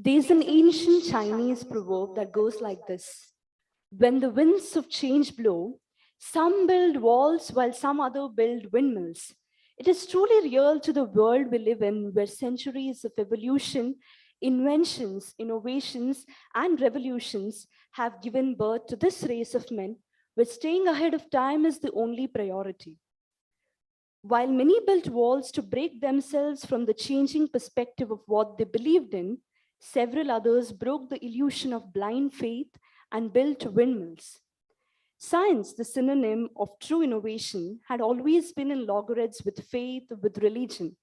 There's an ancient Chinese proverb that goes like this: when the winds of change blow, some build walls while some other build windmills. It is truly real to the world we live in, where centuries of evolution, inventions, innovations, and revolutions have given birth to this race of men, where staying ahead of time is the only priority. While many built walls to break themselves from the changing perspective of what they believed in, several others broke the illusion of blind faith and built windmills. Science, the synonym of true innovation, had always been in loggerheads with faith, with religion.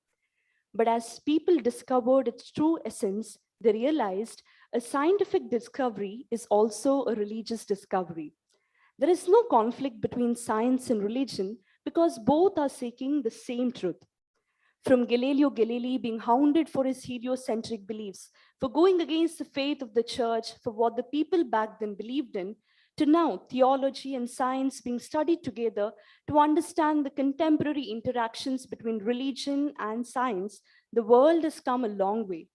But as people discovered its true essence, they realized a scientific discovery is also a religious discovery. There is no conflict between science and religion because both are seeking the same truth. From Galileo Galilei being hounded for his heliocentric beliefs, for going against the faith of the church, for what the people back then believed in, to now theology and science being studied together to understand the contemporary interactions between religion and science, the world has come a long way.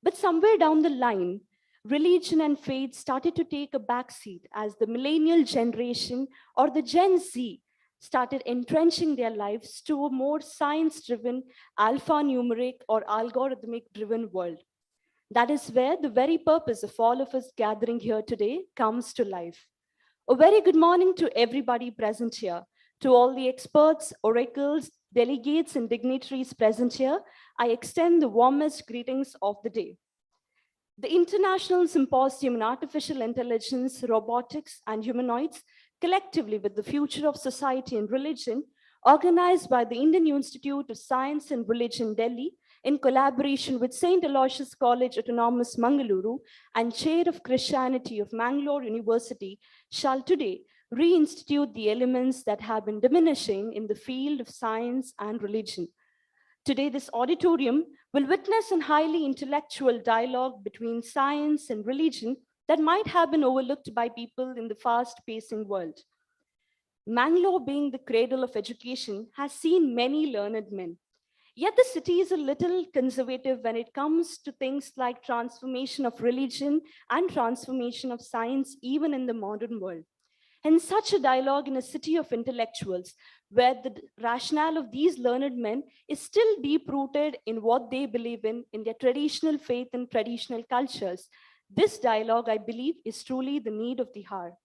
But somewhere down the line, religion and faith started to take a backseat as the millennial generation or the Gen Z started entrenching their lives to a more science driven, alphanumeric, or algorithmic driven world. That is where the very purpose of all of us gathering here today comes to life. A very good morning to everybody present here, to all the experts, oracles, delegates, and dignitaries present here. I extend the warmest greetings of the day. The International Symposium in Artificial Intelligence, Robotics and Humanoids, collectively with the future of society and religion, organized by the Indian Institute of Science and Religion, Delhi, in collaboration with St. Aloysius College Autonomous Mangaluru and Chair of Christianity of Mangalore University, shall today reinstitute the elements that have been diminishing in the field of science and religion. Today, this auditorium will witness a highly intellectual dialogue between science and religion that might have been overlooked by people in the fast-pacing world. Mangalore, being the cradle of education, has seen many learned men. Yet the city is a little conservative when it comes to things like transformation of religion and transformation of science, even in the modern world. And such a dialogue in a city of intellectuals, where the rationale of these learned men is still deep rooted in what they believe in their traditional faith and traditional cultures. This dialogue, I believe, is truly the need of the hour.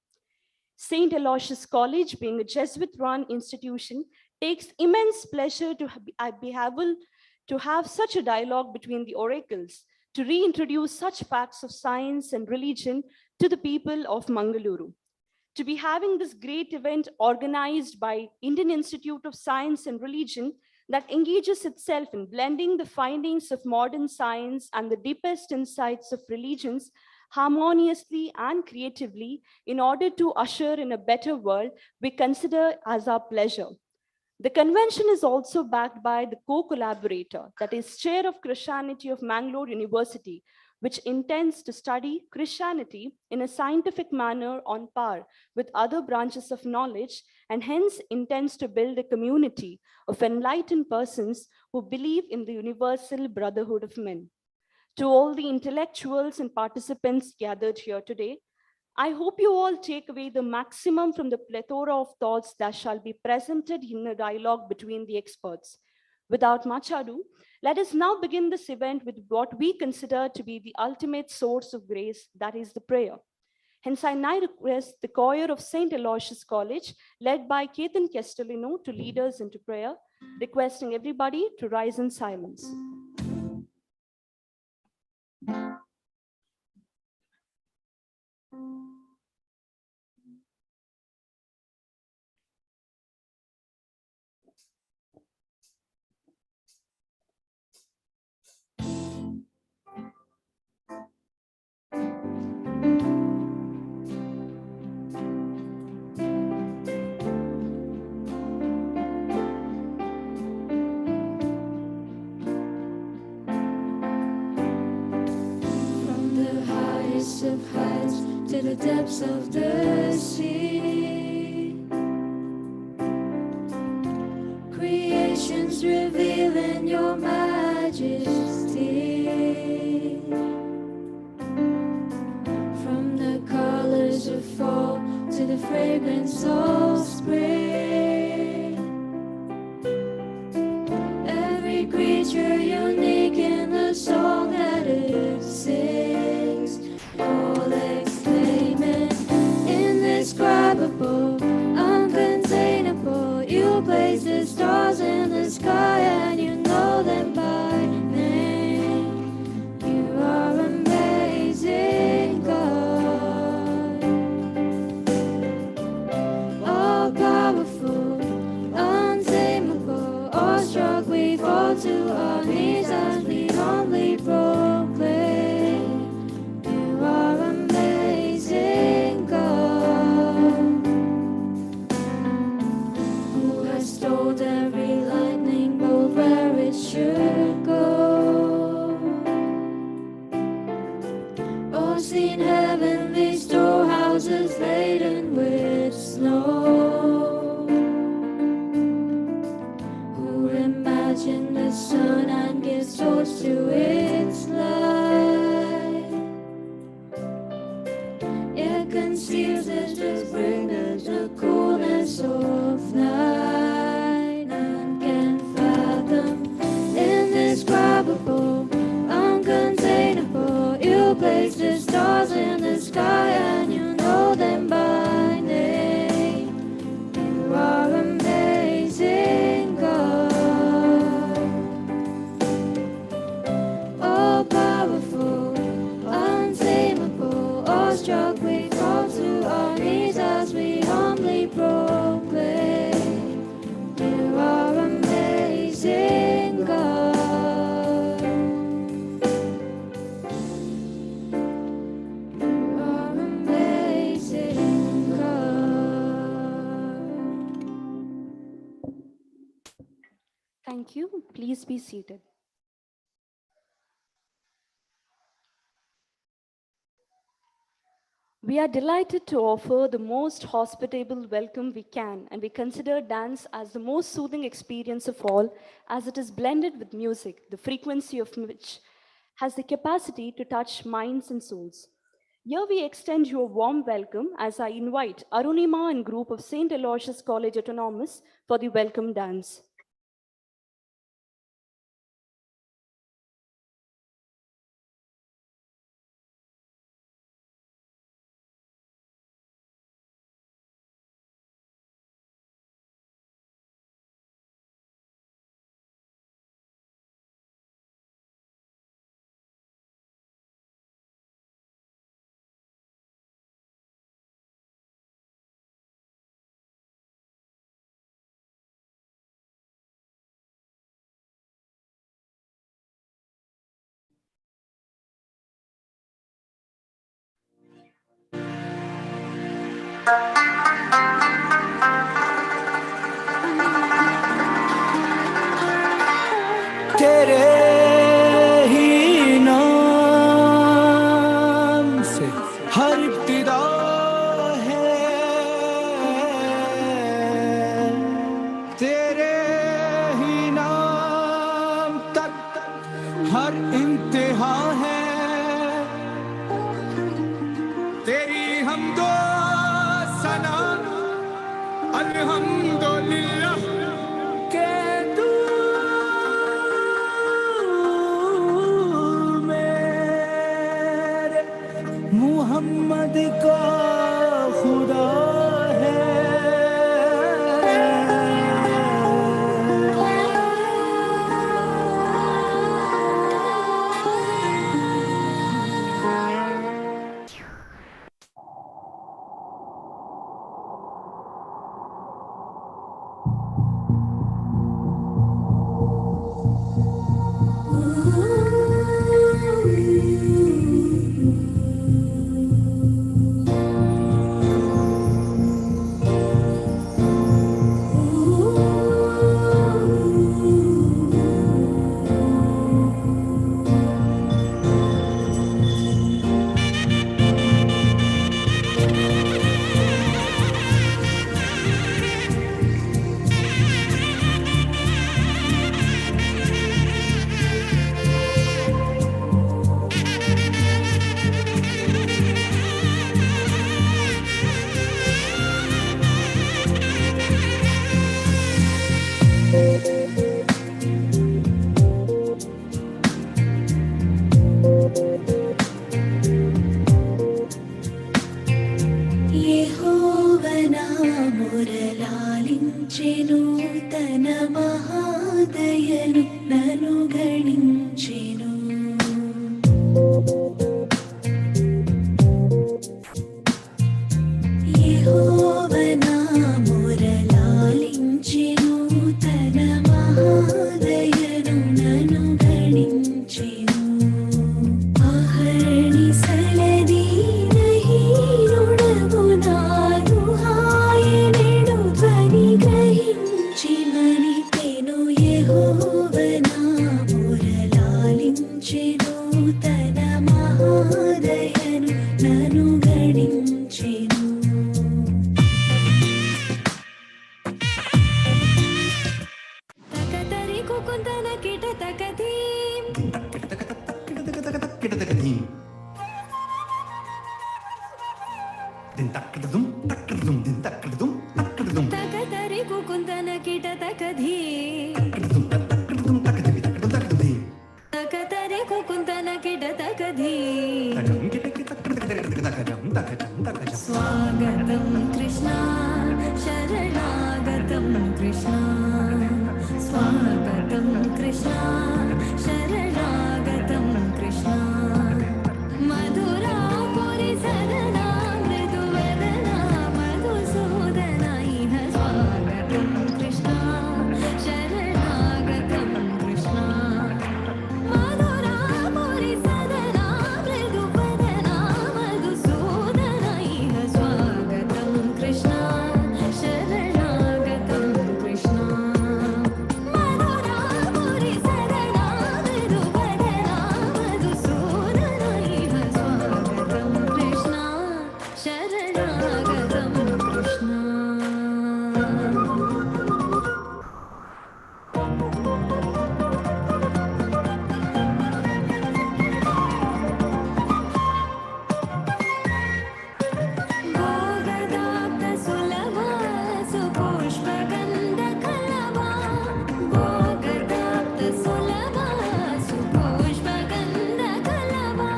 St. Aloysius College, being a Jesuit-run institution, takes immense pleasure be able to have such a dialogue between the oracles, to reintroduce such facts of science and religion to the people of Mangaluru. To be having this great event organized by Indian Institute of Science and Religion that engages itself in blending the findings of modern science and the deepest insights of religions harmoniously and creatively in order to usher in a better world, we consider as our pleasure. The convention is also backed by the co-collaborator, that is Chair of Christianity of Mangalore University, which intends to study Christianity in a scientific manner on par with other branches of knowledge, and hence intends to build a community of enlightened persons who believe in the universal brotherhood of men. To all the intellectuals and participants gathered here today, I hope you all take away the maximum from the plethora of thoughts that shall be presented in a dialogue between the experts. Without much ado, let us now begin this event with what we consider to be the ultimate source of grace, that is the prayer. Hence, I now request the choir of St. Aloysius College, led by Ketan Castellino, to lead us into prayer, requesting everybody to rise in silence. Of heights to the depths of the sea, creation's revealing your majesty. the fragrance of spring. Every creature unique in the song that it sings, all exclaiming, indescribable, uncontainable. You place the stars in the sky and you know them by name. You are amazing, God. All powerful, untamable, awestruck, we fall to our knees as we humbly proclaim. You are amazing, God. Who has told every lightning bolt where it should go? Or seen heavenly storehouses laden with snow? Who imagined the sun and gives torch to its light? It conceals it to bring us the coolness of night, and can fathom, indescribable, uncontainable. You place the stars in the sky and you know them by name. You are amazing, God. All powerful, untamable, awestruck, we fall to our knees as we humbly proclaim. You are amazing, God. You are amazing, God. Thank you. Please be seated. We are delighted to offer the most hospitable welcome we can, and we consider dance as the most soothing experience of all, as it is blended with music, the frequency of which has the capacity to touch minds and souls. Here we extend you a warm welcome as I invite Arunima and group of St. Aloysius College Autonomous for the welcome dance. तेरे ही नाम से हर इब्तिदा है, तेरे ही नाम तक हर इंतहा है। तेरी हमदो सना अल्हम्दुलिल्लाह के तू मेरे मुहम्मद का खुदा है। గణించెను ఆహరణి సలదీనహీనుడగునాను హాయనెడు ధ్వని గ్రహించి మనిపెను యెహోవనా మురలాలించెను తన మహాదయను నను గణించెను తకతరి కుకుందన కిట తకధీం తకతరి కుకుందన కిట తకధీం తకతరి కుకుందన కిట తకధీం స్వాగతం కృష్ణ శరణాగతం కృష్ణ స్వాగతం కృష్ణ శరణాగతం కృష్ణ మధురాపురి సదనా మృదువదనా మధుసూదన ఇహ స్వాగతం కృష్ణ శరణాగతం కృష్ణ మధురాపురి సదనా మృదువదనా మధుసూదన ఇహ స్వాగతం కృష్ణ శరణాగతం కృష్ణ మధురాపురి సదనా మృదువదనా మధుసూదన ఇహ స్వాగతం కృష్ణ శరణాగతం కృష్ణ భోగదాప్త సులభా సుపుష్పగంధ కలవా భోగదాప్త సులభా సుపుష్పగంధ కలవా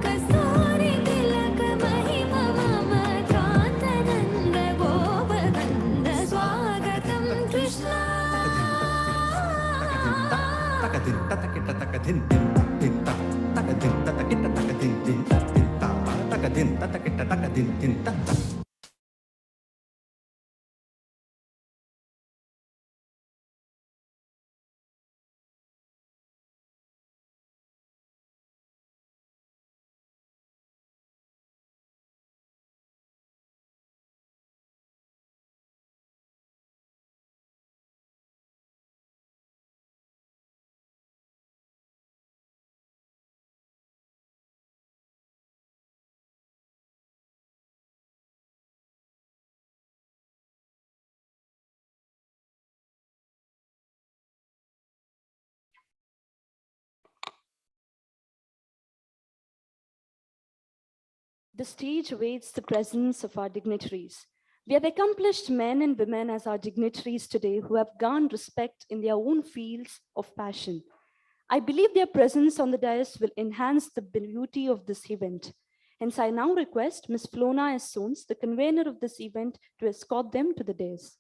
కస్తూరి తిలక మహిమ మమ కాంతనంద గోపగంధ స్వాగతం Krishna The stage awaits the presence of our dignitaries. We have accomplished men and women as our dignitaries today who have garnered respect in their own fields of passion. I believe their presence on the dais will enhance the beauty of this event. Hence, I now request Ms. Flona S. Soons, the convener of this event, to escort them to the dais.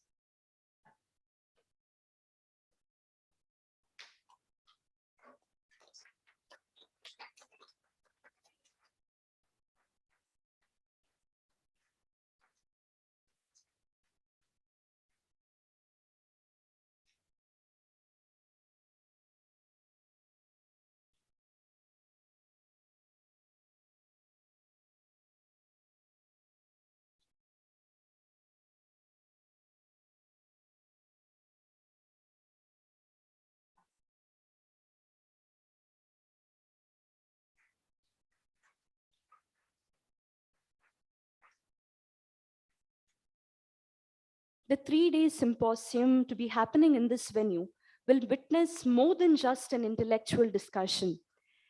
The 3-day symposium to be happening in this venue will witness more than just an intellectual discussion.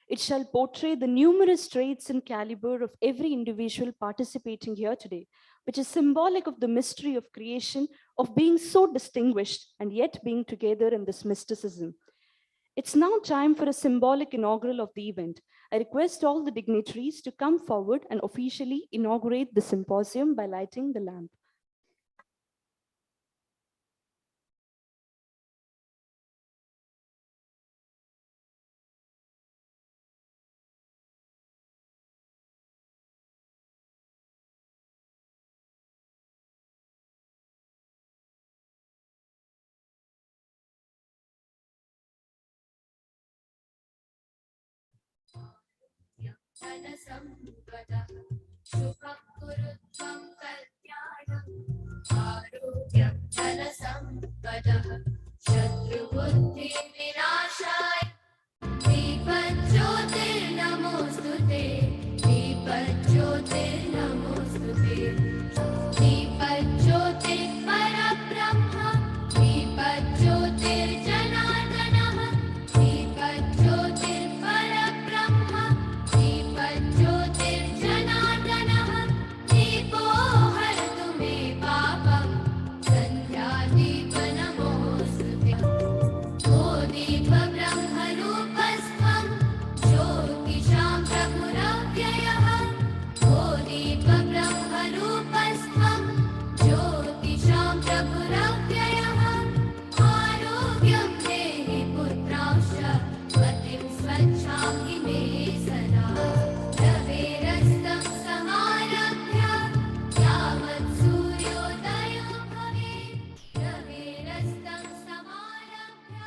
It shall portray the numerous traits and caliber of every individual participating here today, which is symbolic of the mystery of creation, of being so distinguished and yet being together in this mysticism. It's now time for a symbolic inaugural of the event. I request all the dignitaries to come forward and officially inaugurate the symposium by lighting the lamp. धनसम्पदः शुभं कुरु त्वं कल्याणम् आरोग्यं धनसम्पदः शत्रुबुद्धिविनाशाय दीपज्योतिर्नमोऽस्तु ते दीपज्योतिर्नमोऽस्तु ते दीपज्योतिर्परब्रह्म दीपज्योतिर्जनार्दनः दीपज्योतिर्परब्रह्म दीपज्योतिर्जनार्दनः दीपो हरतु मे पापं सन्ध्यादीपनमोऽस्तु ते ओ दीपब्रह्मरूपस्त्वं ज्योतिषां प्रभुरव्ययः ओ दीपब्रह्मरूपस्त्वं ज्योतिषां प्रभुरव्ययः आरोग्यं देहि पुत्रांश्च मतिं स्वच्छां हि मे सदा रवेरस्तं समारभ्य यावत् सूर्योदयो भवेत् रवेरस्तं समारभ्य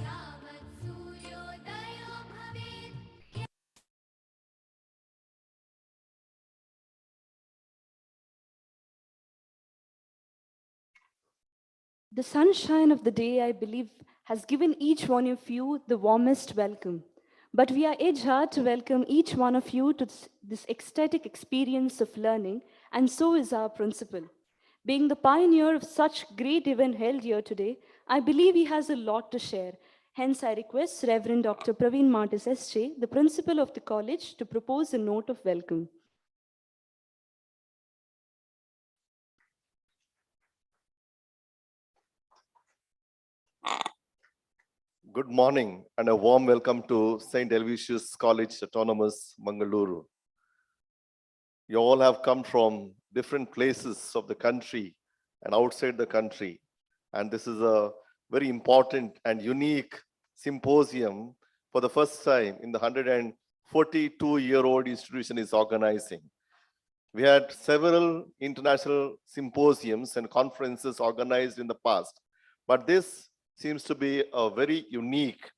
यावत् सूर्योदयो भवेत् The sunshine of the day, I believe, has given each one of you the warmest welcome. But we are edge hard to welcome each one of you to this ecstatic experience of learning, and so is our principal. Being the pioneer of such great event held here today, I believe he has a lot to share. Hence, I request Reverend Dr. Praveen Martis S.J., the principal of the college, to propose a note of welcome. Good morning and a warm welcome to St. Helvetius College Autonomous, Mangaluru. You all have come from different places of the country and outside the country. And this is a very important and unique symposium for the first time in the 142-year-old institution is organizing. We had several international symposiums and conferences organized in the past, but this seems to be a very unique.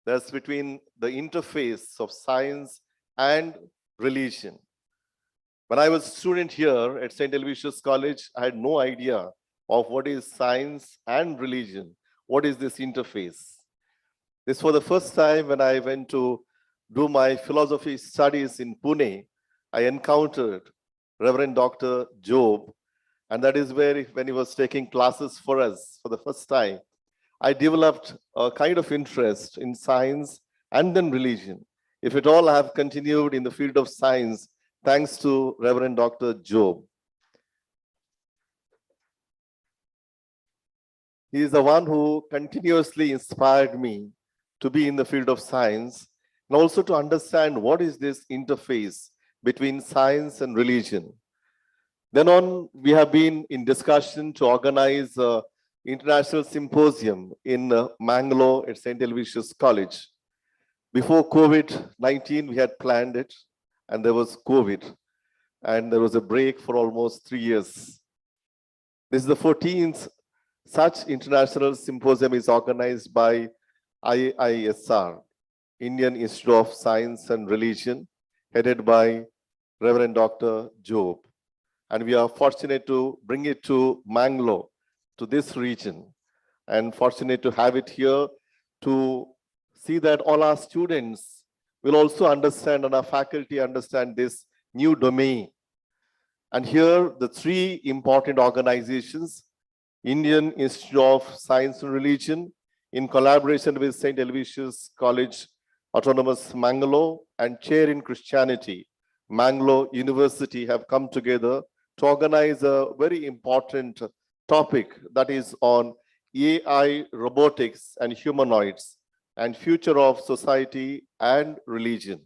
That's between the interface of science and religion. When I was a student here at St. Helvetius College, I had no idea of what is science and religion. What is this interface? This was the first time when I went to do my philosophy studies in Pune, I encountered Reverend Dr. Job, and that is where when he was taking classes for us for the first time, I developed a kind of interest in science and then religion. If it all have continued in the field of science, thanks to Reverend Dr. Job. He is the one who continuously inspired me to be in the field of science and also to understand what is this interface between science and religion. Then on, we have been in discussion to organize an international symposium in Mangalore at St. Helvetius College. Before COVID-19, we had planned it, and there was COVID, and there was a break for almost 3 years. This is the 14th such international symposium is organized by IISR, Indian Institute of Science and Religion, headed by Reverend Dr. Job. And we are fortunate to bring it to Mangalore, to this region, and fortunate to have it here to see that all our students will also understand and our faculty understand this new domain. And here, the three important organizations, Indian Institute of Science and Religion, in collaboration with St. Helvetius College, Autonomous Mangalore, and Chair in Christianity, Mangalore University, have come together to organize a very important topic that is on AI, robotics, and humanoids, and future of society and religion.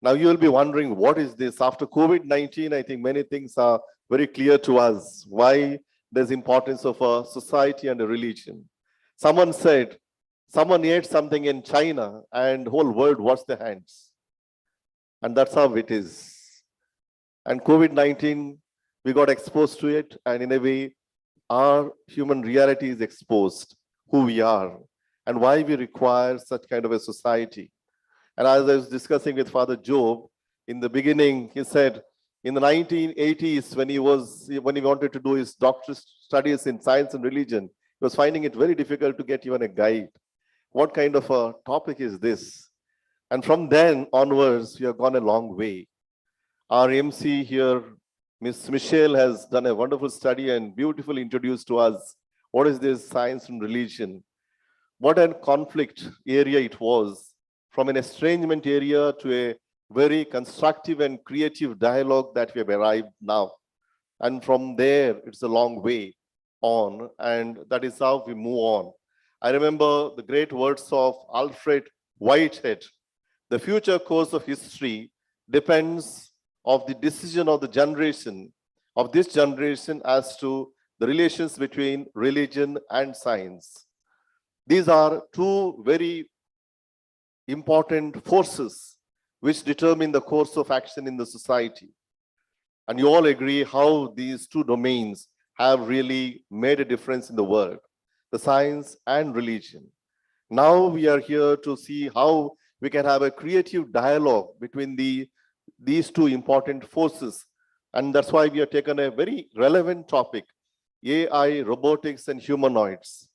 Now you will be wondering, what is this? After COVID-19, I think many things are very clear to us. Why there's importance of a society and a religion. Someone said, someone ate something in China and whole world washed their hands. And that's how it is. And COVID-19, we got exposed to it, and in a way, our human reality is exposed, who we are, and why we require such kind of a society. And as I was discussing with Father Job, in the beginning, he said in the 1980s, when he wanted to do his doctorate studies in science and religion, he was finding it very difficult to get even a guide. What kind of a topic is this? And from then onwards, we have gone a long way. Our MC here, Miss Michelle, has done a wonderful study and beautifully introduced to us what is this science and religion. What a conflict area it was, from an estrangement area to a very constructive and creative dialogue that we have arrived now. And from there, it's a long way on, and that is how we move on. I remember the great words of Alfred Whitehead: the future course of history depends on the decision of the generation, of this generation, as to the relations between religion and science. These are two very important forces which determine the course of action in the society. And you all agree how these two domains have really made a difference in the world, the science and religion. Now we are here to see how we can have a creative dialogue between these two important forces. And that's why we have taken a very relevant topic, AI, robotics, and humanoids.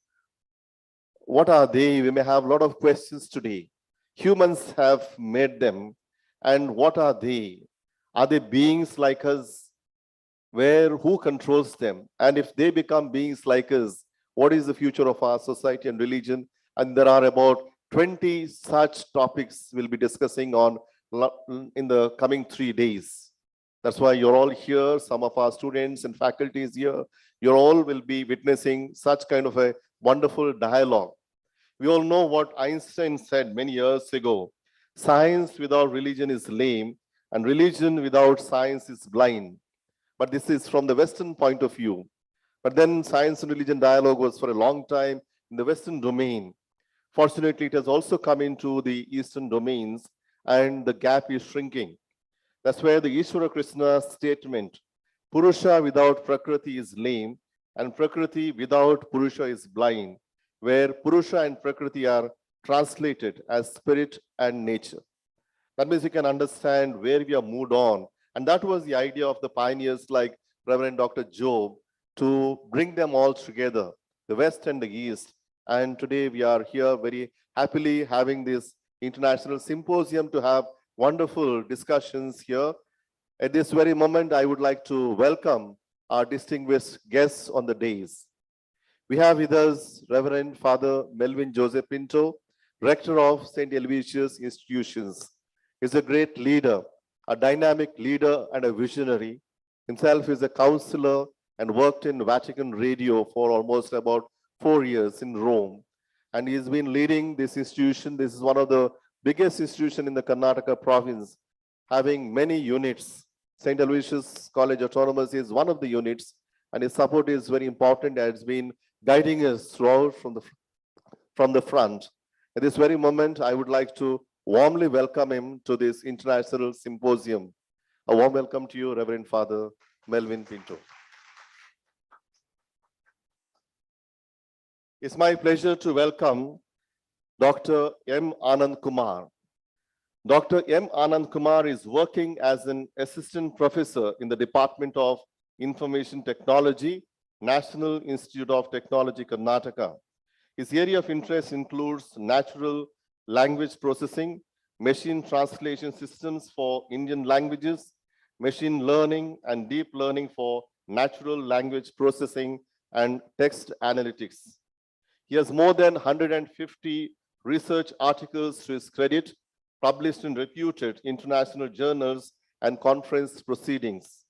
What are they? We may have a lot of questions today. Humans have made them, and what are they? Are they beings like us? Who controls them? And if they become beings like us, what is the future of our society and religion? And there are about 20 such topics we'll be discussing on in the coming 3 days. That's why you're all here. Some of our students and faculties here, you all will be witnessing such kind of a wonderful dialogue. We all know what Einstein said many years ago: science without religion is lame, and religion without science is blind. But this is from the Western point of view. But then science and religion dialogue was for a long time in the Western domain. Fortunately, it has also come into the Eastern domains, and the gap is shrinking. That's where the Ishvara Krishna statement, Purusha without Prakriti is lame, and Prakriti without Purusha is blind, where Purusha and Prakriti are translated as spirit and nature. That means you can understand where we are moved on. And that was the idea of the pioneers like Reverend Dr. Job, to bring them all together, the West and the East. And today we are here very happily having this international symposium to have wonderful discussions here. At this very moment, I would like to welcome our distinguished guests on the days. We have with us Reverend Father Melvin Joseph Pinto, Rector of St. Aloysius Institutions. He's a great leader, a dynamic leader and a visionary. Himself is a counselor and worked in Vatican Radio for almost about 4 years in Rome. And he's been leading this institution. This is one of the biggest institutions in the Karnataka province, having many units. St. Aloysius College Autonomous is one of the units, and his support is very important and has been guiding us throughout from the front. At this very moment, I would like to warmly welcome him to this international symposium. A warm welcome to you, Reverend Father Melvin Pinto. It's my pleasure to welcome Dr. M. Anand Kumar. Dr. M. Anand Kumar is working as an assistant professor in the Department of Information Technology, National Institute of Technology, Karnataka. His area of interest includes natural language processing, machine translation systems for Indian languages, machine learning and deep learning for natural language processing and text analytics. He has more than 150 research articles to his credit, published in reputed international journals and conference proceedings.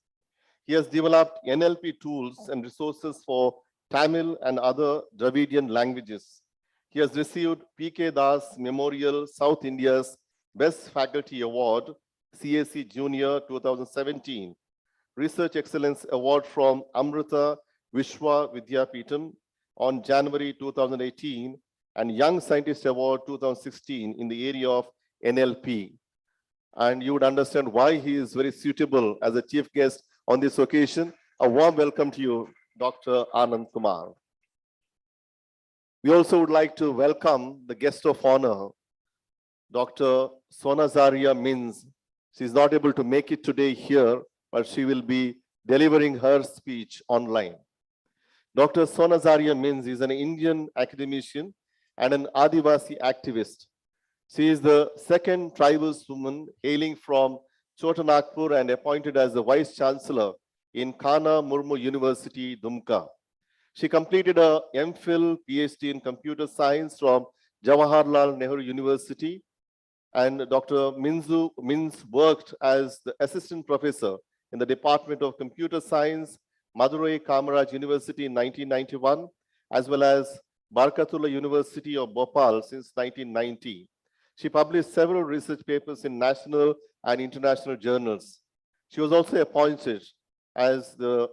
He has developed NLP tools and resources for Tamil and other Dravidian languages. He has received P.K. Das Memorial South India's Best Faculty Award, CAC Junior 2017, Research Excellence Award from Amrita Vishwa Vidyapeetham on January 2018, and Young Scientist Award 2016 in the area of NLP. And you would understand why he is very suitable as a chief guest on this occasion. A warm welcome to you, Dr. Anand Kumar. We also would like to welcome the guest of honor, Dr. Sonazaria Mins. She's not able to make it today here, but she will be delivering her speech online. Dr. Sonazaria Mins is an Indian academician and an Adivasi activist. She is the second tribeswoman hailing from Chotanagpur and appointed as the Vice Chancellor in Kana Murmu University, Dumka. She completed a MPhil PhD in Computer Science from Jawaharlal Nehru University, and Dr. Mins worked as the Assistant Professor in the Department of Computer Science, Madurai Kamaraj University in 1991, as well as Barkatullah University of Bhopal since 1990. She published several research papers in national and international journals. She was also appointed as the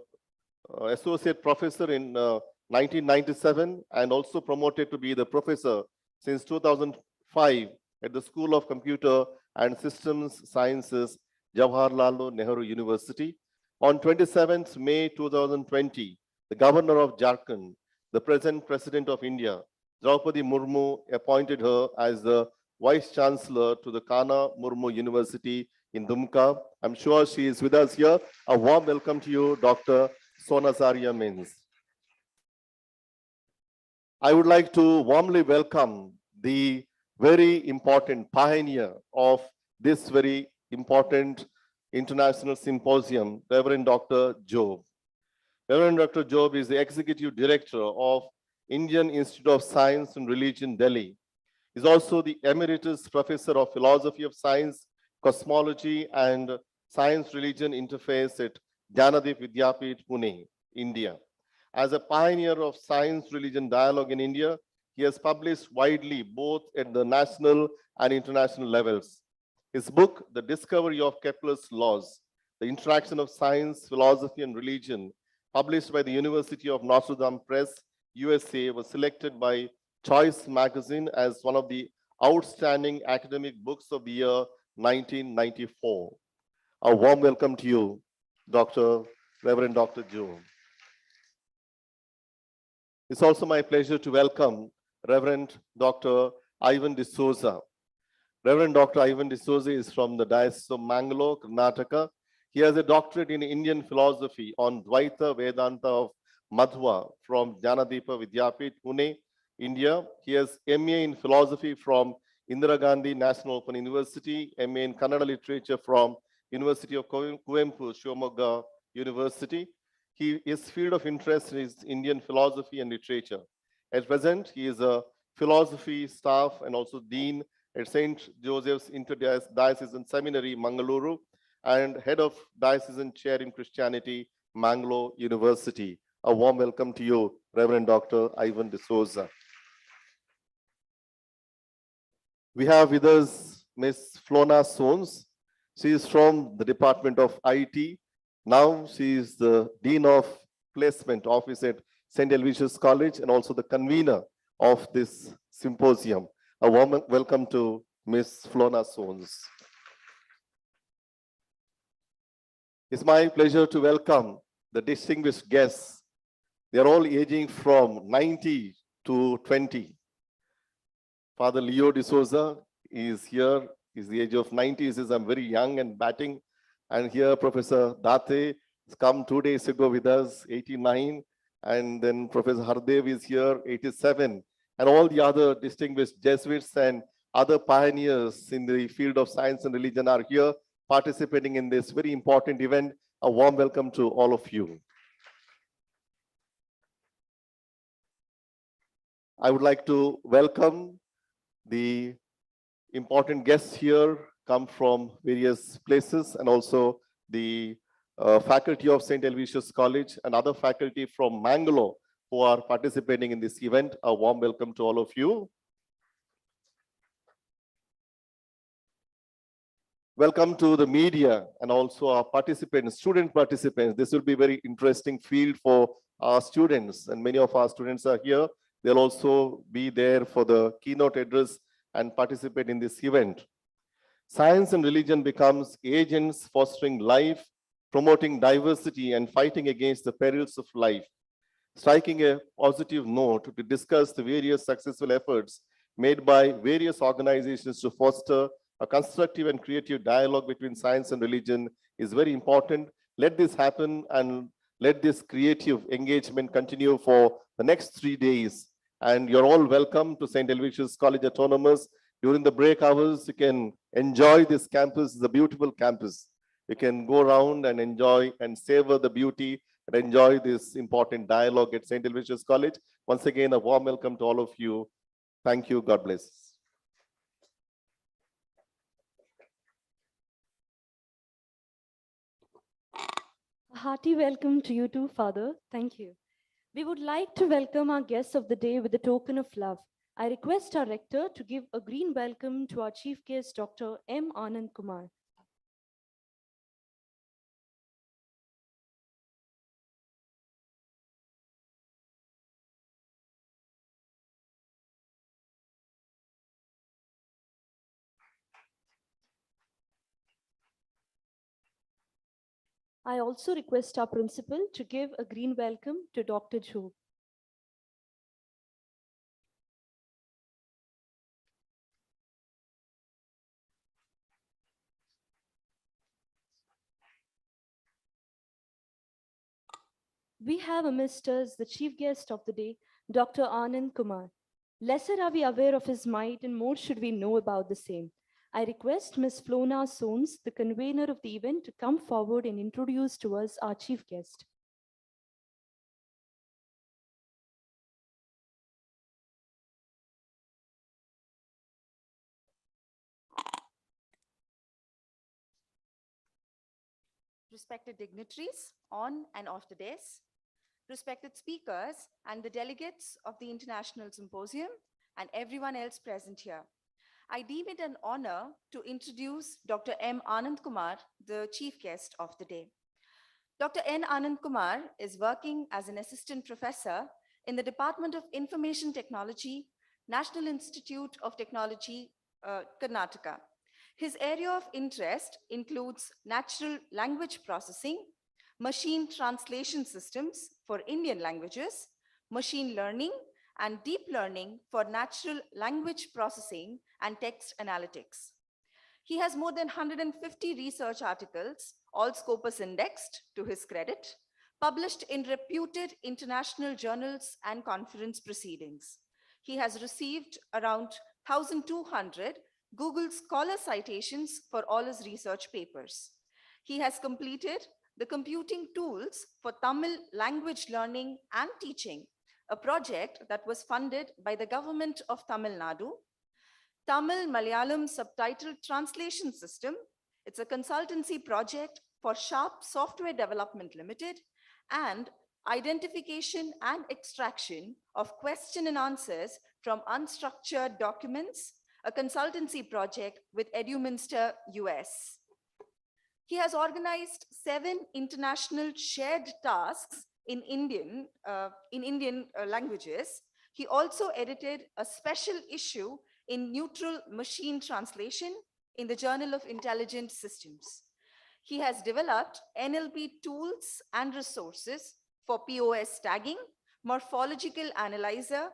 Associate Professor in 1997 and also promoted to be the Professor since 2005 at the School of Computer and Systems Sciences, Jawaharlal Nehru University. On 27th May 2020, the Governor of Jharkhand, the present President of India, Draupadi Murmu, appointed her as the Vice Chancellor to the Kana Murmu University in Dumka. I'm sure she is with us here. A warm welcome to you, Dr. Sonazaria Mins. I would like to warmly welcome the very important pioneer of this very important international symposium, Reverend Dr. Job. Reverend Dr. Job is the Executive Director of Indian Institute of Science and Religion, Delhi. He's also the Emeritus Professor of Philosophy of Science, Cosmology and Science Religion Interface at Jnanadeep Vidyapith, Pune, India. As a pioneer of science-religion dialogue in India, he has published widely both at the national and international levels. His book, The Discovery of Kepler's Laws, The Interaction of Science, Philosophy and Religion, published by the University of Notre Dame Press, USA, was selected by Choice Magazine as one of the outstanding academic books of the year 1994. A warm welcome to you, Reverend Dr. Joe. It's also my pleasure to welcome Reverend Dr. Ivan D'Souza. Reverend Dr. Ivan D'Souza is from the Diocese of Mangalore, Karnataka. He has a doctorate in Indian philosophy on Dvaita Vedanta of Madhva from Jnanadeepa Vidyapith, Pune, India. He has MA in philosophy from Indira Gandhi National Open University, MA in Kannada literature from University of Kuvempu, Shivamogga University. His field of interest is Indian philosophy and literature. At present, he is a philosophy staff and also dean at St. Joseph's Interdiocesan Seminary, Mangaluru, and head of diocesan chair in Christianity, Mangalore University. A warm welcome to you, Reverend Dr. Ivan D'Souza. We have with us Ms. Flona Sones. She is from the Department of IT. Now she is the Dean of Placement Office at St. Aloysius College and also the convener of this symposium. A warm welcome to Ms. Flona Sones. It's my pleasure to welcome the distinguished guests. They're all aging from 90 to 20. Father Leo D'Souza is here. He's the age of 90. He says, I'm very young and batting. And here, Professor Date has come 2 days ago with us, 89. And then Professor Hardev is here, 87. And all the other distinguished Jesuits and other pioneers in the field of science and religion are here participating in this very important event. A warm welcome to all of you. I would like to welcome the important guests here, come from various places, and also the faculty of St. Aloysius College and other faculty from Mangalore who are participating in this event. A warm welcome to all of you. Welcome to the media and also our participants, student participants. This will be a very interesting field for our students, and many of our students are here. They'll also be there for the keynote address and participate in this event. Science and religion becomes agents fostering life, promoting diversity and fighting against the perils of life. Striking a positive note to discuss the various successful efforts made by various organizations to foster a constructive and creative dialogue between science and religion is very important. Let this happen and let this creative engagement continue for the next 3 days. And you're all welcome to St. Helvetius College Autonomous. During the break hours, you can enjoy this campus. It's a beautiful campus. You can go around and enjoy and savor the beauty and enjoy this important dialogue at St. Helvetius College. Once again, a warm welcome to all of you. Thank you. God bless. A hearty welcome to you too, Father. Thank you. We would like to welcome our guests of the day with a token of love. I request our rector to give a green welcome to our chief guest, Dr. M. Anand Kumar. I also request our principal to give a green welcome to Dr. Joe. We have amidst us the chief guest of the day, Dr. Anand Kumar. Lesser are we aware of his might and more should we know about the same. I request Ms. Flona Sones, the convener of the event, to come forward and introduce to us our chief guest. Respected dignitaries on and off the dais, respected speakers and the delegates of the International Symposium and everyone else present here. I deem it an honor to introduce Dr. M. Anand Kumar, the chief guest of the day. Dr. N. Anand Kumar is working as an assistant professor in the Department of Information Technology, National Institute of Technology, Karnataka. His area of interest includes natural language processing, machine translation systems for Indian languages, machine learning, and deep learning for natural language processing and text analytics. He has more than 150 research articles, all Scopus indexed to his credit, published in reputed international journals and conference proceedings. He has received around 1,200 Google Scholar citations for all his research papers. He has completed the computing tools for Tamil language learning and teaching, a project that was funded by the government of Tamil Nadu. Tamil Malayalam subtitle translation system. It's a consultancy project for Sharp Software Development Limited, and identification and extraction of question and answers from unstructured documents, a consultancy project with Eduminster, US. He has organized 7 international shared tasks in Indian languages. He also edited a special issue in neutral machine translation in the Journal of Intelligent Systems. He has developed NLP tools and resources for POS tagging, morphological analyzer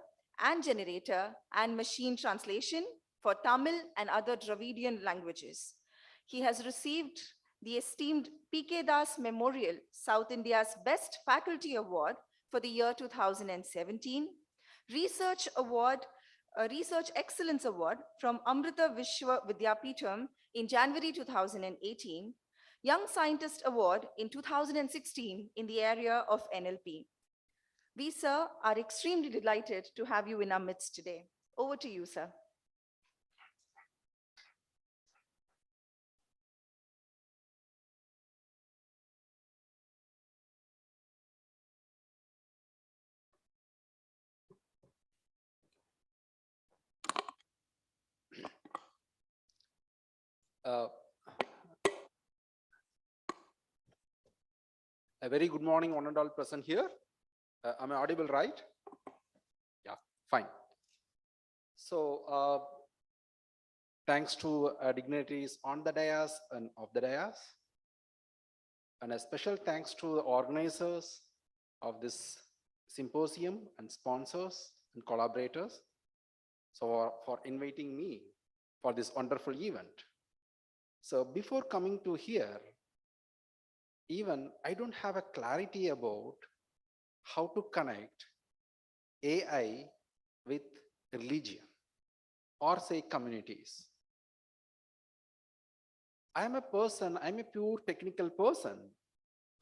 and generator, and machine translation for Tamil and other Dravidian languages. He has received the esteemed P.K. Das Memorial, South India's Best Faculty Award for the year 2017, Research Excellence Award from Amrita Vishwa Vidyapeetham in January 2018, Young Scientist Award in 2016 in the area of NLP. We, sir, are extremely delighted to have you in our midst today. Over to you, sir. A very good morning, one and all present here. Am I audible, right? Yeah, fine. So, thanks to dignitaries on the dais and off the dais. And a special thanks to the organizers of this symposium and sponsors and collaborators. so for inviting me for this wonderful event. So before coming to here, even I don't have a clarity about how to connect AI with religion or say communities. I'm a pure technical person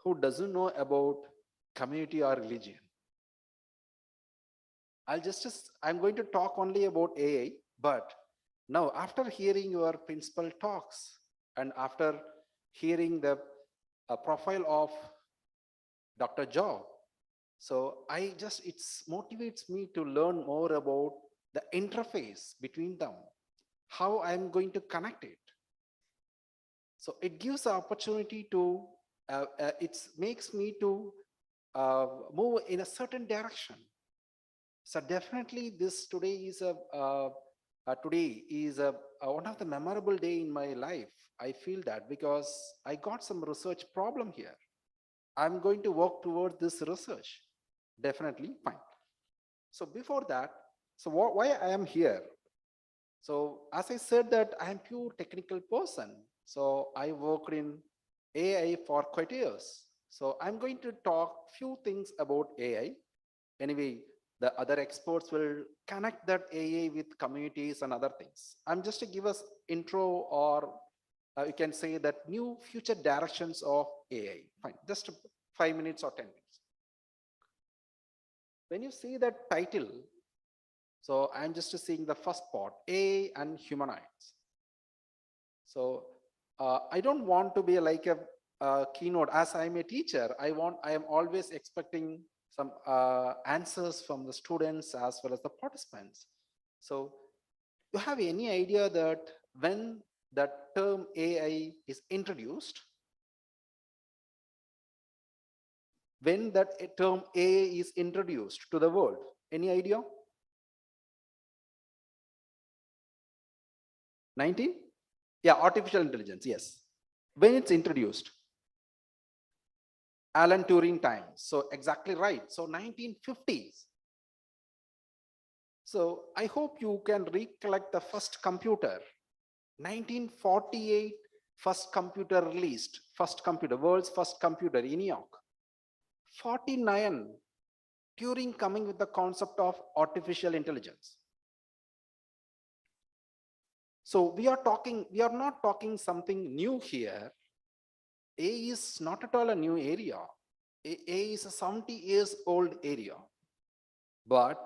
who doesn't know about community or religion. I'm going to talk only about AI, but now after hearing your principal talks and after hearing the profile of Dr. Job, so it motivates me to learn more about the interface between them, how I'm going to connect it. So it gives the opportunity to, it makes me to move in a certain direction. So definitely this today is one of the memorable day in my life. I feel that because I got some research problem here. I'm going to work towards this research. Definitely fine. So before that, so why I am here? So as I said that I am pure technical person. So I worked in AI for quite years. So I'm going to talk few things about AI. Anyway, the other experts will connect that AI with communities and other things. I'm just to give us intro or you can say that new future directions of AI. Fine, just 5 minutes or 10 minutes. When you see that title, so I'm just seeing the first part, AI and humanoids. So I don't want to be like a keynote. As I'm a teacher, I am always expecting some answers from the students as well as the participants. So you have any idea that when that term AI is introduced, when that term AI is introduced to the world, any idea? 19? Yeah, artificial intelligence, yes. When it's introduced, Alan Turing time. So exactly right. So 1950s. So I hope you can recollect the first computer. 1948, first computer released. First computer, world's first computer, ENIAC. 49, Turing coming with the concept of artificial intelligence. So we are not talking something new here. AI is not at all a new area. AI is a 70 years old area. But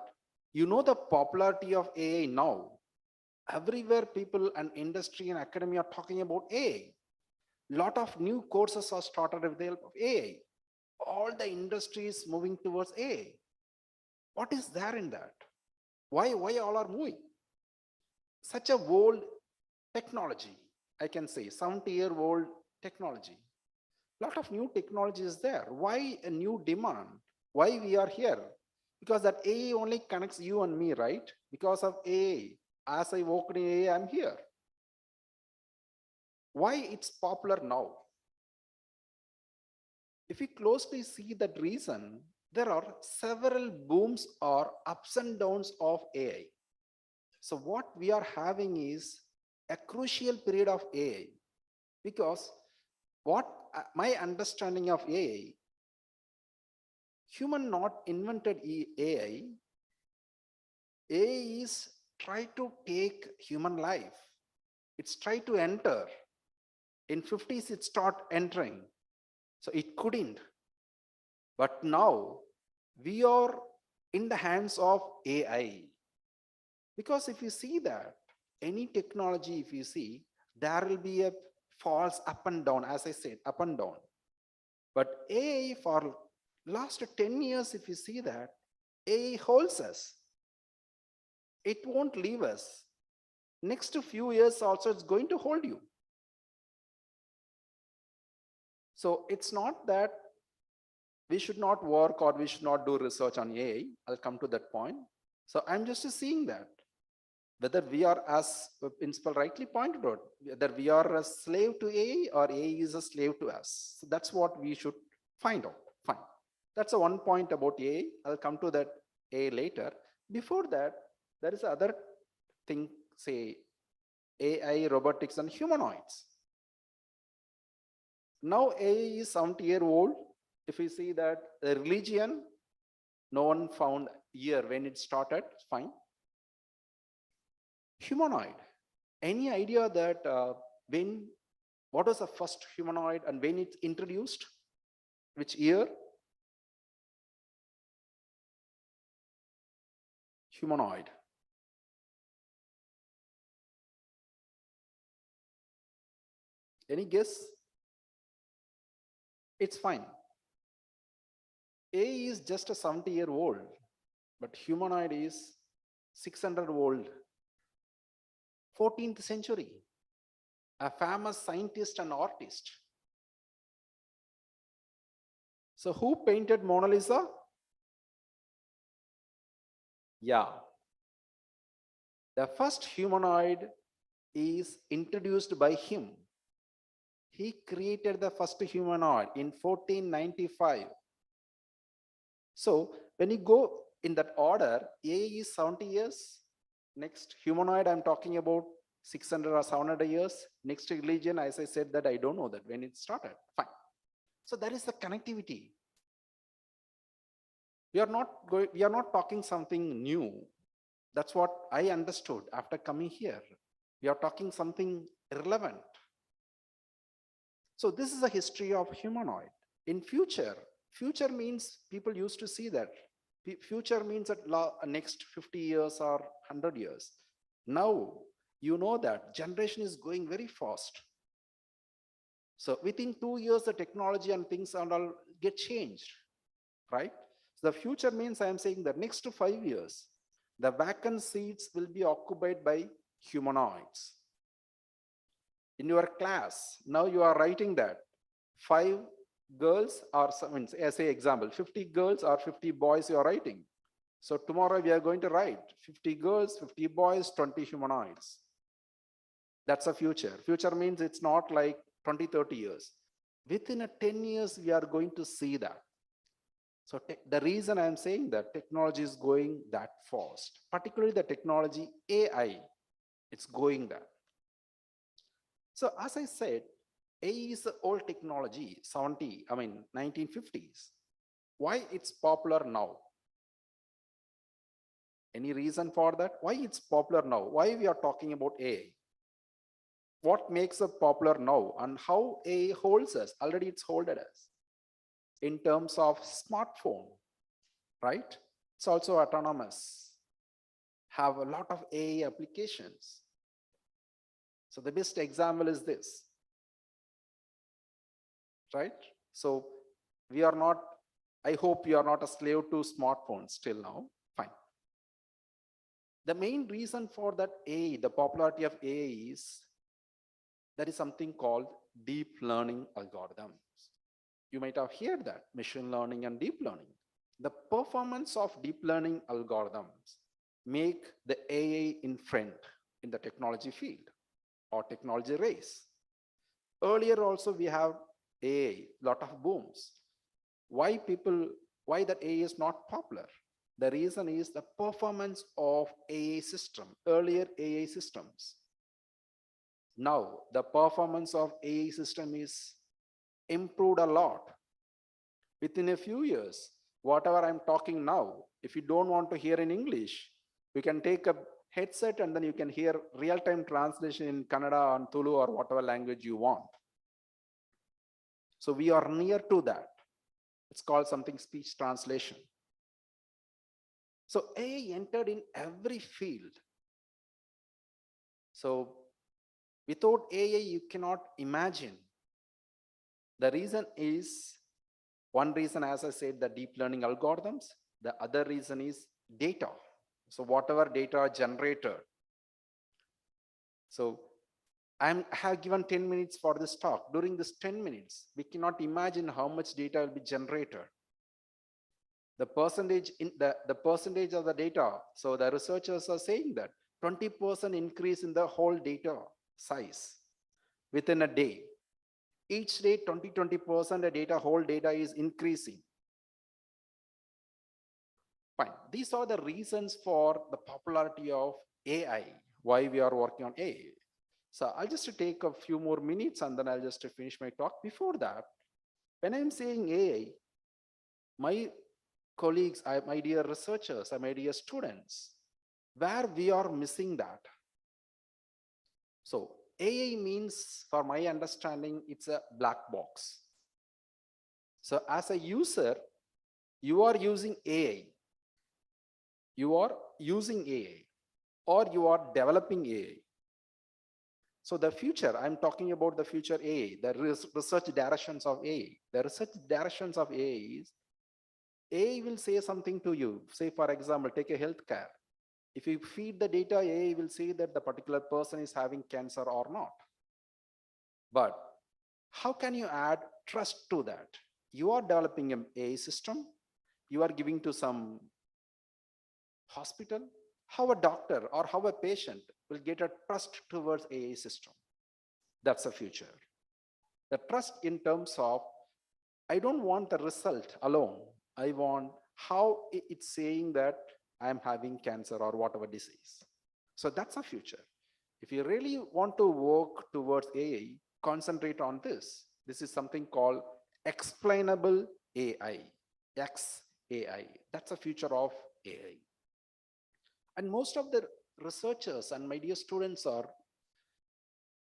you know the popularity of AI now. Everywhere people and industry and academia are talking about AI. Lot of new courses are started with the help of AI. All the industries moving towards AI. What is there in that? Why all are moving? Such a old technology, I can say, 70-year-old technology. Lot of new technology is there. Why a new demand? Why we are here? Because that AI only connects you and me, right? Because of AI, as I work in AI, I'm here. Why it's popular now? If we closely see that reason, there are several booms or ups and downs of AI. So what we are having is a crucial period of AI, because what my understanding of AI, human not invented AI. AI is try to take human life. It's try to enter. In 50s, it start entering. So it couldn't. But now we are in the hands of AI. Because if you see that, any technology, if you see, there will be a falls up and down, as I said, up and down. But AI for last 10 years, if you see that, AI holds us. It won't leave us. Next few years also, it's going to hold you. So it's not that we should not work or we should not do research on AI. I'll come to that point. So I'm just seeing that whether we are, as the principal rightly pointed out, whether we are a slave to AI or AI is a slave to us. So that's what we should find out. Fine. That's a one point about AI. I'll come to that AI later. Before that, there is other think, say, AI, robotics, and humanoids. Now AI is 70-year-old. If we see that the religion, no one found year when it started, fine. Humanoid. Any idea that what was the first humanoid and when it's introduced? Which year? Humanoid. Any guess? It's fine. AI is just a 70-year-old, but humanoid is 600-old. 14th century. A famous scientist and artist. So who painted Mona Lisa? Yeah. The first humanoid is introduced by him. He created the first humanoid in 1495. So when you go in that order, AI is 70 years. Next humanoid, I'm talking about 600 or 700 years. Next religion, as I said, that I don't know that when it started. Fine. So that is the connectivity. We are not talking something new. That's what I understood after coming here. We are talking something relevant. So this is a history of humanoid. In future means people used to see that. Future means that next 50 years or 100 years. Now, you know that generation is going very fast. So within 2 years, the technology and things and all get changed, right? So the future means I am saying that next 5 years, the vacant seats will be occupied by humanoids. In your class, now you are writing that 5 girls or as a example, 50 girls or 50 boys you are writing. So tomorrow we are going to write 50 girls, 50 boys, 20 humanoids. That's a future. Future means it's not like 20, 30 years. Within a 10 years, we are going to see that. So the reason I'm saying that technology is going that fast, particularly the technology AI, it's going there. So as I said, AI is old technology, 1950s. Why it's popular now? Any reason for that? Why it's popular now? Why we are talking about AI? What makes it popular now and how AI holds us? Already it's holded us in terms of smartphone, right? It's also autonomous, have a lot of AI applications. So the best example is this, right? So we are not, I hope you are not a slave to smartphones till now, fine. The main reason for that AI, the popularity of AI is, there is something called deep learning algorithms. You might have heard that, machine learning and deep learning. The performance of deep learning algorithms make the AI in front in the technology field or technology race. Earlier also we have AI, lot of booms. Why that AI is not popular? The reason is the performance of AI system, earlier AI systems. Now the performance of AI system is improved a lot. Within a few years, whatever I'm talking now, if you don't want to hear in English, you can take a headset and then you can hear real-time translation in Kannada and Tulu or whatever language you want. So we are near to that. It's called something speech translation. So AI entered in every field. So without AI, you cannot imagine. The reason is, one reason, as I said, the deep learning algorithms. The other reason is data. So whatever data are generated. So I have given 10 minutes for this talk. During this 10 minutes, we cannot imagine how much data will be generated. The percentage in the percentage of the data. So the researchers are saying that 20% increase in the whole data size within a day. Each day, 20% the data, whole data is increasing. Fine. These are the reasons for the popularity of AI. why we are working on AI. So I'll just take a few more minutes and then I'll just finish my talk. Before that, when I'm saying AI, my colleagues, my dear researchers, my dear students, where we are missing that. So AI means, for my understanding, it's a black box. So as a user, you are using AI. You are using AI or you are developing AI. So the future, I'm talking about the future AI, the research directions of AI. The research directions of AI is, AI will say something to you. Say, for example, take a healthcare. If you feed the data, AI will say that the particular person is having cancer or not. But how can you add trust to that? You are developing an AI system. You are giving to some hospital. How a doctor or how a patient will get a trust towards AI system? That's the future. The trust in terms of, I don't want the result alone. I want how it's saying that I'm having cancer or whatever disease. So that's a future. If you really want to work towards AI, concentrate on this. This is something called explainable AI, XAI. That's the future of AI. And most of the researchers and my dear students are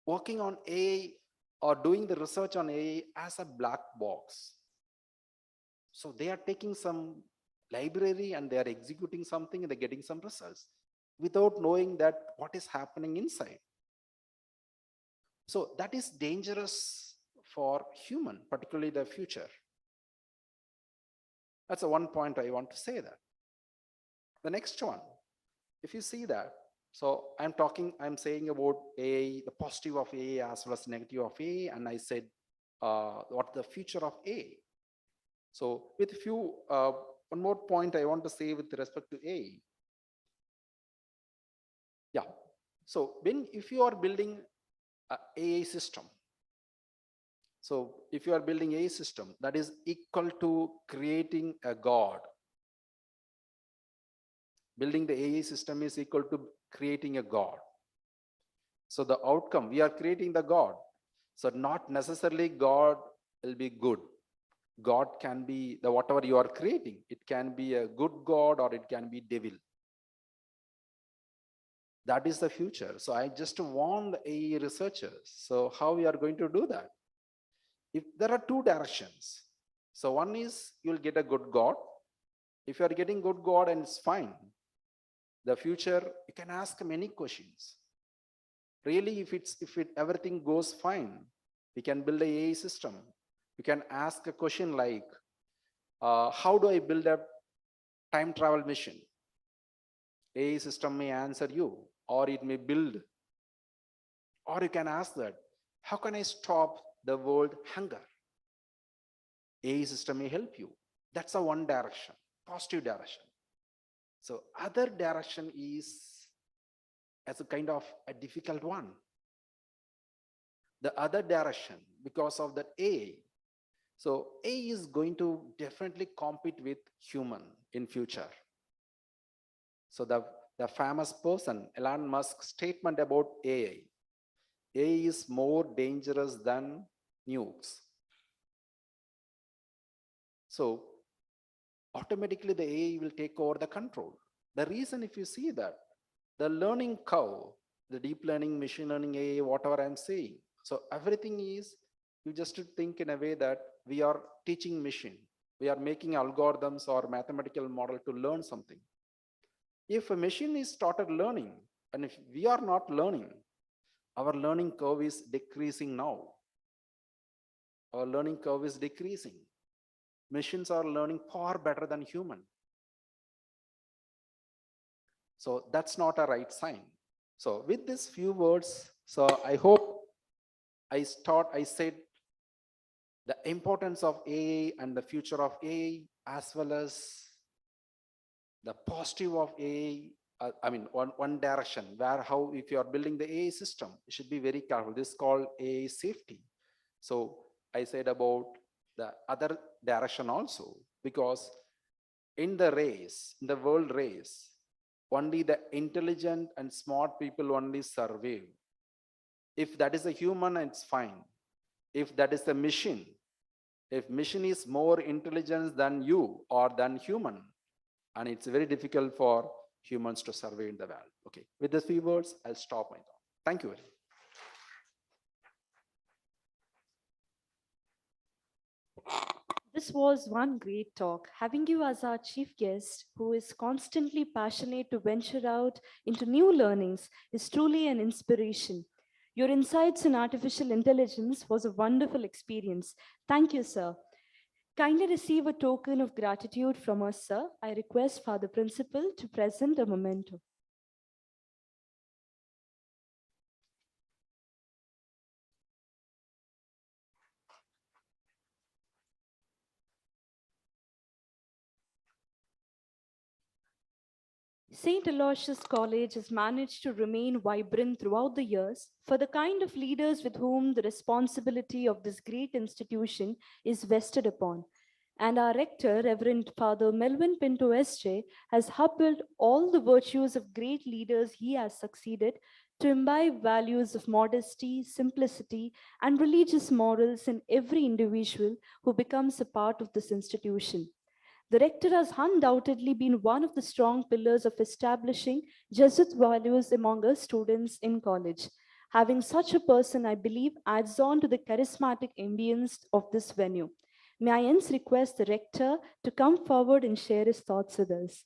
working on AI or doing the research on AI as a black box. So they are taking some library and they are executing something and they're getting some results without knowing that what is happening inside. So that is dangerous for human, particularly the future. That's the one point I want to say that. The next one, if you see that, so I'm saying about AI, the positive of AI as well as negative of AI, and I said what the future of AI. So with a few, one more point I want to say with respect to AI. Yeah, so if you are building an AI system, so if you are building AI system, that is equal to creating a God. Building the AI system is equal to creating a God. So the outcome, we are creating the God. So not necessarily God will be good. God can be the whatever you are creating. It can be a good God or it can be devil. That is the future. So I just warned AI researchers. So how we are going to do that? If there are two directions. So one is you'll get a good God. If you are getting good God and it's fine, the future, you can ask many questions. Really, if everything goes fine, we can build a AI system. You can ask a question like, how do I build a time travel machine? AI system may answer you, or it may build. Or you can ask that, how can I stop the world hunger? AI system may help you. That's a one direction, positive direction. So other direction is as a kind of a difficult one. The other direction, because of that AI, so AI is going to definitely compete with human in future. So the famous person, Elon Musk's statement about AI is more dangerous than nukes. So automatically the AI will take over the control. The reason, if you see that, the learning curve, the deep learning, machine learning, AI, whatever I'm saying, so everything is, you just think in a way that we are teaching machine. We are making algorithms or mathematical model to learn something. If a machine is started learning, and if we are not learning, our learning curve is decreasing now. Our learning curve is decreasing. Machines are learning far better than human. So that's not a right sign. So with these few words, so I hope I said the importance of AI and the future of AI, as well as the positive of AI. I mean, one direction where how if you are building the AI system, you should be very careful. This is called AI safety. So I said about the other direction also, because in the race, in the world race, only the intelligent and smart people only survive. If that is a human, it's fine. If that is a machine, if machine is more intelligent than you or than human, and it's very difficult for humans to survive in the world. Okay, with these few words, I'll stop my talk. Thank you very much. This was one great talk. Having you as our chief guest, who is constantly passionate to venture out into new learnings, is truly an inspiration. Your insights in artificial intelligence was a wonderful experience. Thank you, sir. Kindly receive a token of gratitude from us, sir. I request Father Principal to present a memento. St. Aloysius College has managed to remain vibrant throughout the years for the kind of leaders with whom the responsibility of this great institution is vested upon. And our rector, Reverend Father Melvin Pinto S.J., has upheld all the virtues of great leaders he has succeeded to imbibe values of modesty, simplicity, and religious morals in every individual who becomes a part of this institution. The rector has undoubtedly been one of the strong pillars of establishing Jesuit values among us students in college. Having such a person, I believe, adds on to the charismatic ambience of this venue. May I hence request the rector to come forward and share his thoughts with us.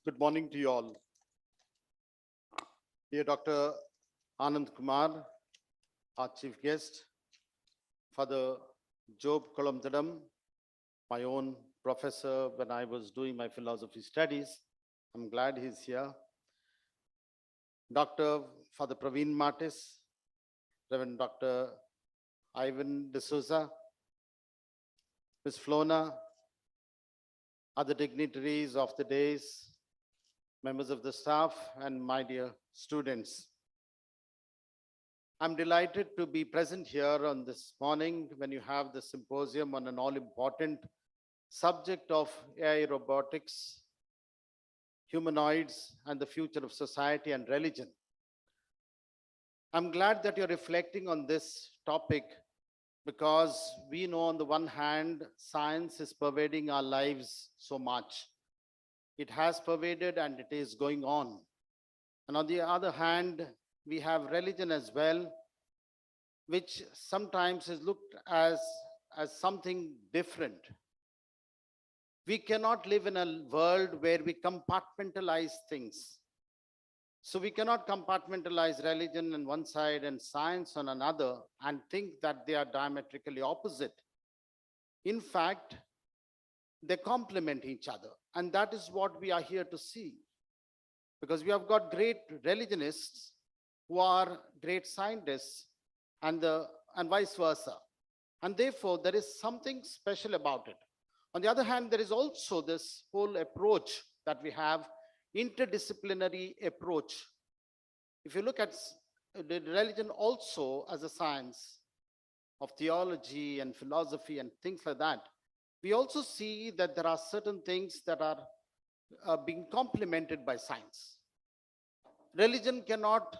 Good morning to you all. Dear Dr. Anand Kumar, our chief guest, Father Job Kolamtadam, my own professor when I was doing my philosophy studies. I'm glad he's here. Dr. Father Praveen Martis, Reverend Dr. Ivan D'Souza, Ms. Flona, other dignitaries of the days, members of the staff, and my dear students. I'm delighted to be present here on this morning when you have the symposium on an all-important subject of AI, robotics, humanoids, and the future of society and religion. I'm glad that you're reflecting on this topic because we know on the one hand, science is pervading our lives so much. It has pervaded and it is going on. And on the other hand, we have religion as well, which sometimes is looked as something different. We cannot live in a world where we compartmentalize things. So we cannot compartmentalize religion on one side and science on another and think that they are diametrically opposite. In fact, they complement each other. And that is what we are here to see. Because we have got great religionists who are great scientists and vice versa. And therefore, there is something special about it. On the other hand, there is also this whole approach that we have, interdisciplinary approach. If you look at the religion also as a science of theology and philosophy and things like that, we also see that there are certain things that are being complemented by science. Religion cannot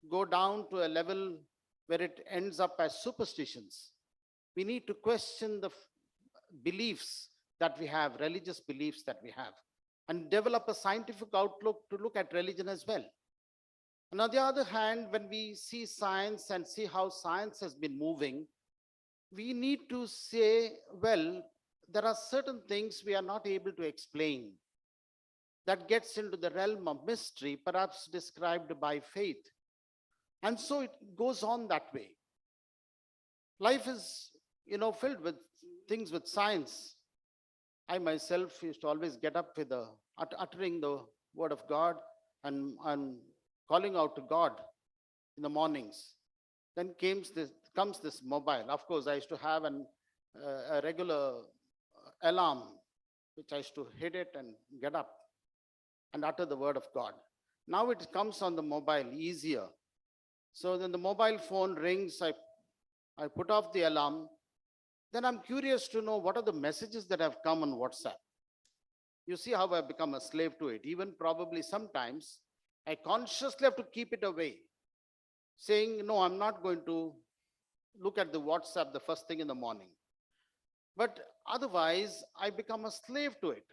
go down to a level where it ends up as superstitions. We need to question the beliefs that we have, religious beliefs that we have, and develop a scientific outlook to look at religion as well. And on the other hand, when we see science and see how science has been moving, we need to say, well, there are certain things we are not able to explain. That gets into the realm of mystery, perhaps described by faith. And so it goes on that way. Life is, filled with things with science. I myself used to always get up with uttering the word of God and calling out to God in the mornings. Then comes this mobile. Of course, I used to have a regular alarm, which I used to hit it and get up and utter the word of God. Now it comes on the mobile easier. So then the mobile phone rings, I put off the alarm. Then I'm curious to know what are the messages that have come on WhatsApp. You see how I've become a slave to it. Even probably sometimes I consciously have to keep it away, saying, no, I'm not going to look at the WhatsApp the first thing in the morning. But otherwise, I become a slave to it.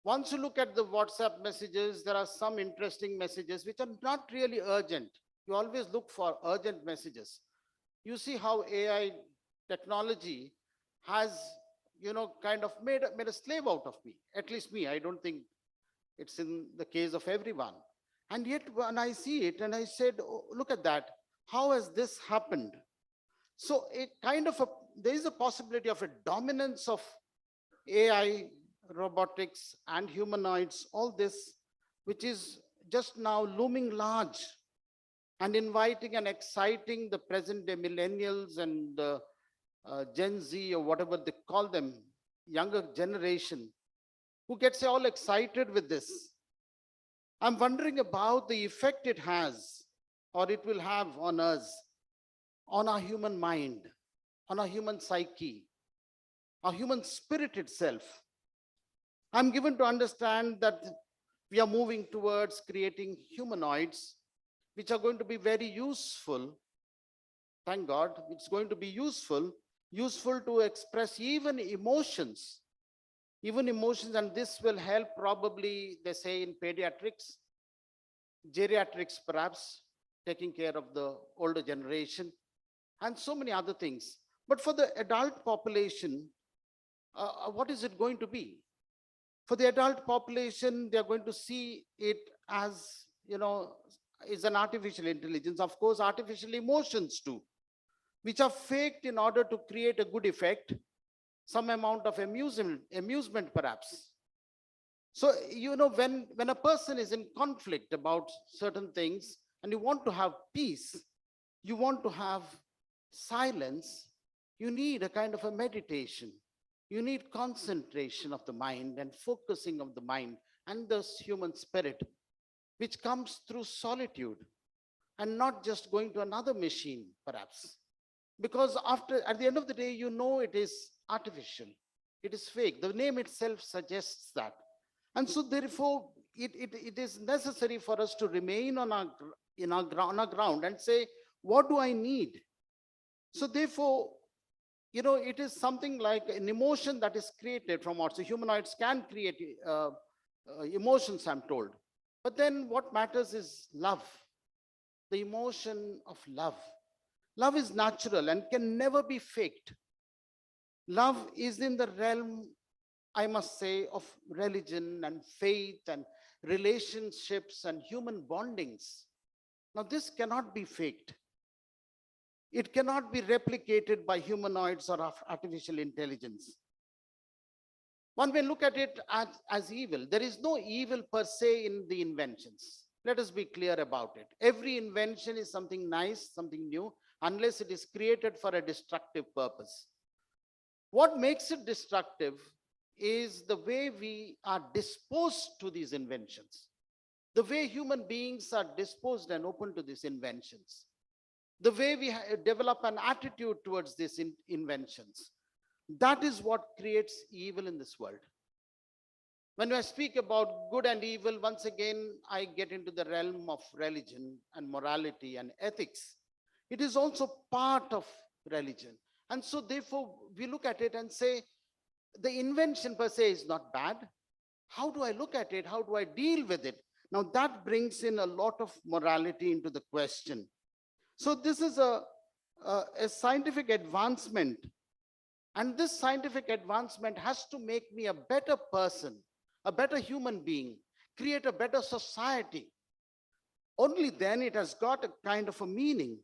Once you look at the WhatsApp messages, there are some interesting messages which are not really urgent. You always look for urgent messages. You see how AI technology has, kind of made a slave out of me. At least me. I don't think it's in the case of everyone. And yet when I see it and I said, oh, look at that. How has this happened? So there is a possibility of a dominance of AI, robotics and humanoids, all this, which is just now looming large and inviting and exciting the present day millennials and Gen Z or whatever they call them, younger generation, who gets all excited with this. I'm wondering about the effect it has or it will have on us, on our human mind, on our human psyche, our human spirit itself. I'm given to understand that we are moving towards creating humanoids, which are going to be very useful. Thank God, it's going to be useful to express even emotions, and this will help probably, they say in pediatrics, geriatrics perhaps, taking care of the older generation, and so many other things. But for the adult population, what is it going to be? For the adult population, they're going to see it as, is an artificial intelligence. Of course, artificial emotions too, which are faked in order to create a good effect, some amount of amusement perhaps. So, when a person is in conflict about certain things and you want to have peace, you want to have silence, you need a kind of a meditation. You need concentration of the mind and focusing of the mind and the human spirit, which comes through solitude and not just going to another machine, perhaps. Because at the end of the day, it is artificial, it is fake. The name itself suggests that. And so therefore, it is necessary for us to remain on our ground and say, what do I need? So therefore, it is something like an emotion that is created from what. So humanoids can create emotions, I'm told. But then what matters is love, the emotion of love. Love is natural and can never be faked. Love is in the realm, I must say, of religion and faith and relationships and human bondings. Now, this cannot be faked. It cannot be replicated by humanoids or artificial intelligence. One may look at it as evil. There is no evil per se in the inventions. Let us be clear about it. Every invention is something nice, something new, unless it is created for a destructive purpose. What makes it destructive is the way we are disposed to these inventions, the way human beings are disposed and open to these inventions, the way we develop an attitude towards these inventions. That is what creates evil in this world. When I speak about good and evil, once again, I get into the realm of religion and morality and ethics. It is also part of religion. And so therefore, we look at it and say, the invention per se is not bad. How do I look at it? How do I deal with it? Now that brings in a lot of morality into the question. So this is a scientific advancement. And this scientific advancement has to make me a better person, a better human being, create a better society. Only then it has got a kind of a meaning.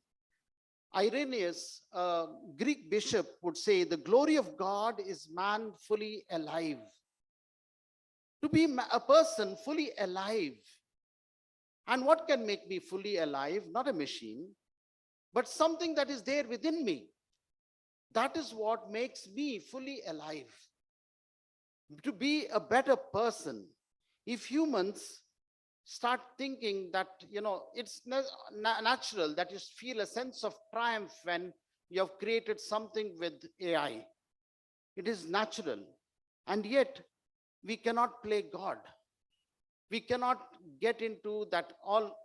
Irenaeus, a Greek bishop, would say, the glory of God is man fully alive. To be a person fully alive. And what can make me fully alive? Not a machine, but something that is there within me. That is what makes me fully alive. To be a better person. If humans start thinking that, it's natural that you feel a sense of triumph when you have created something with AI. It is natural. And yet, we cannot play God. We cannot get into that all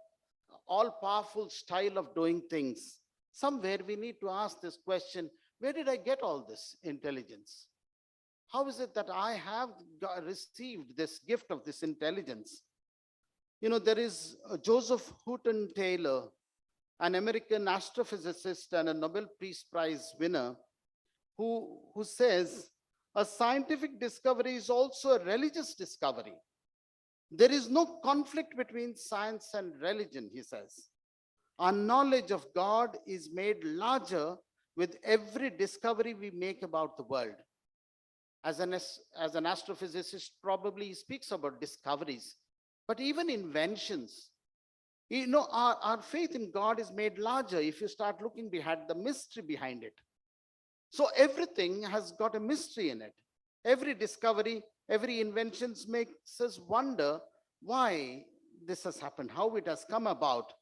powerful style of doing things. Somewhere we need to ask this question, where did I get all this intelligence? How is it that I have received this gift of this intelligence? There is Joseph Houghton Taylor, an American astrophysicist and a Nobel Peace Prize winner, who says a scientific discovery is also a religious discovery. There is no conflict between science and religion, he says. Our knowledge of God is made larger with every discovery we make about the world. As an astrophysicist, probably he speaks about discoveries, but even inventions. Our faith in God is made larger if you start looking behind the mystery behind it. So everything has got a mystery in it. Every discovery, every invention makes us wonder why this has happened, how it has come about.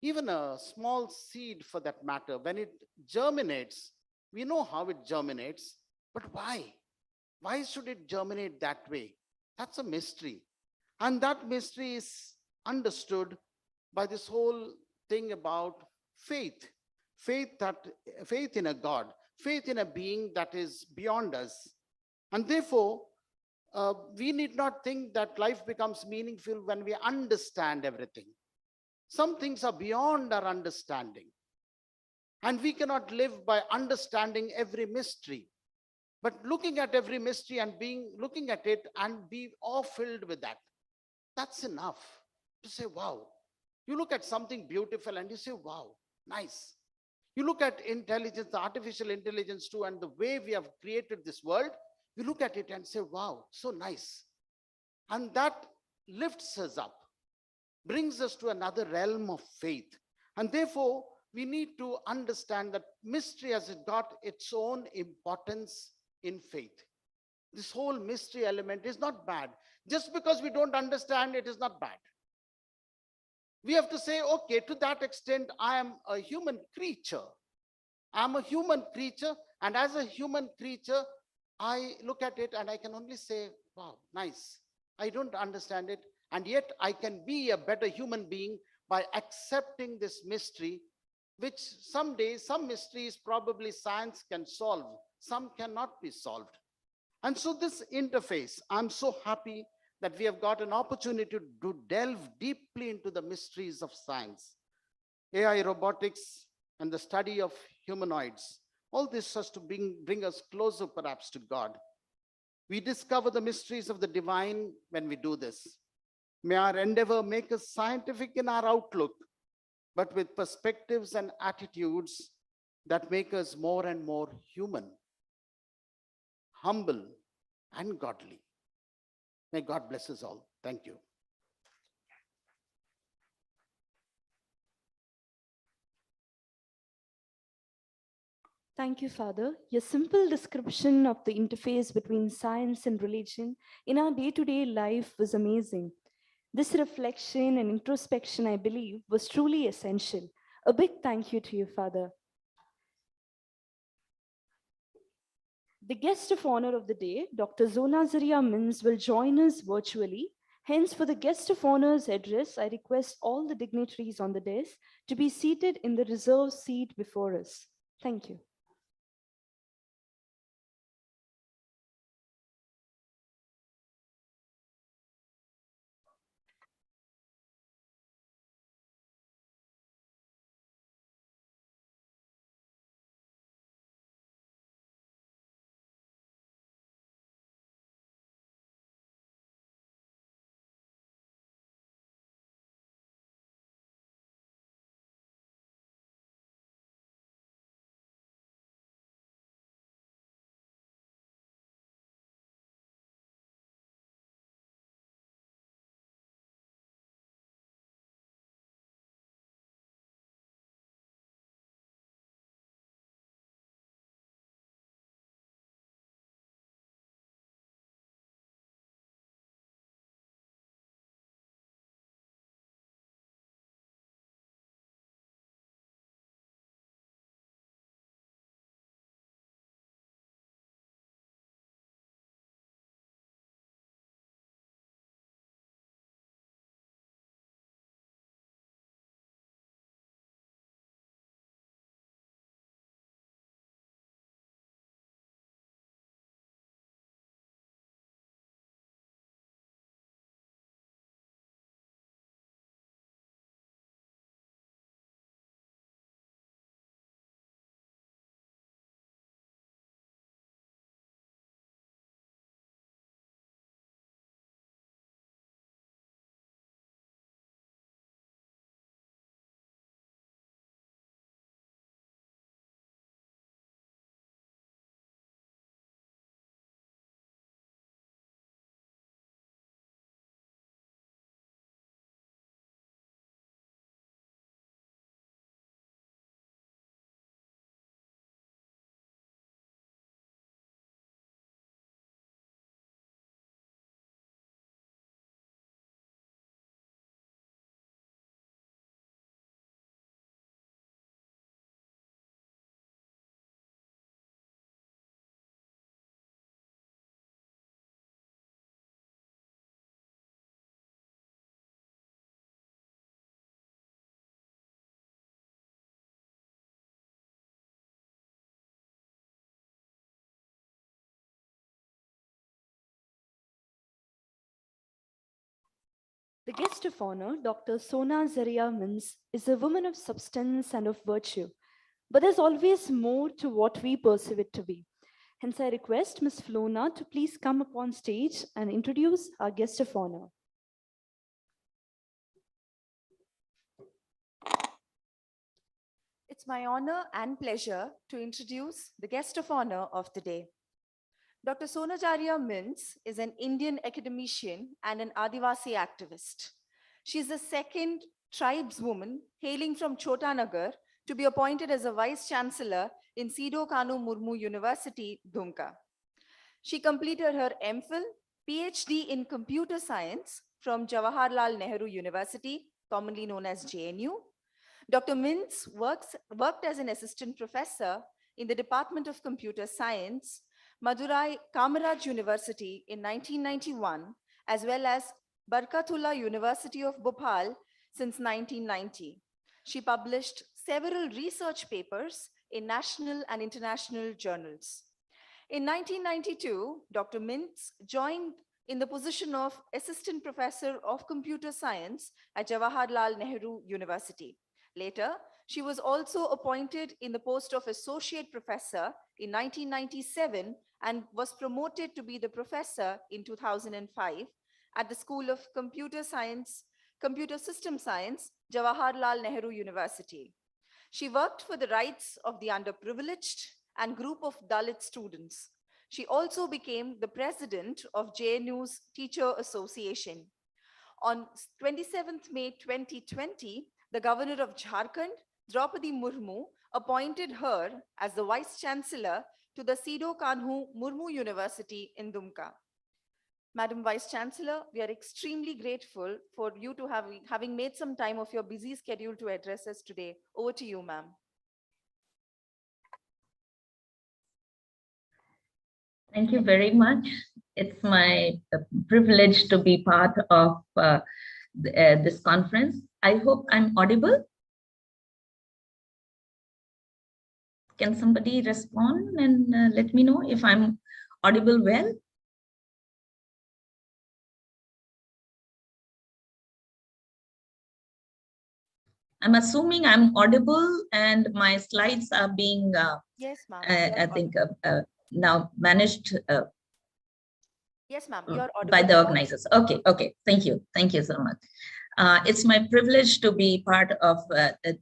Even a small seed, for that matter, when it germinates, we know how it germinates, but why? Why should it germinate that way? That's a mystery. And that mystery is understood by this whole thing about faith. Faith in a God, faith in a being that is beyond us. And therefore, we need not think that life becomes meaningful when we understand everything. Some things are beyond our understanding. And we cannot live by understanding every mystery. But looking at every mystery and looking at it and be awe-filled with that, that's enough to say, wow. You look at something beautiful and you say, wow, nice. You look at intelligence, the artificial intelligence too, and the way we have created this world, you look at it and say, wow, so nice. And that lifts us up, brings us to another realm of faith. And therefore, we need to understand that mystery has got its own importance in faith. This whole mystery element is not bad. Just because we don't understand, it is not bad. We have to say, okay, to that extent, I am a human creature. I'm a human creature, and as a human creature, I look at it and I can only say, wow, nice. I don't understand it, and yet I can be a better human being by accepting this mystery, which someday, some mysteries probably science can solve, some cannot be solved. And so this interface, I'm so happy that we have got an opportunity to delve deeply into the mysteries of science. AI, robotics, and the study of humanoids. All this has to bring us closer perhaps to God. We discover the mysteries of the divine when we do this. May our endeavor make us scientific in our outlook, but with perspectives and attitudes that make us more and more human, humble, and godly. May God bless us all. Thank you. Thank you, Father. Your simple description of the interface between science and religion in our day to day life was amazing. This reflection and introspection, I believe, was truly essential. A big thank you to you, Father. The guest of honor of the day, Dr. Zona Zaria Mins, will join us virtually. Hence, for the guest of honor's address, I request all the dignitaries on the desk to be seated in the reserved seat before us. Thank you. The guest of honor, Dr. Sona Zaria Mins, is a woman of substance and of virtue, but there's always more to what we perceive it to be. Hence, I request Ms. Flona to please come up on stage and introduce our guest of honor. It's my honor and pleasure to introduce the guest of honor of the day. Dr. Sonajarya Mins is an Indian academician and an Adivasi activist. She is the second tribeswoman hailing from Chotanagar to be appointed as a vice chancellor in Sidho Kanu Murmu University, Dumka. She completed her MPhil, PhD in computer science from Jawaharlal Nehru University, commonly known as JNU. Dr. Mins worked as an assistant professor in the Department of Computer Science, Madurai Kamaraj University in 1991, as well as Barkatullah University of Bhopal since 1990. She published several research papers in national and international journals. In 1992, Dr. Mins joined in the position of Assistant Professor of Computer Science at Jawaharlal Nehru University. Later, she was also appointed in the post of Associate Professor in 1997 and was promoted to be the professor in 2005 at the School of Computer System Science, Jawaharlal Nehru University. She worked for the rights of the underprivileged and group of Dalit students. She also became the president of JNU's Teacher Association. On 27th May 2020, the governor of Jharkhand, Draupadi Murmu, appointed her as the vice chancellor to the Sidho Kanhu Murmu University in Dumka. Madam Vice Chancellor, we are extremely grateful for you to having made some time of your busy schedule to address us today. Over to you, ma'am. Thank you very much. It's my privilege to be part of this conference. I hope I'm audible. Can somebody respond and let me know if I'm audible well? I'm assuming I'm audible and my slides are being, yes, ma'am. I think, now managed. Yes, ma'am, you're audible. By the organizers. Okay, okay. Thank you. Thank you so much. It's my privilege to be part of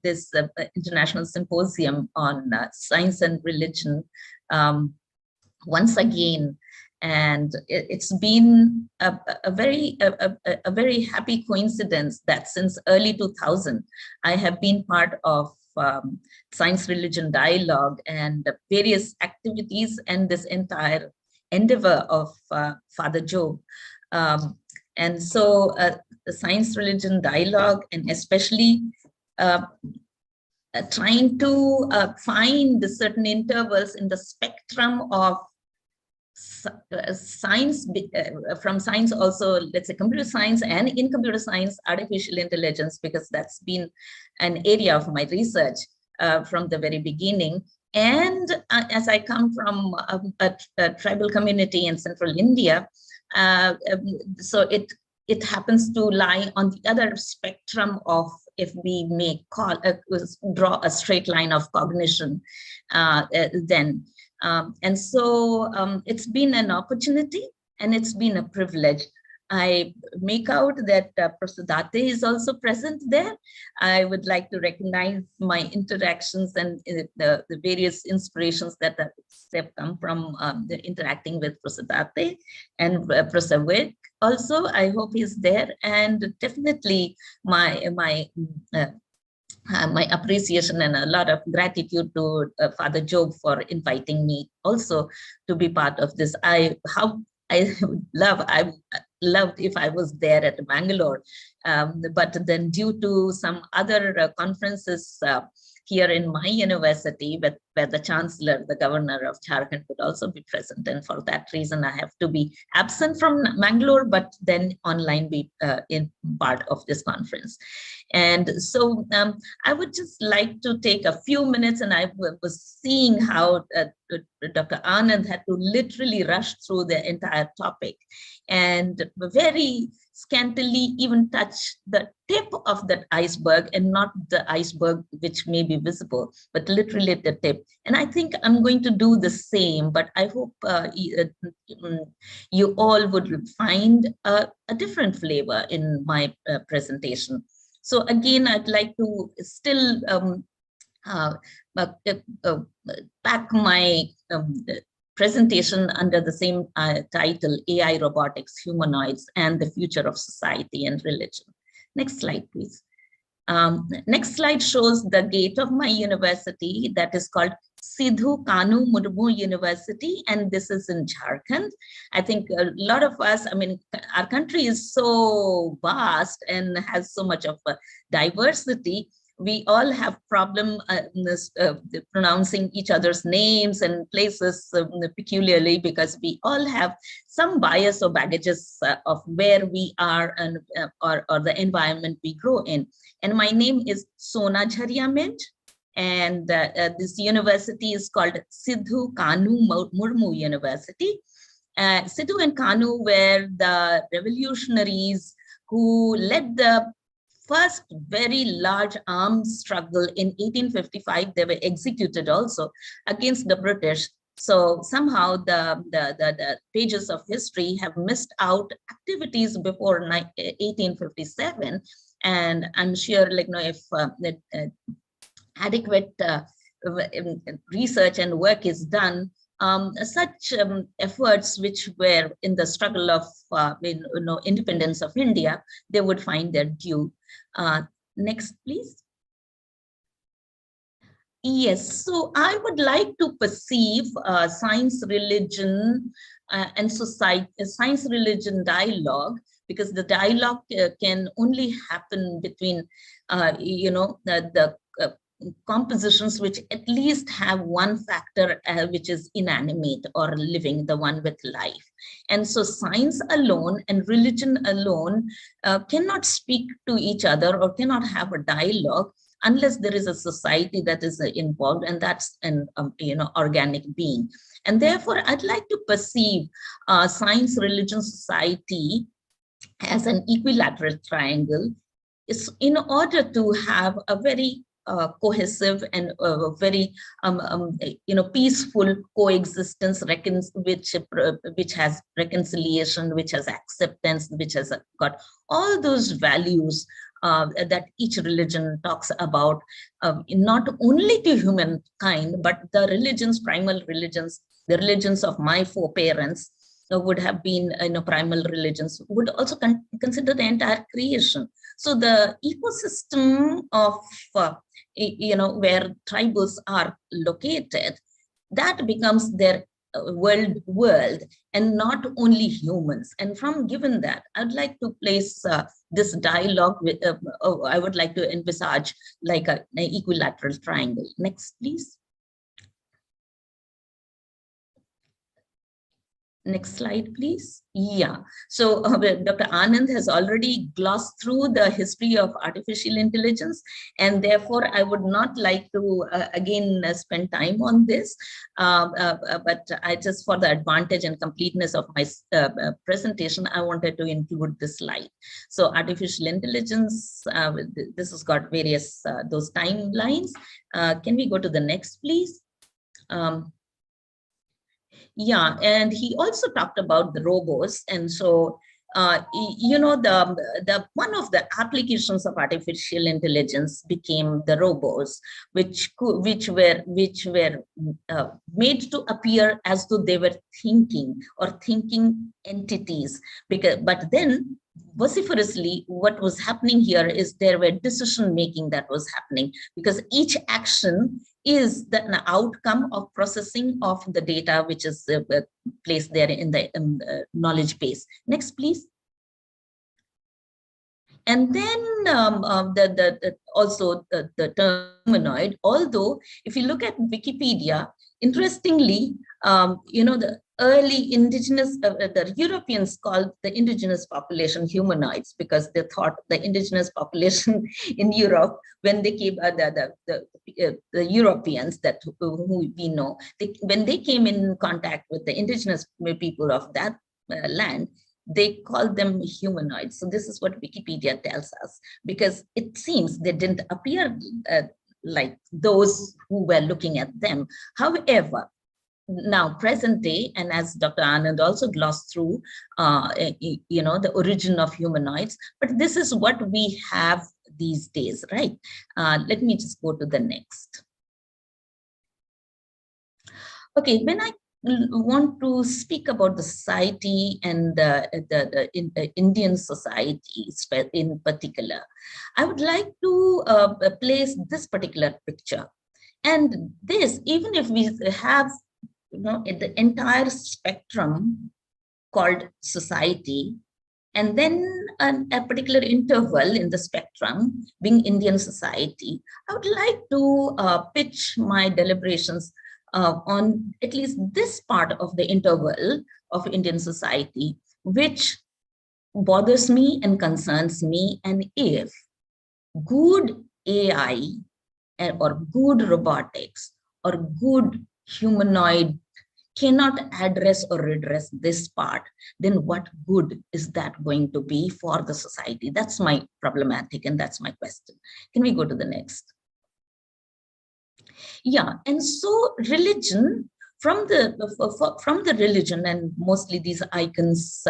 this international symposium on science and religion once again. And it's been a very happy coincidence that since early 2000, I have been part of science religion dialogue and various activities and this entire endeavor of Father Job. And so the science religion dialogue, and especially trying to find certain intervals in the spectrum of science, from science also, let's say computer science, and in computer science, artificial intelligence, because that's been an area of my research from the very beginning. And as I come from a tribal community in central India, so it happens to lie on the other spectrum of, if we may draw a straight line of cognition then. And so it's been an opportunity and it's been a privilege. I make out that Professor Date is also present there. I would like to recognize my interactions and the various inspirations that have come from interacting with Professor Date and Professor Wick. Also, I hope he's there, and definitely my appreciation and a lot of gratitude to Father Job for inviting me also to be part of this. I loved if I was there at Bangalore, but then due to some other conferences here in my university, where the chancellor, the governor of Jharkhand would also be present. And for that reason, I have to be absent from Mangalore, but then online be in part of this conference. And so I would just like to take a few minutes, and I was seeing how Dr. Anand had to literally rush through the entire topic and very scantily even touch the tip of that iceberg, and not the iceberg which may be visible, but literally the tip. And I think I'm going to do the same, but I hope you all would find a different flavor in my presentation. So again, I'd like to still pack my presentation under the same title, AI, Robotics, Humanoids, and the Future of Society and Religion. Next slide, please. Next slide shows the gate of my university, that is called Sidhu Kanu Murmu University, and this is in Jharkhand. I think a lot of us, I mean, our country is so vast and has so much of diversity. We all have problem pronouncing each other's names and places peculiarly, because we all have some bias or baggages of where we are and or the environment we grow in. And my name is Sona Jharia Mint, and this university is called Sidhu Kanu Murmu University. Sidhu and Kanu were the revolutionaries who led the first very large arms struggle in 1855. They were executed also against the British. So somehow the pages of history have missed out activities before 1857. And I'm sure, like, if adequate research and work is done, such efforts which were in the struggle of independence of India, they would find their due. Next, please. Yes, so I would like to perceive science, religion, and society, science-religion dialogue, because the dialogue can only happen between, the compositions which at least have one factor which is inanimate or living, the one with life. And so science alone and religion alone cannot speak to each other or cannot have a dialogue unless there is a society that is involved, and that's an organic being. And therefore, I'd like to perceive science, religion, society as an equilateral triangle, is in order to have a very cohesive and very peaceful coexistence, which has reconciliation, which has acceptance, which has got all those values that each religion talks about, not only to humankind, but the religions, primal religions, the religions of my foreparents would have been primal religions, would also consider the entire creation. So the ecosystem of where tribals are located, that becomes their world, and not only humans. And from given that, I'd like to place this dialogue with, I would like to envisage like an equilateral triangle. Next, please. Next slide, please. Yeah, so Dr. Anand has already glossed through the history of artificial intelligence, and therefore I would not like to again spend time on this, but I just, for the advantage and completeness of my presentation, I wanted to include this slide. So artificial intelligence, this has got various those timelines. Can we go to the next, please? Yeah, and he also talked about the robots, and so the one of the applications of artificial intelligence became the robots, which were made to appear as though they were thinking entities, but then vociferously what was happening here is there were decision making that was happening, because each action is an outcome of processing of the data which is placed there in the knowledge base. Next, please. And then also the term humanoid, although if you look at Wikipedia, interestingly, the early indigenous, the Europeans called the indigenous population humanoids because they thought the indigenous population in Europe, when they came, the Europeans that who we know, when they came in contact with the indigenous people of that land, they called them humanoids. So this is what Wikipedia tells us, because it seems they didn't appear like those who were looking at them. However, now present day, and as Dr. Anand also glossed through, the origin of humanoids, but this is what we have these days, right? Let me just go to the next. Okay, when I want to speak about the society and the Indian society in particular, I would like to place this particular picture. And this, even if we have the entire spectrum called society, and then a particular interval in the spectrum being Indian society, I would like to pitch my deliberations on at least this part of the interval of Indian society, which bothers me and concerns me. And if good AI or good robotics or good humanoid cannot address or redress this part, then what good is that going to be for the society? That's my problematic, and that's my question. Can we go to the next? Yeah, and so religion, from the religion, and mostly these icons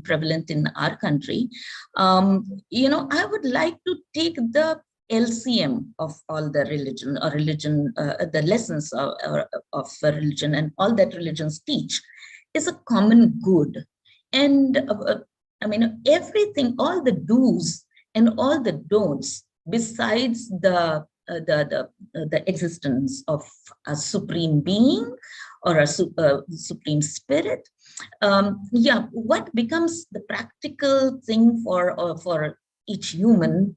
prevalent in our country, I would like to take the LCM of all the religion, the lessons of religion and all that religions teach is a common good. And everything, all the do's and all the don'ts, besides the existence of a supreme being or a supreme spirit, what becomes the practical thing for each human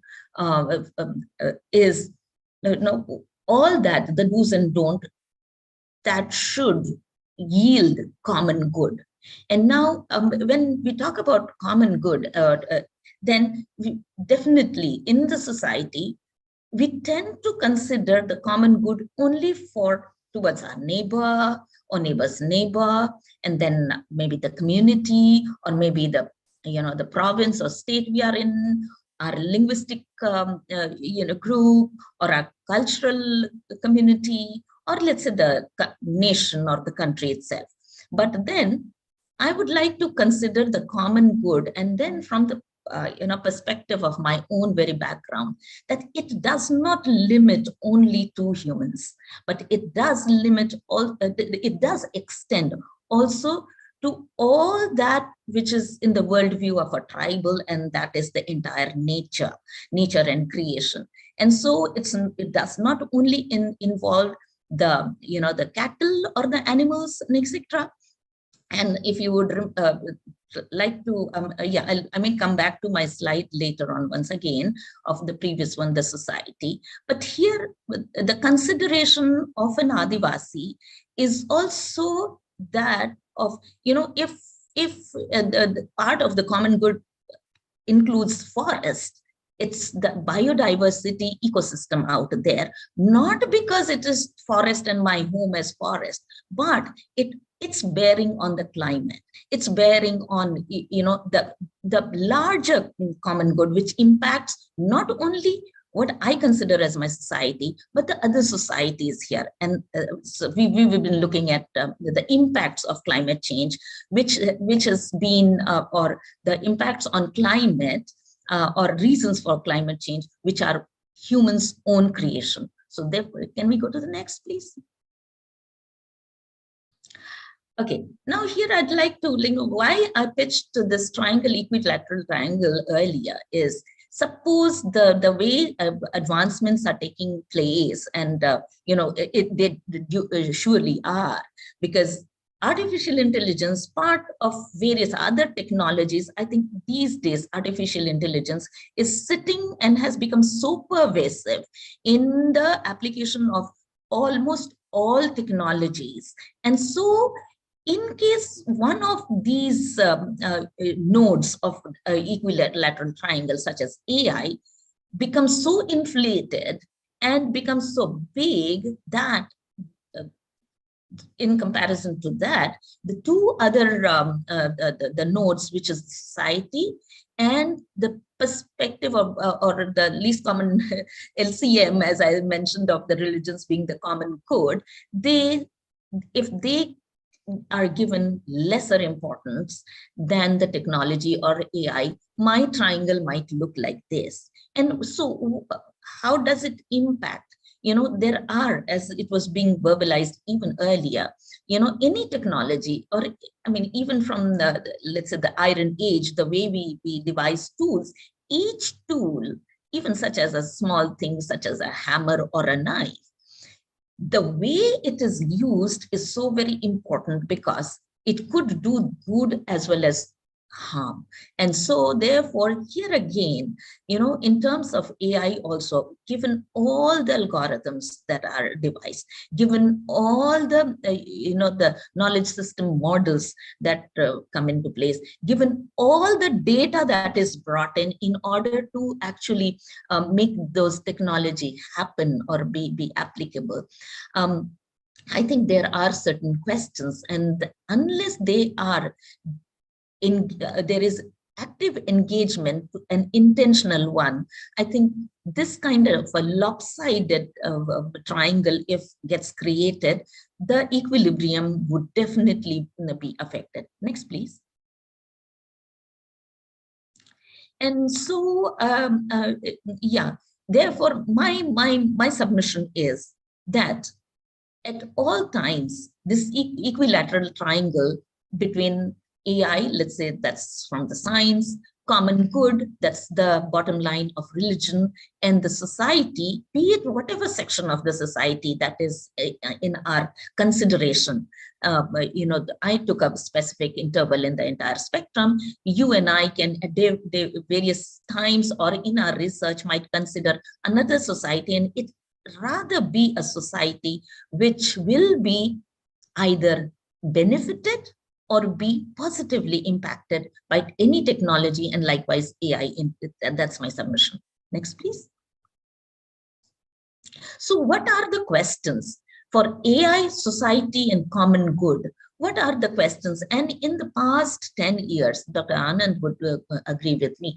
is all that the do's and don'ts that should yield common good. And now when we talk about common good, then we definitely in the society, we tend to consider the common good only towards our neighbor or neighbor's neighbor, and then maybe the community, or maybe the province or state we are in, our linguistic group, or our cultural community, or let's say the nation or the country itself. But then I would like to consider the common good, and then from the perspective of my own very background, that it does not limit only to humans, but it does it does extend also to all that which is in the worldview of a tribal, and that is the entire nature and creation. And so it does not only involve the cattle or the animals, etc. And if you would like to, I may come back to my slide later on once again of the previous one, the society. But here, the consideration of an Adivasi is also that of, if the part of the common good includes forest, it's the biodiversity ecosystem out there, not because it is forest and my home is forest, but it's bearing on the climate. It's bearing on, the larger common good, which impacts not only what I consider as my society, but the other societies here. And so we've been looking at the impacts of climate change, which has been, or the impacts on climate, or reasons for climate change, which are humans' own creation. So therefore, can we go to the next, please? Okay, now here I'd like to, why I pitched this triangle, equilateral triangle earlier is, suppose the way advancements are taking place, and they surely are, because artificial intelligence, part of various other technologies, I think these days artificial intelligence is sitting and has become so pervasive in the application of almost all technologies. And so in case one of these nodes of equilateral triangles, such as AI, becomes so inflated and becomes so big that in comparison to that, the two other the nodes, which is society and the perspective of or the least common LCM, as I mentioned, of the religions being the common code, if they are given lesser importance than the technology or AI, my triangle might look like this. And so how does it impact? There are, as it was being verbalized even earlier, any technology, or I mean, even from let's say the Iron Age, the way we devise tools, each tool, even such as a small thing, such as a hammer or a knife, the way it is used is so very important because it could do good as well as harm. And so therefore, here again, in terms of AI also, given all the algorithms that are devised, given all the, the knowledge system models that come into place, given all the data that is brought in order to actually make those technology happen or be applicable, I think there are certain questions, and unless they are there is active engagement, an intentional one, I think this kind of a lopsided triangle, if gets created, the equilibrium would definitely be affected. Next, please. And so, yeah, therefore, my submission is that at all times, this equilateral triangle between AI, let's say that's from the science, common good, that's the bottom line of religion, and the society, be it whatever section of the society that is in our consideration. I took up a specific interval in the entire spectrum. You and I can at various times or in our research might consider another society, and it rather be a society which will be either benefited or be positively impacted by any technology, and likewise AI. That's my submission. Next, please. So what are the questions for AI, society, and common good? What are the questions? And in the past 10 years, Dr. Anand would agree with me.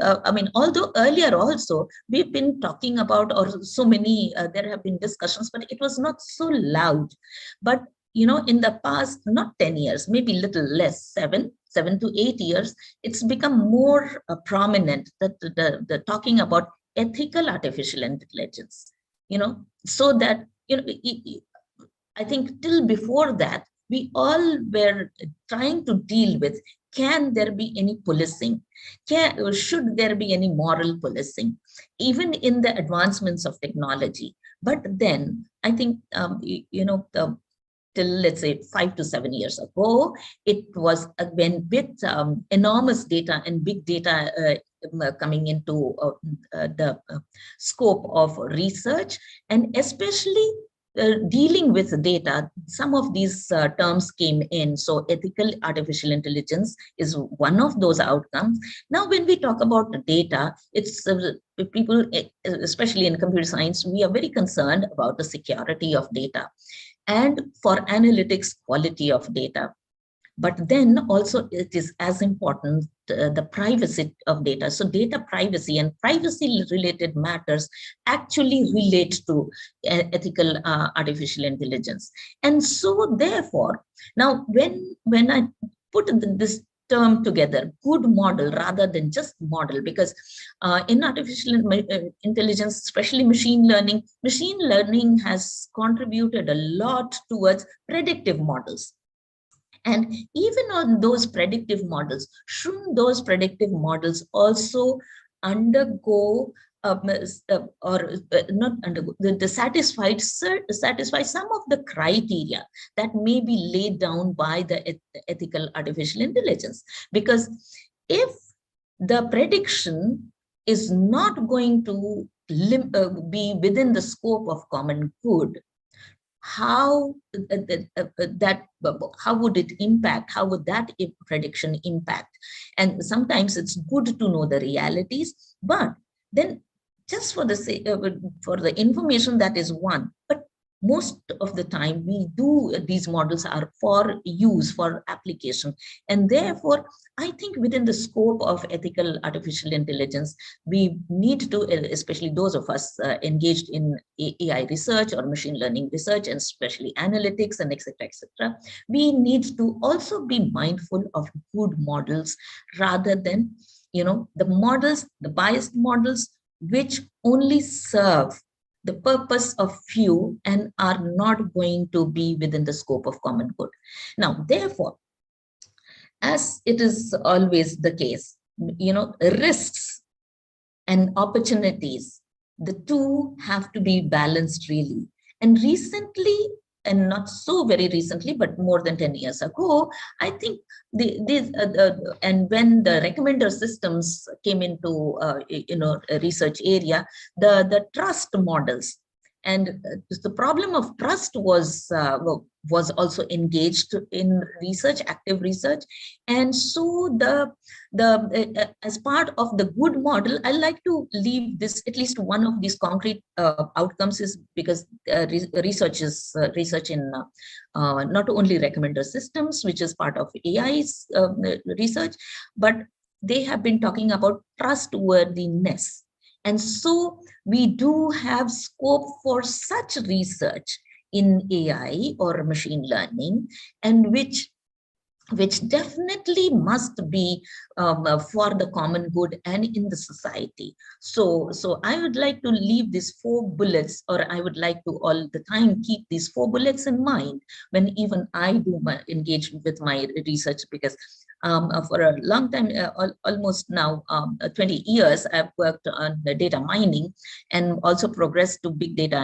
I mean, although earlier also, we've been talking about, or so many, there have been discussions, but it was not so loud. But in the past, not 10 years, maybe little less, 7 to 8 years, it's become more prominent that the talking about ethical artificial intelligence, so that, I think till before that, we all were trying to deal with, can there be any policing? Should there be any moral policing, even in the advancements of technology? But then I think, till let's say 5 to 7 years ago, it was when with enormous data and big data coming into the scope of research, and especially dealing with data, some of these terms came in. So ethical artificial intelligence is one of those outcomes. Now, when we talk about data, it's people, especially in computer science, we are very concerned about the security of data, and for analytics, quality of data. But then also it is as important, the privacy of data. So data privacy and privacy related matters actually relate to ethical artificial intelligence. And so therefore, now when I put this term together, good model rather than just model, because in artificial intelligence, especially machine learning has contributed a lot towards predictive models. And even on those predictive models, shouldn't those predictive models also undergo not undergo, the satisfy some of the criteria that may be laid down by the ethical artificial intelligence. Because if the prediction is not going to be within the scope of common good, how how would it impact? How would that prediction impact? And sometimes it's good to know the realities, but then just for the sake for the information, that is one. But most of the time we do, these models are for use, for application. And therefore, I think within the scope of ethical artificial intelligence, we need to, especially those of us engaged in AI research or machine learning research, and especially analytics and etc., we need to also be mindful of good models rather than, the models, the biased models, which only serve the purpose of few and are not going to be within the scope of common good. Now, therefore, as it is always the case, risks and opportunities, the two have to be balanced really. And recently, and not so very recently, but more than 10 years ago, I think and when the recommender systems came into a research area, the trust models, and the problem of trust was also engaged in research, active research. And so as part of the good model, I like to leave this, at least one of these concrete outcomes is, because research in not only recommender systems, which is part of AI's research, but they have been talking about trustworthiness. And so we do have scope for such research in AI or machine learning, and which definitely must be for the common good and in the society. So I would like to leave these 4 bullets, or I would like to all the time keep these 4 bullets in mind when even I do engage with my research, because for a long time, almost now 20 years, I've worked on the data mining and also progressed to big data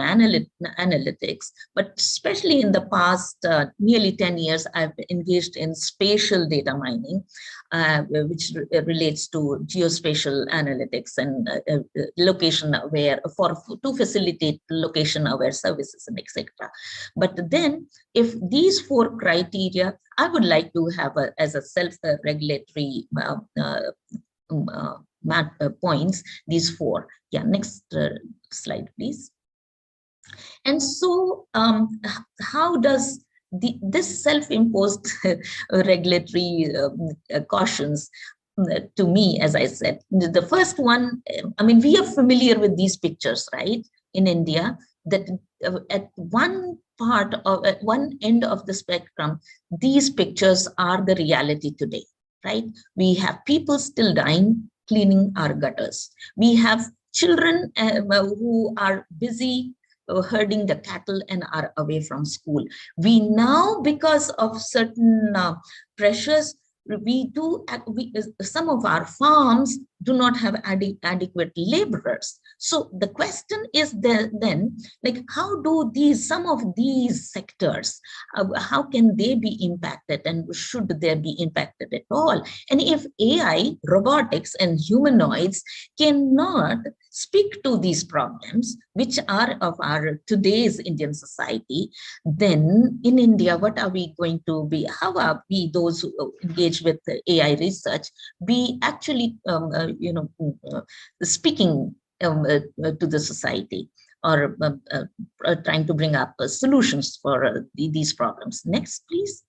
analytics. But especially in the past nearly 10 years, I've engaged in spatial data mining, which relates to geospatial analytics and location aware, to facilitate location aware services and etc. But then, if these 4 criteria, I would like to have as a self-regulatory points, these 4. Yeah, next slide, please. And so how does this self-imposed regulatory cautions, to me, as I said, the first one, I mean, we are familiar with these pictures, right? In India, that at one end of the spectrum, these pictures are the reality today, right? We have people still dying, cleaning our gutters. We have children who are busy herding the cattle and are away from school. We now, because of certain pressures, some of our farms do not have adequate laborers. So the question is then, like, how do some of these sectors, how can they be impacted, and should they be impacted at all? And if AI, robotics, and humanoids cannot speak to these problems, which are of our today's Indian society, then in India, what are we going to be? How are we, those who engage with AI research, be actually, speaking to the society, or trying to bring up solutions for these problems? Next, please.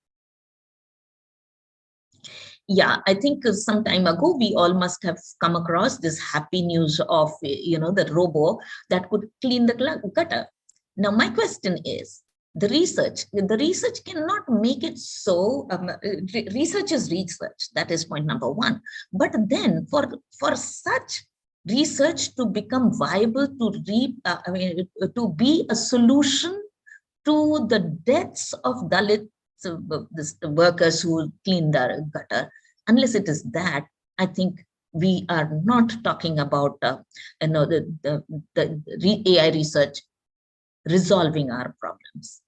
Yeah, I think some time ago, we all must have come across this happy news of, the robo that could clean the gutter. Now, my question is, the research cannot make it so. Research is research. That is point number 1. But then for such research to become viable, to be a solution to the deaths of Dalit workers who clean their gutter, unless it is that, I think we are not talking about AI research resolving our problems.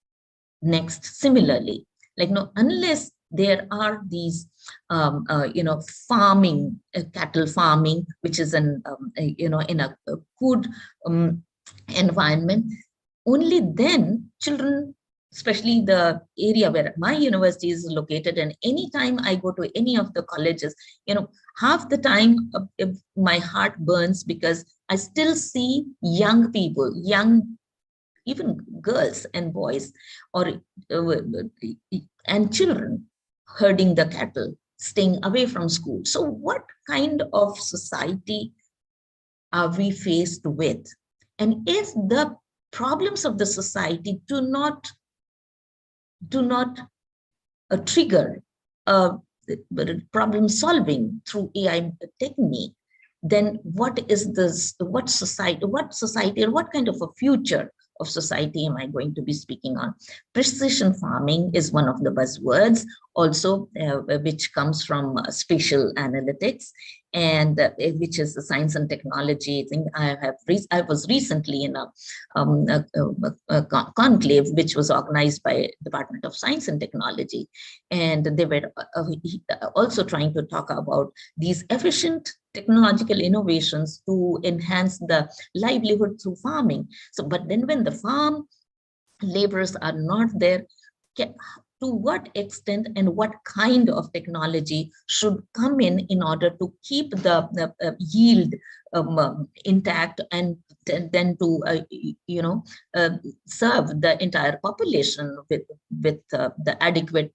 Next, similarly, like no, unless there are these farming, cattle farming, which is in a good environment, only then children, especially the area where my university is located, and anytime I go to any of the colleges, half the time my heart burns, because I still see young people, even girls and boys, or and children herding the cattle, staying away from school. So what kind of society are we faced with? And if the problems of the society do not trigger problem solving through AI technique, then what society, and what kind of a future of society am I going to be speaking on? Precision farming is one of the buzzwords also, which comes from spatial analytics, and which is the science and technology thing. I was recently in a conclave which was organized by Department of Science and Technology, and they were also trying to talk about these efficient technological innovations to enhance the livelihood through farming. So, but then when the farm laborers are not there, to what extent and what kind of technology should come in order to keep the yield intact, and then to serve the entire population with the adequate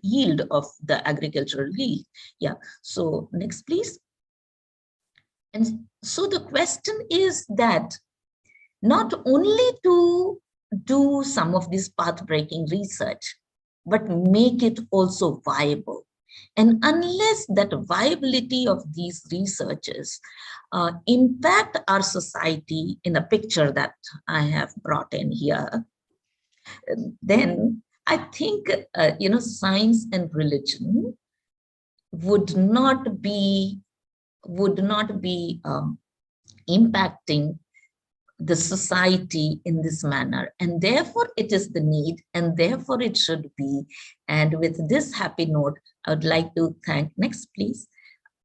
yield of the agricultural yield. Yeah. So next, please. And so the question is that not only to do some of this path-breaking research, but make it also viable. And unless that viability of these researches impact our society in the picture that I have brought in here, then I think science and religion would not be impacting the society in this manner, and therefore it is the need, and therefore it should be. And with this happy note, I would like to thank, next please.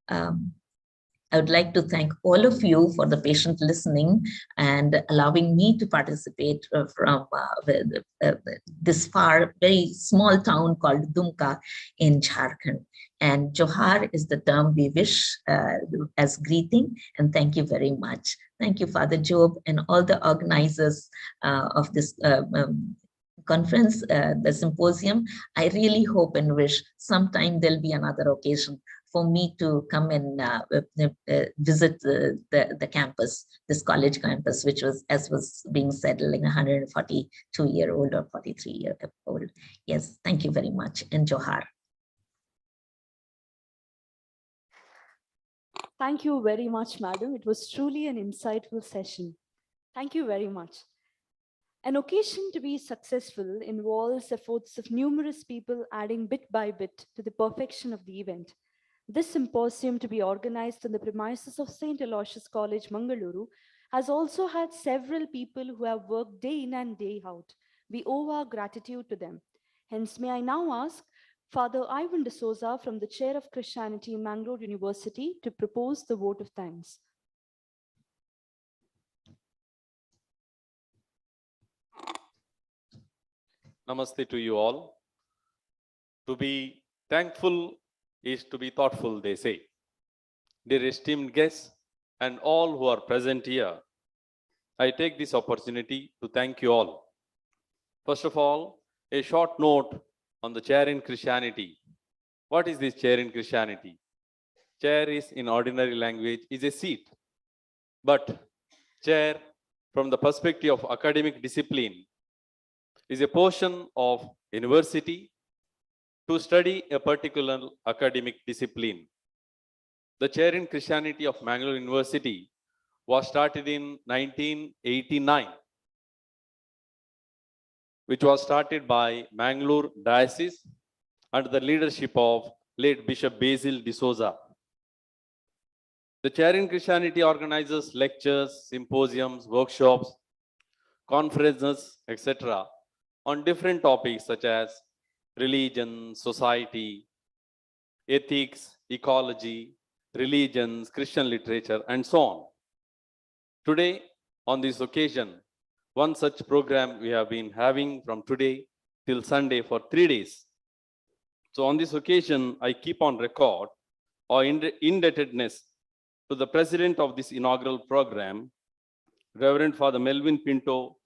I would like to thank all of you for the patient listening and allowing me to participate from this far, very small town called Dumka in Jharkhand. And Johar is the term we wish as greeting. And thank you very much. Thank you, Father Job, and all the organizers of this conference, the symposium. I really hope and wish sometime there'll be another occasion for me to come and visit the campus, this college campus, which was, as was being said, like 142-year-old or 43-year-old. Yes, thank you very much, and Johar. Thank you very much, madam. It was truly an insightful session. Thank you very much. An occasion to be successful involves efforts of numerous people adding bit by bit to the perfection of the event. This symposium, to be organized on the premises of St. Aloysius College, Mangaluru, has also had several people who have worked day in and day out. We owe our gratitude to them. Hence, may I now ask Father Ivan D'Souza from the Chair of Christianity, Mangalore University, to propose the vote of thanks. Namaste to you all. To be thankful is to be thoughtful, they say. Dear esteemed guests and all who are present here, I take this opportunity to thank you all. First of all, a short note on the chair in Christianity. What is this chair in Christianity? Chair is, in ordinary language, is a seat. But chair, from the perspective of academic discipline, is a portion of university to study a particular academic discipline. The chair in Christianity of Mangalore University was started in 1989, which was started by Mangalore Diocese under the leadership of late Bishop Basil D'Souza. The Chair in Christianity organizes lectures, symposiums, workshops, conferences, etc., on different topics such as religion, society, ethics, ecology, religions, Christian literature, and so on. Today, on this occasion, one such program we have been having from today till Sunday for 3 days. So on this occasion, I keep on record our indebtedness to the president of this inaugural program, Reverend Father Melvin Pinto,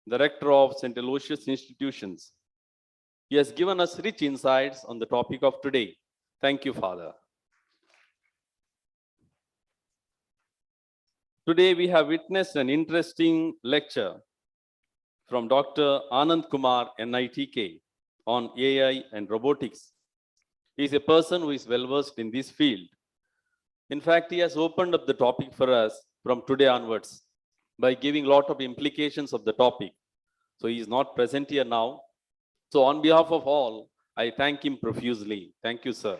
the rector of St. Aloysius Institutions. He has given us rich insights on the topic of today. Thank you, Father. Today, we have witnessed an interesting lecture from Dr. Anand Kumar, NITK, on AI and robotics. He is a person who is well versed in this field. In fact, he has opened up the topic for us from today onwards by giving a lot of implications of the topic. So he is not present here now. So on behalf of all, I thank him profusely. Thank you, sir.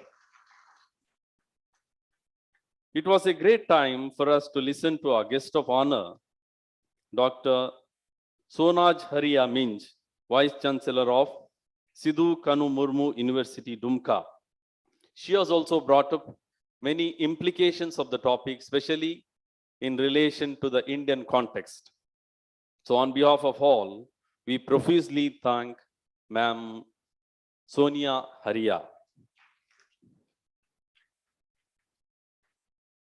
It was a great time for us to listen to our guest of honor, Dr. Sonaj Haria Minj, Vice Chancellor of Sidhu Kanu Murmu University, Dumka. She has also brought up many implications of the topic, especially in relation to the Indian context. So on behalf of all, we profusely thank Ma'am Sonia Haria.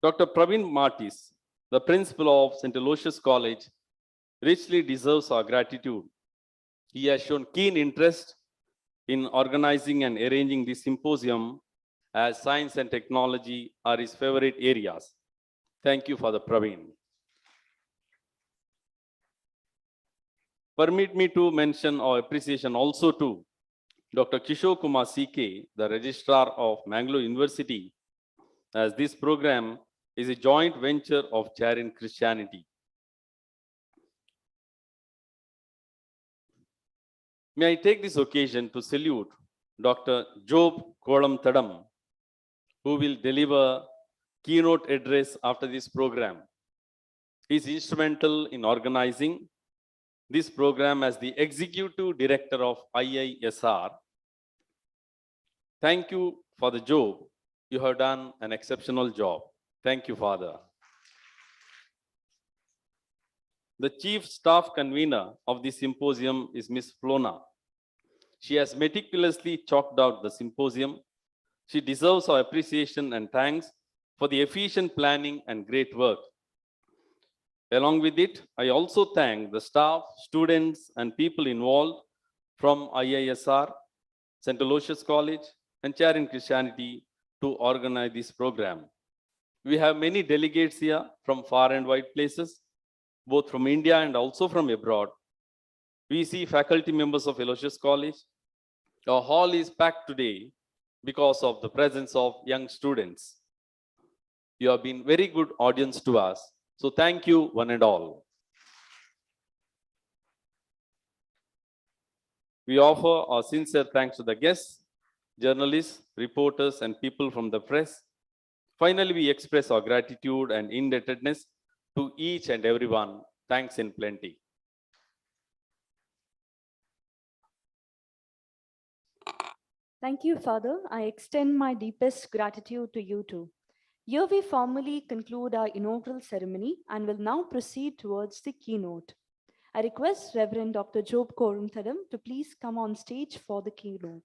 Dr. Praveen Martis, the principal of St. Aloysius College, richly deserves our gratitude. He has shown keen interest in organizing and arranging this symposium, as science and technology are his favorite areas. Thank you, Father Praveen. Permit me to mention our appreciation also to Dr. Kishore Kumar CK, the Registrar of Mangalore University, as this program is a joint venture of Chair in Christianity. May I take this occasion to salute Dr. Job Kolam Tadam, who will deliver keynote address after this program. He is instrumental in organizing this program as the Executive Director of IISR. Thank you, Father Job. You have done an exceptional job. Thank you, Father. The Chief Staff Convener of the symposium is Ms. Flona. She has meticulously chalked out the symposium. She deserves our appreciation and thanks for the efficient planning and great work. Along with it, I also thank the staff, students, and people involved from IISR, St. Aloysius College, and Chair in Christianity to organize this program. We have many delegates here from far and wide places, both from India and also from abroad. We see faculty members of Aloysius College. Our hall is packed today because of the presence of young students. You have been very good audience to us. So thank you, one and all. We offer our sincere thanks to the guests, journalists, reporters, and people from the press. Finally, we express our gratitude and indebtedness to each and everyone. Thanks in plenty. Thank you, Father. I extend my deepest gratitude to you too. Here we formally conclude our inaugural ceremony and will now proceed towards the keynote. I request Reverend Dr. Job Korum to please come on stage for the keynote.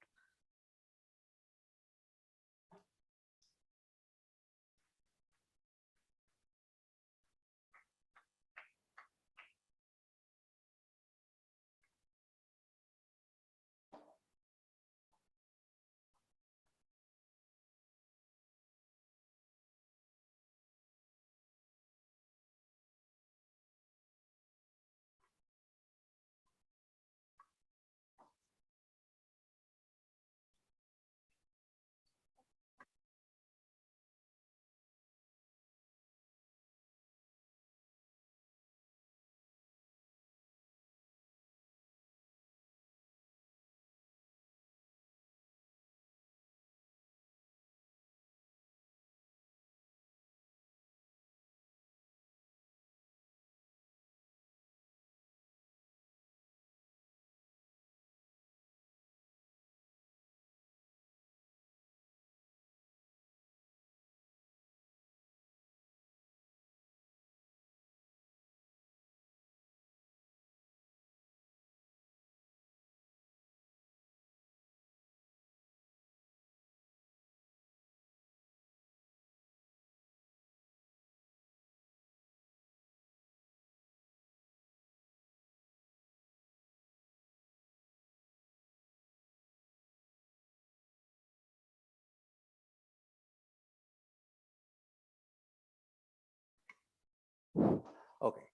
Okay.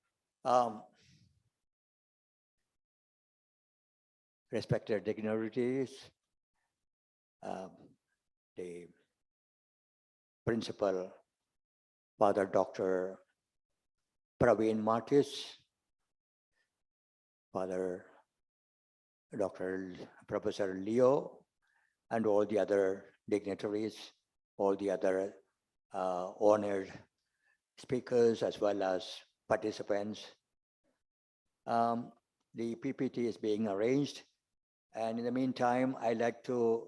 Respected dignitaries, um, the principal, Father Dr. Praveen Martis, Father Dr. Professor Leo, and all the other dignitaries, all the other honored speakers, as well as participants. The PPT is being arranged. And in the meantime, I'd like to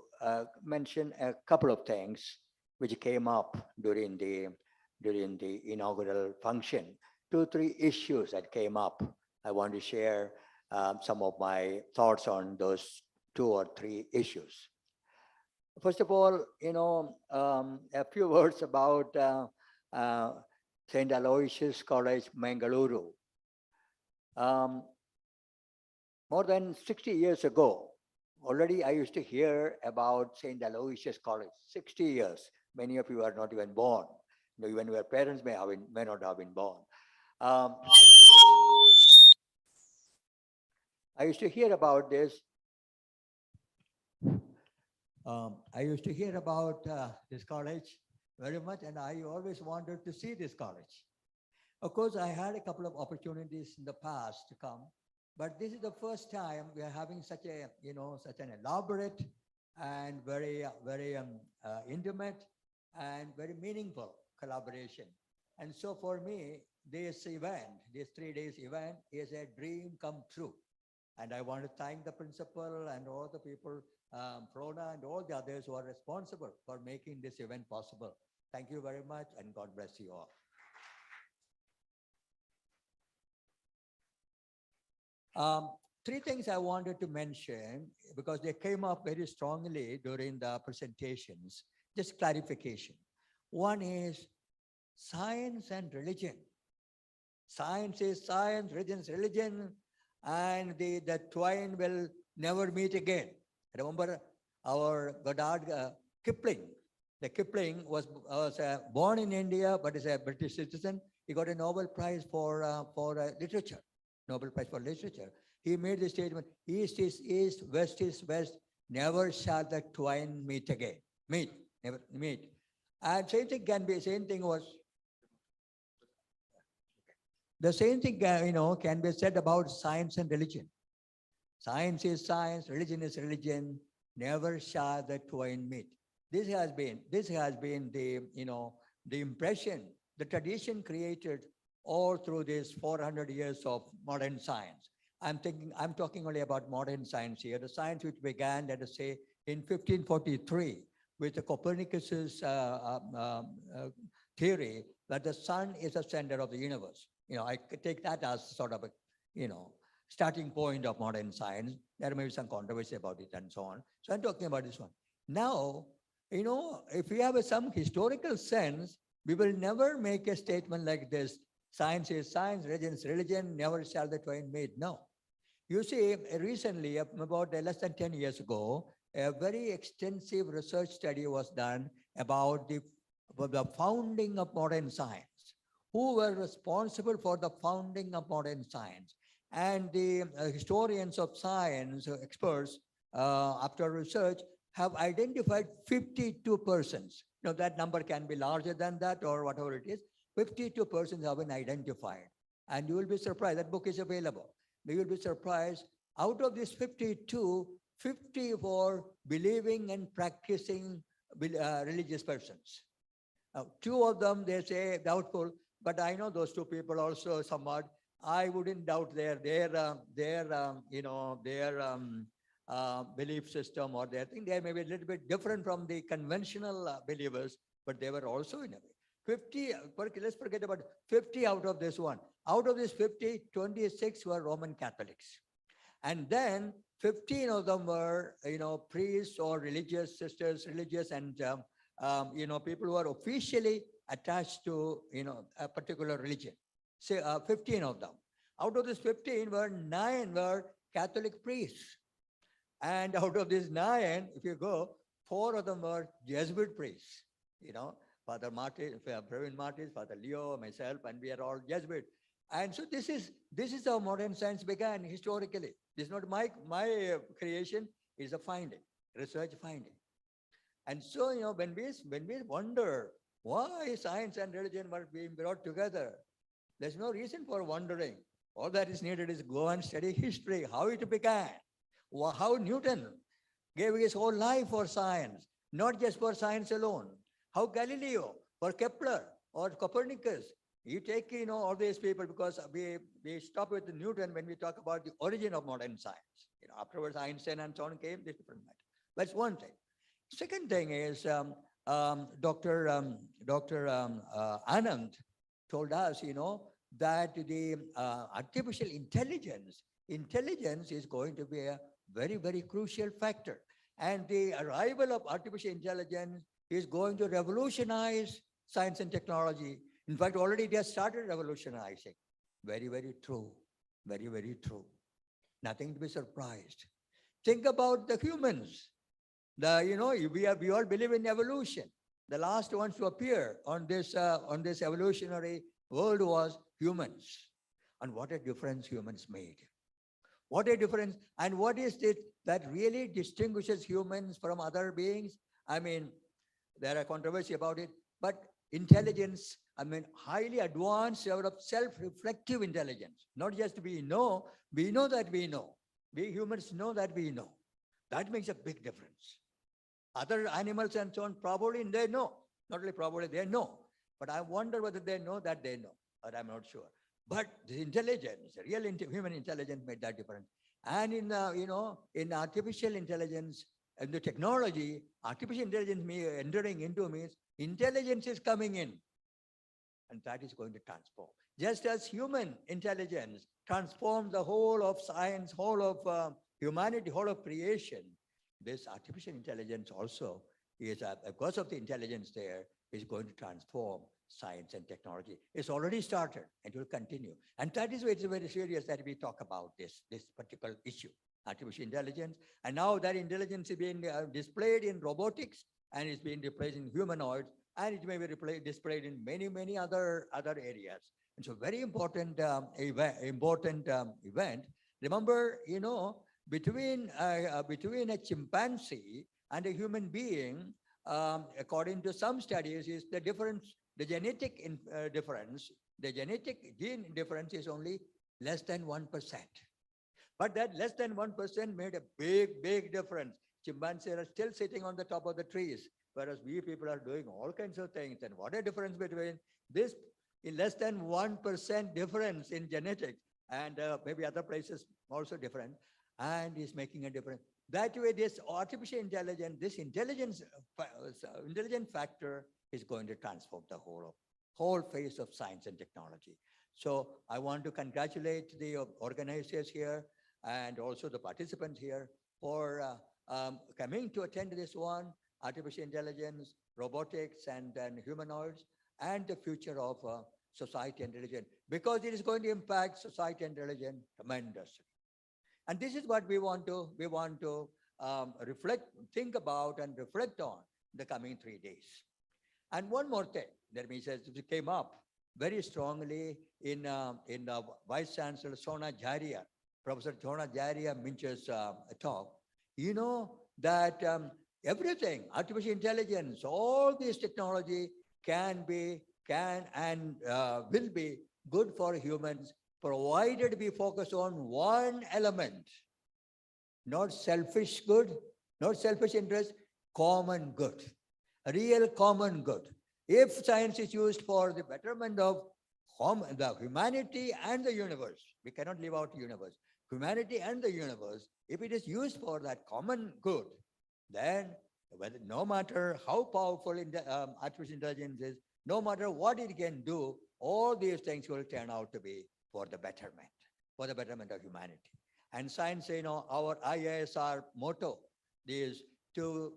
mention a couple of things which came up during the inaugural function. 2-3 issues that came up. I want to share some of my thoughts on those 2 or 3 issues. First of all, a few words about St. Aloysius College, Mangaluru. More than 60 years ago, already I used to hear about St. Aloysius College. 60 years. Many of you are not even born. Even your parents may not have been born. I used to hear about this. I used to hear about this college very much, and I always wanted to see this college. Of course, I had a couple of opportunities in the past to come, but this is the first time we are having such an elaborate and very intimate and very meaningful collaboration. And so for me, this 3 days event is a dream come true. And I want to thank the principal and all the people, Prona and all the others who are responsible for making this event possible. Thank you very much, and God bless you all. 3 things I wanted to mention because they came up very strongly during the presentations. Just clarification. One is science and religion. Science is science, religion is religion, and the twain will never meet again. Remember our Goddard Kipling. The Kipling was born in India, but is a British citizen. He got a Nobel Prize for literature. Nobel Prize for Literature. He made the statement, East is East, West is West, never shall the twain meet again. Never meet. And same thing was, the same thing can be said about science and religion. Science is science, religion is religion, never shall the twain meet. This has been the impression, the tradition created all through this 400 years of modern science. I'm talking only about modern science here, the science which began, let us say, in 1543 with the Copernicus's theory that the sun is the center of the universe. I take that as sort of a, starting point of modern science. There may be some controversy about it and so on. So I'm talking about this one. Now, if we have some historical sense, we will never make a statement like this. Science is science, religion is religion, never shall the twain meet. No. You see, recently, about less than 10 years ago, a very extensive research study was done about the founding of modern science. Who were responsible for the founding of modern science? And the historians of science, experts, after research, have identified 52 persons. That number can be larger than that or whatever it is. 52 persons have been identified. And you will be surprised, that book is available. You will be surprised, out of these 52, 50 were believing and practicing religious persons. 2 of them, they say doubtful, but I know those 2 people also somewhat. I wouldn't doubt their belief system or their thing. They may be a little bit different from the conventional believers, but they were also in a way. 50, let's forget about 50 out of this one. Out of this 50, 26 were Roman Catholics. And then 15 of them were, priests or religious sisters, religious and, people who are officially attached to, a particular religion. Say 15 of them. Out of this 15 9 were Catholic priests. And out of these 9, if you go, 4 of them were Jesuit priests, Father Martin, Praveen Martin, Father Leo, myself, and we are all Jesuit. And so this is how modern science began historically. This is not my creation, it's a finding, research finding. And so, when we wonder why science and religion were being brought together, there's no reason for wondering. All that is needed is go and study history, how it began, how Newton gave his whole life for science, not just for science alone. How Galileo, for Kepler or Copernicus, you take, all these people, because we stop with Newton when we talk about the origin of modern science. Afterwards Einstein and so on came, this different matter. That's one thing. Second thing is Dr. Anand told us, that the artificial intelligence is going to be a very, very crucial factor. And the arrival of artificial intelligence is going to revolutionize science and technology. In fact, already they have started revolutionizing. Very, very true. Very, very true. Nothing to be surprised. Think about the humans. We all believe in evolution. The last ones to appear on this evolutionary world was humans. And what a difference humans made. What a difference. And what is it that really distinguishes humans from other beings? I mean, there are controversy about it, but intelligence, highly advanced level of self-reflective intelligence. Not just we know that we know. We humans know that we know. That makes a big difference. Other animals and so on, probably they know. Not only probably they know. But I wonder whether they know that they know, or I'm not sure. But the intelligence, real human intelligence made that difference. And in artificial intelligence and the technology, artificial intelligence entering into means intelligence is coming in. And that is going to transform. Just as human intelligence transforms the whole of science, whole of humanity, whole of creation, this artificial intelligence also is, because of the intelligence there, is going to transform science and technology. It's already started and will continue. And that is why it's very serious that we talk about this particular issue, artificial intelligence. And now that intelligence is being displayed in robotics, and it's being displayed in humanoids, and it may be displayed in many, many other areas. And so very important event. Remember, between a chimpanzee and a human being, according to some studies, is the difference, the genetic difference, the genetic gene difference is only less than 1%. But that less than 1% made a big difference. Chimpanzees are still sitting on the top of the trees, whereas we people are doing all kinds of things. And what a difference between this, in less than 1% difference in genetics, and maybe other places also different, and is making a difference. That way, this artificial intelligence, this intelligent factor is going to transform the whole face of science and technology. So I want to congratulate the organizers here and also the participants here for coming to attend this one, artificial intelligence, robotics, and humanoids, and the future of society and religion, because it is going to impact society and religion tremendously. And this is what we want to think about and reflect on the coming 3 days. And one more thing that it came up very strongly in the Vice Chancellor Sona Jaria, Professor Sona Jaria Minch's talk. That everything, artificial intelligence, all this technology can and will be good for humans, provided we focus on one element, not selfish good, not selfish interest, common good, real common good. If science is used for the betterment of the humanity and the universe, we cannot leave out the universe, humanity and the universe, if it is used for that common good, then no matter how powerful artificial intelligence is, no matter what it can do, all these things will turn out to be for the betterment of humanity. And science, our IISR motto is to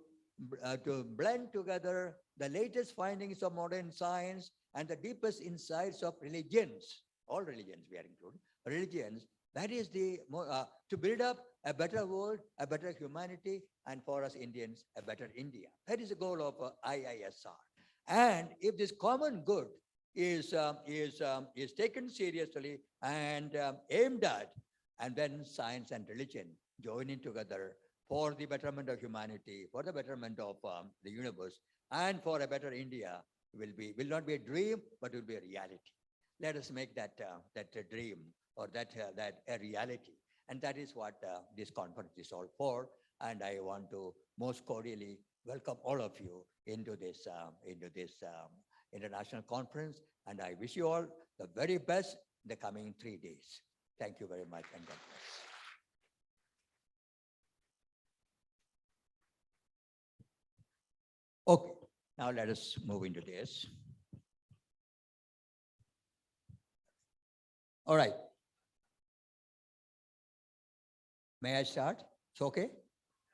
blend together the latest findings of modern science and the deepest insights of religions, all religions we are including, religions. That is to build up a better world, a better humanity, and for us Indians, a better India. That is the goal of IISR. And if this common good is taken seriously and aimed at, and then science and religion joining together for the betterment of humanity, for the betterment of the universe, and for a better India, will not be a dream, but will be a reality. Let us make that a dream, or that a reality, and that is what this conference is all for. And I want to most cordially welcome all of you into this international conference, and I wish you all the very best in the coming 3 days. Thank you very much, and God bless. Okay, now let us move into this. All right. May I start? It's okay?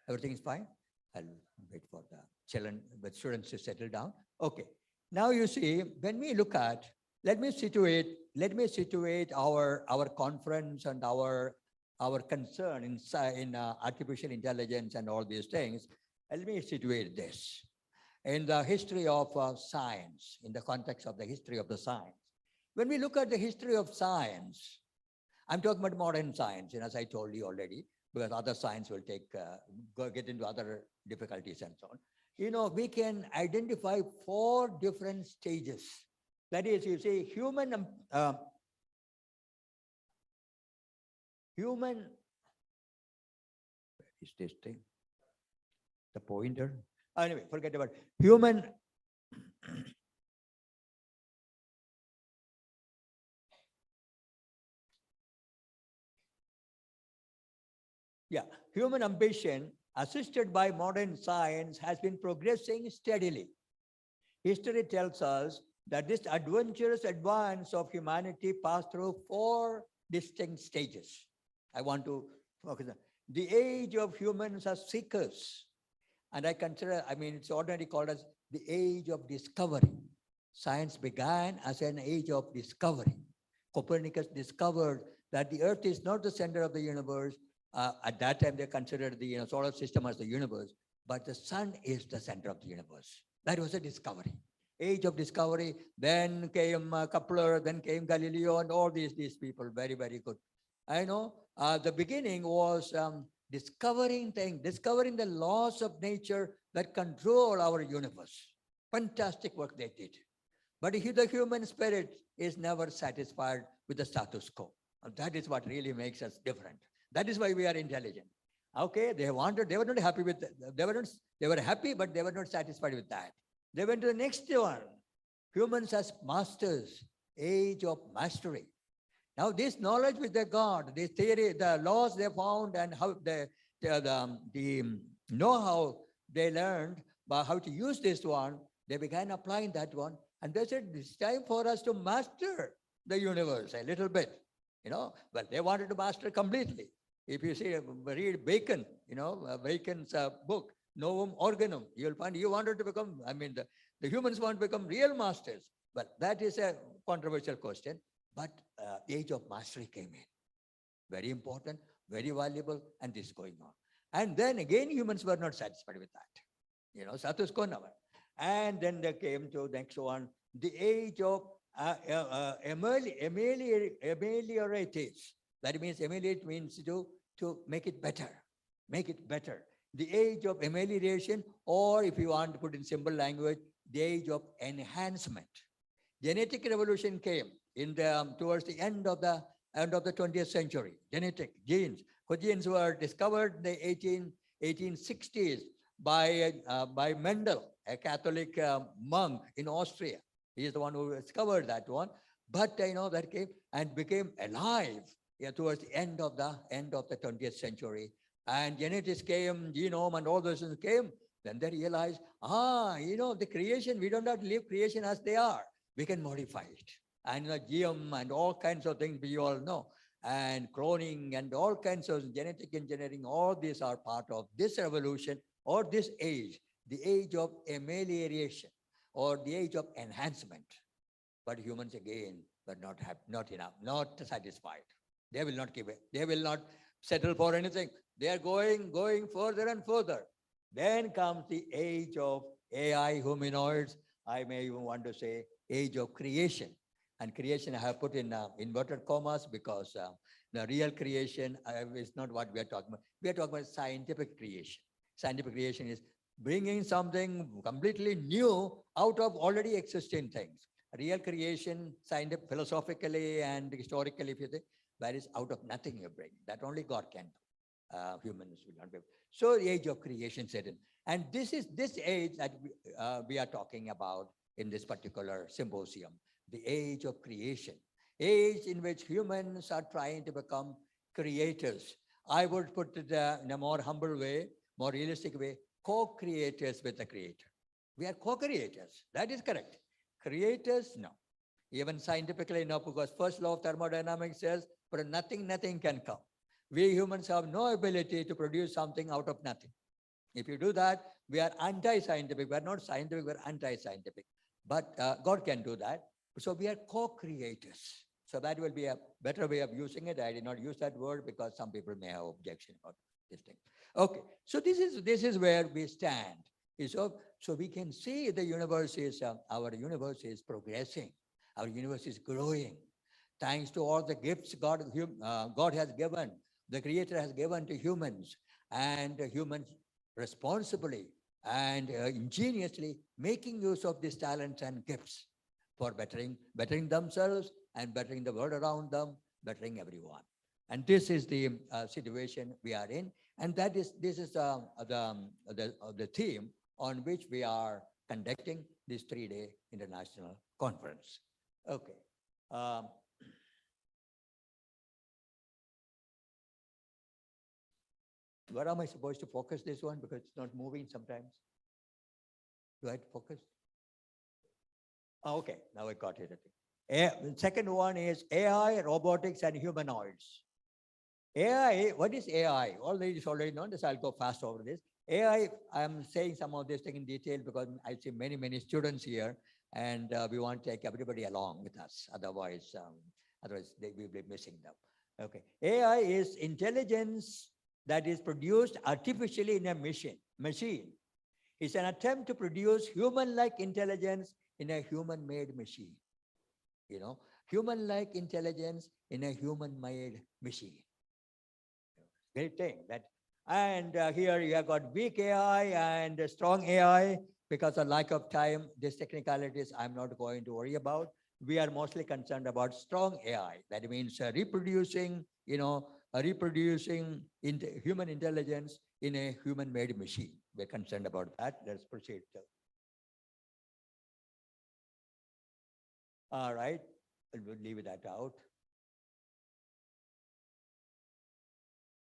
Everything is fine? I'll wait for the children, the students to settle down. Okay. Now you see, when we look at, let me situate our conference and our concern in artificial intelligence and all these things. Let me situate this in the history of science, in the context of the history of the science. When we look at the history of science, I'm talking about modern science, and as I told you already, because other science will get into other difficulties and so on. You know, we can identify 4 different stages. That is, you see, human, what is this thing? The pointer? Anyway, forget about it. Human. Yeah, human ambition, assisted by modern science, has been progressing steadily. History tells us that this adventurous advance of humanity passed through 4 distinct stages. I want to focus on the age of humans as seekers. And I consider, it's ordinarily called as the age of discovery. Science began as an age of discovery. Copernicus discovered that the earth is not the center of the universe. At that time, they considered the solar system as the universe, but the sun is the center of the universe. That was a discovery. Age of discovery. Then came Kepler, then came Galileo, and all these people. Very, very good. I know the beginning was discovering the laws of nature that control our universe. Fantastic work they did. But the human spirit is never satisfied with the status quo. And that is what really makes us different. That is why we are intelligent. Okay, they were not happy with, they were happy, but they were not satisfied with that. They went to the next one. Humans as masters, age of mastery. Now this knowledge which they got, this theory, the laws they found, and how the know-how they learned by how to use this one, they began applying that one. And they said, it's time for us to master the universe a little bit. Well, they wanted to master completely. If you see, read Bacon, Bacon's book, Novum Organum, you'll find you wanted to become, the humans want to become real masters. But that is a controversial question. But the age of mastery came in. Very important, very valuable, and this is going on. And then again, humans were not satisfied with that. Status quo never. And then they came to the next one, the age of ameliorates. That means ameliorate means to make it better. Make it better. The age of amelioration, or if you want to put in simple language, the age of enhancement. Genetic revolution came in towards the end of the 20th century. Genetic genes. Genes were discovered in the 1860s by Mendel, a Catholic monk in Austria. He is the one who discovered that one. But that came and became alive towards the end of the 20th century. And genetics came, genome and all those things came. Then they realized, the creation, we don't have to leave creation as they are. We can modify it. And GM and all kinds of things we all know. And cloning and all kinds of genetic engineering, all these are part of this revolution or this age, the age of amelioration or the age of enhancement. But humans again were not enough, not satisfied. They will not give it. They will not settle for anything. They are going further and further. Then comes the age of AI humanoids, I may even want to say age of creation. And creation I have put in inverted commas because the real creation is not what we are talking about. We are talking about scientific creation. Scientific creation is bringing something completely new out of already existing things. Real creation, scientific, philosophically and historically, if you think, that is out of nothing you bring. That only God can do. Humans will not be able. So the age of creation set in. And this is this age that we are talking about in this particular symposium, the age of creation, age in which humans are trying to become creators. I would put it in a more humble way, more realistic way, co-creators with the creator. We are co-creators. That is correct. Creators, no. Even scientifically, no, because first law of thermodynamics says, but nothing can come. We humans have no ability to produce something out of nothing. If you do that, we are anti-scientific. We are not scientific, we're anti-scientific. But God can do that. So we are co-creators. So that will be a better way of using it. I did not use that word because some people may have objection about this thing. Okay, so this is where we stand. So we can see the universe is, our universe is progressing. Our universe is growing. Thanks to all the gifts God has given, the Creator has given to humans, and humans responsibly and ingeniously making use of these talents and gifts for bettering themselves and bettering the world around them, bettering everyone. And this is the situation we are in, and this is the theme on which we are conducting this 3-day international conference. Okay. Where am I supposed to focus this one? Because it's not moving sometimes. Do I have to focus? Oh, okay, now I got it. The second one is AI, robotics, and humanoids. AI, what is AI? Already it's already known, so I'll go fast over this. AI, I'm saying some of this thing in detail because I see many students here, and we want to take everybody along with us. Otherwise, we will be missing them. Okay, AI is intelligence that is produced artificially in a machine. It's an attempt to produce human-like intelligence in a human-made machine. You know, human-like intelligence in a human-made machine. Great thing. And here you have got weak AI and strong AI. Because of lack of time, these technicalities I'm not going to worry about. We are mostly concerned about strong AI. That means reproducing human intelligence in a human-made machine. We're concerned about that. Let's proceed. All right, we'll leave that out.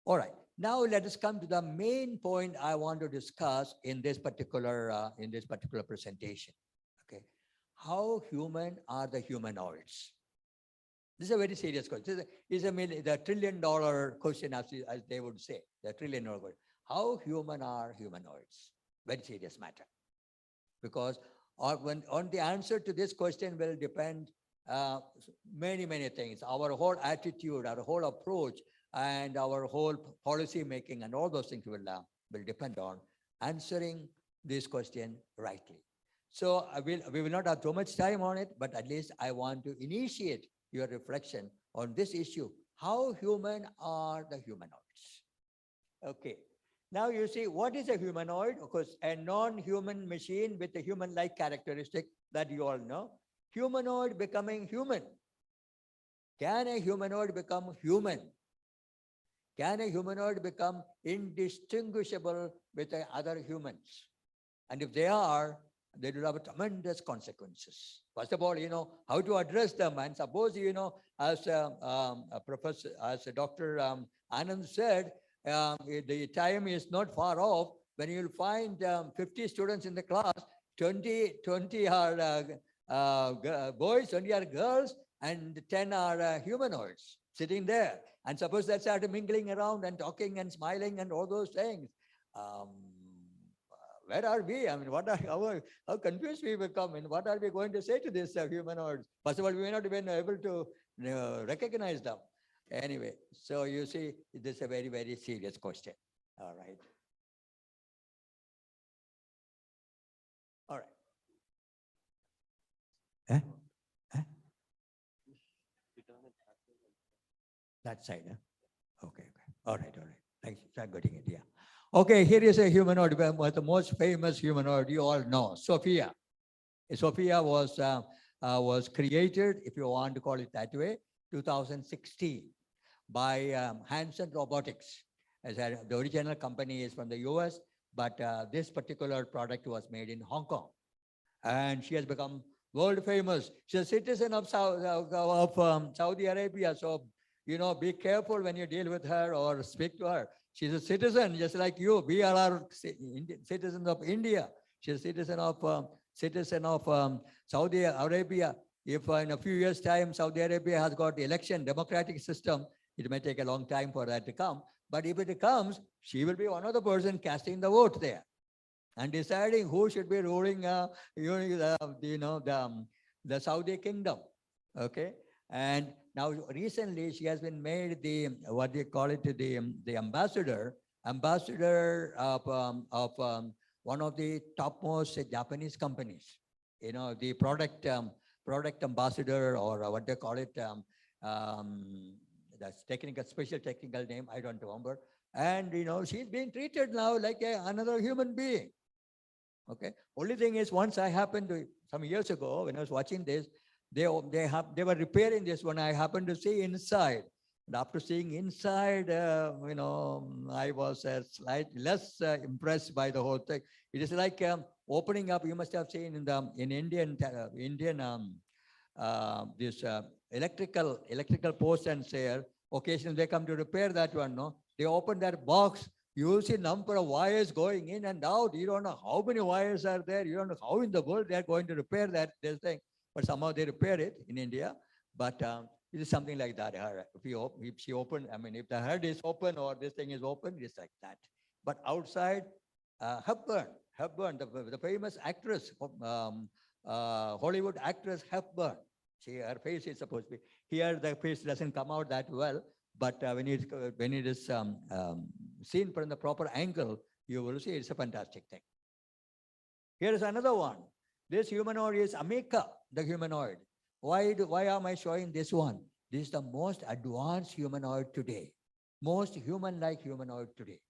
All right, now let us come to the main point I want to discuss in this particular presentation. Okay, how human are the humanoids? This is a very serious question. This is the trillion-dollar question, as they would say, the trillion-dollar question. How human are humanoids? Very serious matter. Because on the answer to this question will depend many things. Our whole attitude, our whole approach, and our whole policy making, and all those things will depend on answering this question rightly. So we will not have too much time on it, but at least I want to initiate your reflection on this issue. How human are the humanoids? Okay. Now you see, what is a humanoid? Of course, a non-human machine with a human-like characteristic that you all know. Humanoid becoming human. Can a humanoid become human? Can a humanoid become indistinguishable with the other humans? And if they are, they will have tremendous consequences. First of all, how to address them. And suppose, as Dr. Anand said, the time is not far off when you'll find 50 students in the class, 20 are boys, 20 are girls, and 10 are humanoids sitting there. And suppose they start mingling around and talking and smiling and all those things. Where are we? I mean, how confused we become, and what are we going to say to these humanoids? First of all, we may not even able to recognize them. Anyway, so you see, this is a very serious question. All right. All right. Eh? Eh? That side, huh? Okay, okay. All right, all right. Thanks. I'm getting it, yeah. Okay, here is a humanoid, the most famous humanoid you all know, Sophia. Sophia was created, if you want to call it that way, 2016 by Hanson Robotics. As the original company is from the US, but this particular product was made in Hong Kong. And she has become world famous. She's a citizen of Saudi Arabia. So, you know, be careful when you deal with her or speak to her. She's a citizen, just like you. We are citizens of India. She's a citizen of Saudi Arabia. If in a few years' time, Saudi Arabia has got the election, democratic system, it may take a long time for that to come. But if it comes, she will be one of the person casting the vote there and deciding who should be ruling, the Saudi kingdom. Okay, and now recently she has been made the what they call it, the ambassador of one of the topmost Japanese companies. You know, the product ambassador, or what they call it. That's special technical name, I don't remember. And you know, she's being treated now like another human being. Okay. Only thing is, once I happened to, some years ago, when I was watching this, they were repairing this one. I happened to see inside. And after seeing inside, you know, I was slightly less impressed by the whole thing. It is like opening up. You must have seen in Indian this electrical posts and there. Occasionally they come to repair that one. No, they open that box. You will see number of wires going in and out. You don't know how many wires are there. You don't know how in the world they are going to repair that this thing. But somehow they repair it in India. But it is something like that. If she opened, I mean, if the head is open or this thing is open, it's like that. But outside, Hepburn, the famous actress, Hollywood actress Hepburn. Her face is supposed to be here. The face doesn't come out that well. But when it is seen from the proper angle, you will see it's a fantastic thing. Here is another one. This humanoid is Amika, the humanoid. Why am I showing this one? This is the most advanced humanoid today. Most human-like humanoid today.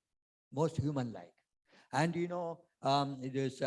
Most human-like. And you know, it is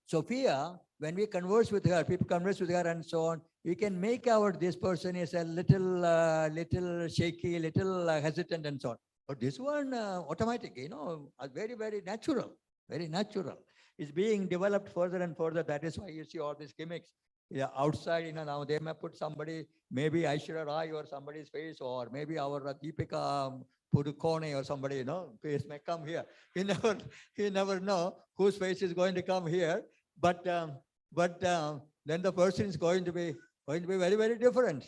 Sophia, when we converse with her, people converse with her and so on, we can make out this person is a little shaky, little hesitant and so on. But this one, automatic, you know, very, very natural, very natural. It's being developed further and further. That is why you see all these gimmicks. Yeah, outside, you know, now they may put somebody, maybe Aishwarya Rai or somebody's face, or maybe our Deepika Pudukone or somebody, you know, face may come here. You never know whose face is going to come here. But then the person is going to be very, very different,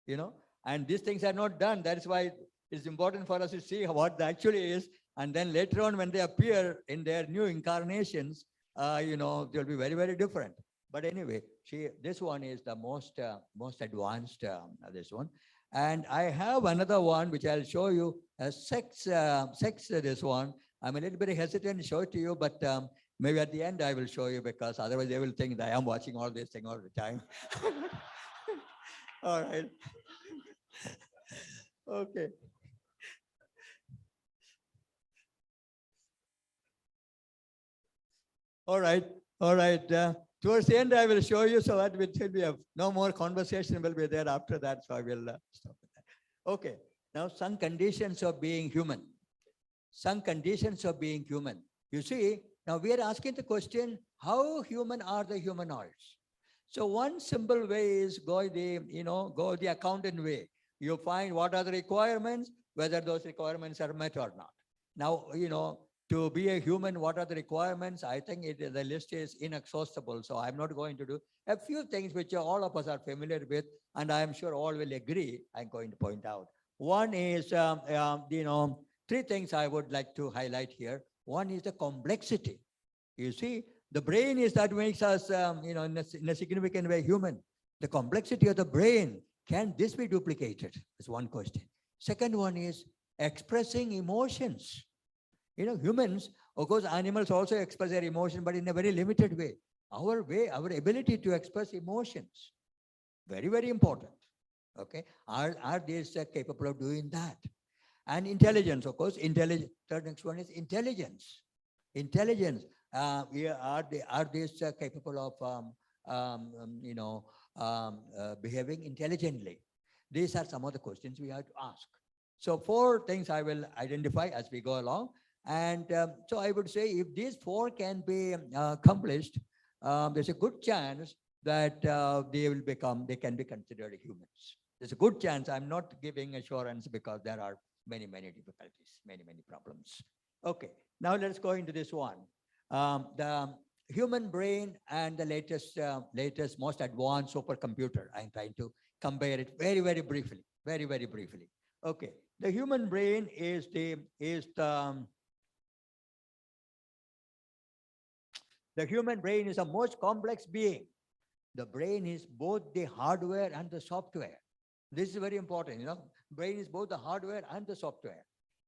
you know. And these things are not done. That is why it's important for us to see what that actually is. And then later on, when they appear in their new incarnations, you know, they'll be very, very different. But anyway, this one is the most advanced, this one. And I have another one, which I'll show you, sex, this one. I'm a little bit hesitant to show it to you, but maybe at the end I will show you, because otherwise they will think that I am watching all this thing all the time. All right. Okay. All right. All right. Towards the end, I will show you, so that will be no more conversation will be there after that. So I will stop with that. Okay. Now, some conditions of being human. Some conditions of being human. You see, now we are asking the question, how human are the humanoids? So one simple way is go the accountant way. You find what are the requirements, whether those requirements are met or not. Now, you know, to be a human, what are the requirements? I think the list is inexhaustible. So I'm not going to do a few things which all of us are familiar with, and I am sure all will agree. I'm going to point out. One is, you know, three things I would like to highlight here. One is the complexity. You see, the brain is that makes us, you know, in a significant way human. The complexity of the brain, can this be duplicated? That's one question. Second one is expressing emotions. You know, humans, of course, animals also express their emotion, but in a very limited way. our way, our ability to express emotions. Very, very important. Okay. Are these capable of doing that? And intelligence, of course, intelligence. The next one is intelligence. Intelligence. Are these capable of, behaving intelligently? These are some of the questions we have to ask. So 4 things I will identify as we go along. And so I would say if these 4 can be accomplished, there's a good chance that they can be considered humans. There's a good chance. I'm not giving assurance because there are many, many difficulties, many, many problems. Okay, now let's go into this one. The human brain and the latest, most advanced supercomputer. I'm trying to compare it very, very briefly, very, very briefly. Okay, the human brain is the human brain is a most complex being. The brain is both the hardware and the software. This is very important, brain is both the hardware and the software.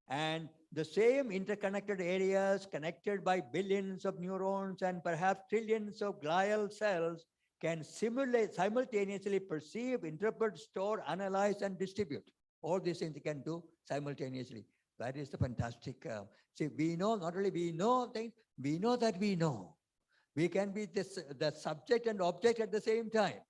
And the same interconnected areas connected by billions of neurons and perhaps trillions of glial cells can simultaneously perceive, interpret, store, analyze, and distribute. All these things they can do simultaneously. That is the fantastic. See, we know, not only we know things, we know that we know. We can be the subject and object at the same time.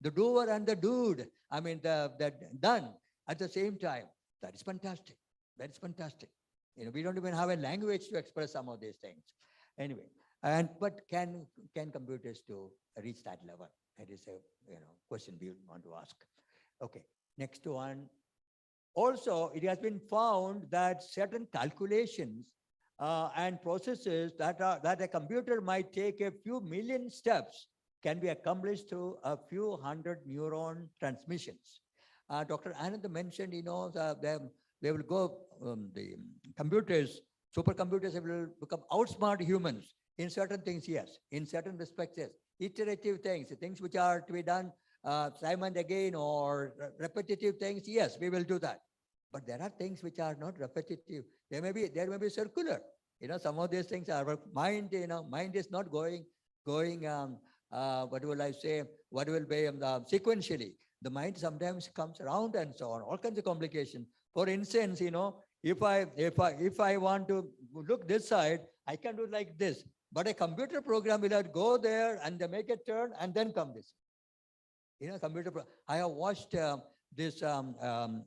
The doer and the dude, the done at the same time. That is fantastic. That is fantastic. We don't even have a language to express some of these things. Anyway, but can computers to reach that level? That is a question we want to ask. Okay, next one. Also, it has been found that certain calculations and processes that a computer might take a few million steps can be accomplished through a few hundred neuron transmissions. Dr. Anand mentioned, they will go, the computers, supercomputers will become outsmart humans in certain things, yes. In certain respects, yes. Iterative things which are to be done time and again, or repetitive things, yes, we will do that. But there are things which are not repetitive. There may be circular. Some of these things are mind. Mind is not going. What will I say? What will be sequentially? The mind sometimes comes around and so on. All kinds of complications. For instance, if I want to look this side, I can do like this. But a computer program will have to go there and they make a turn and then come this. I have watched this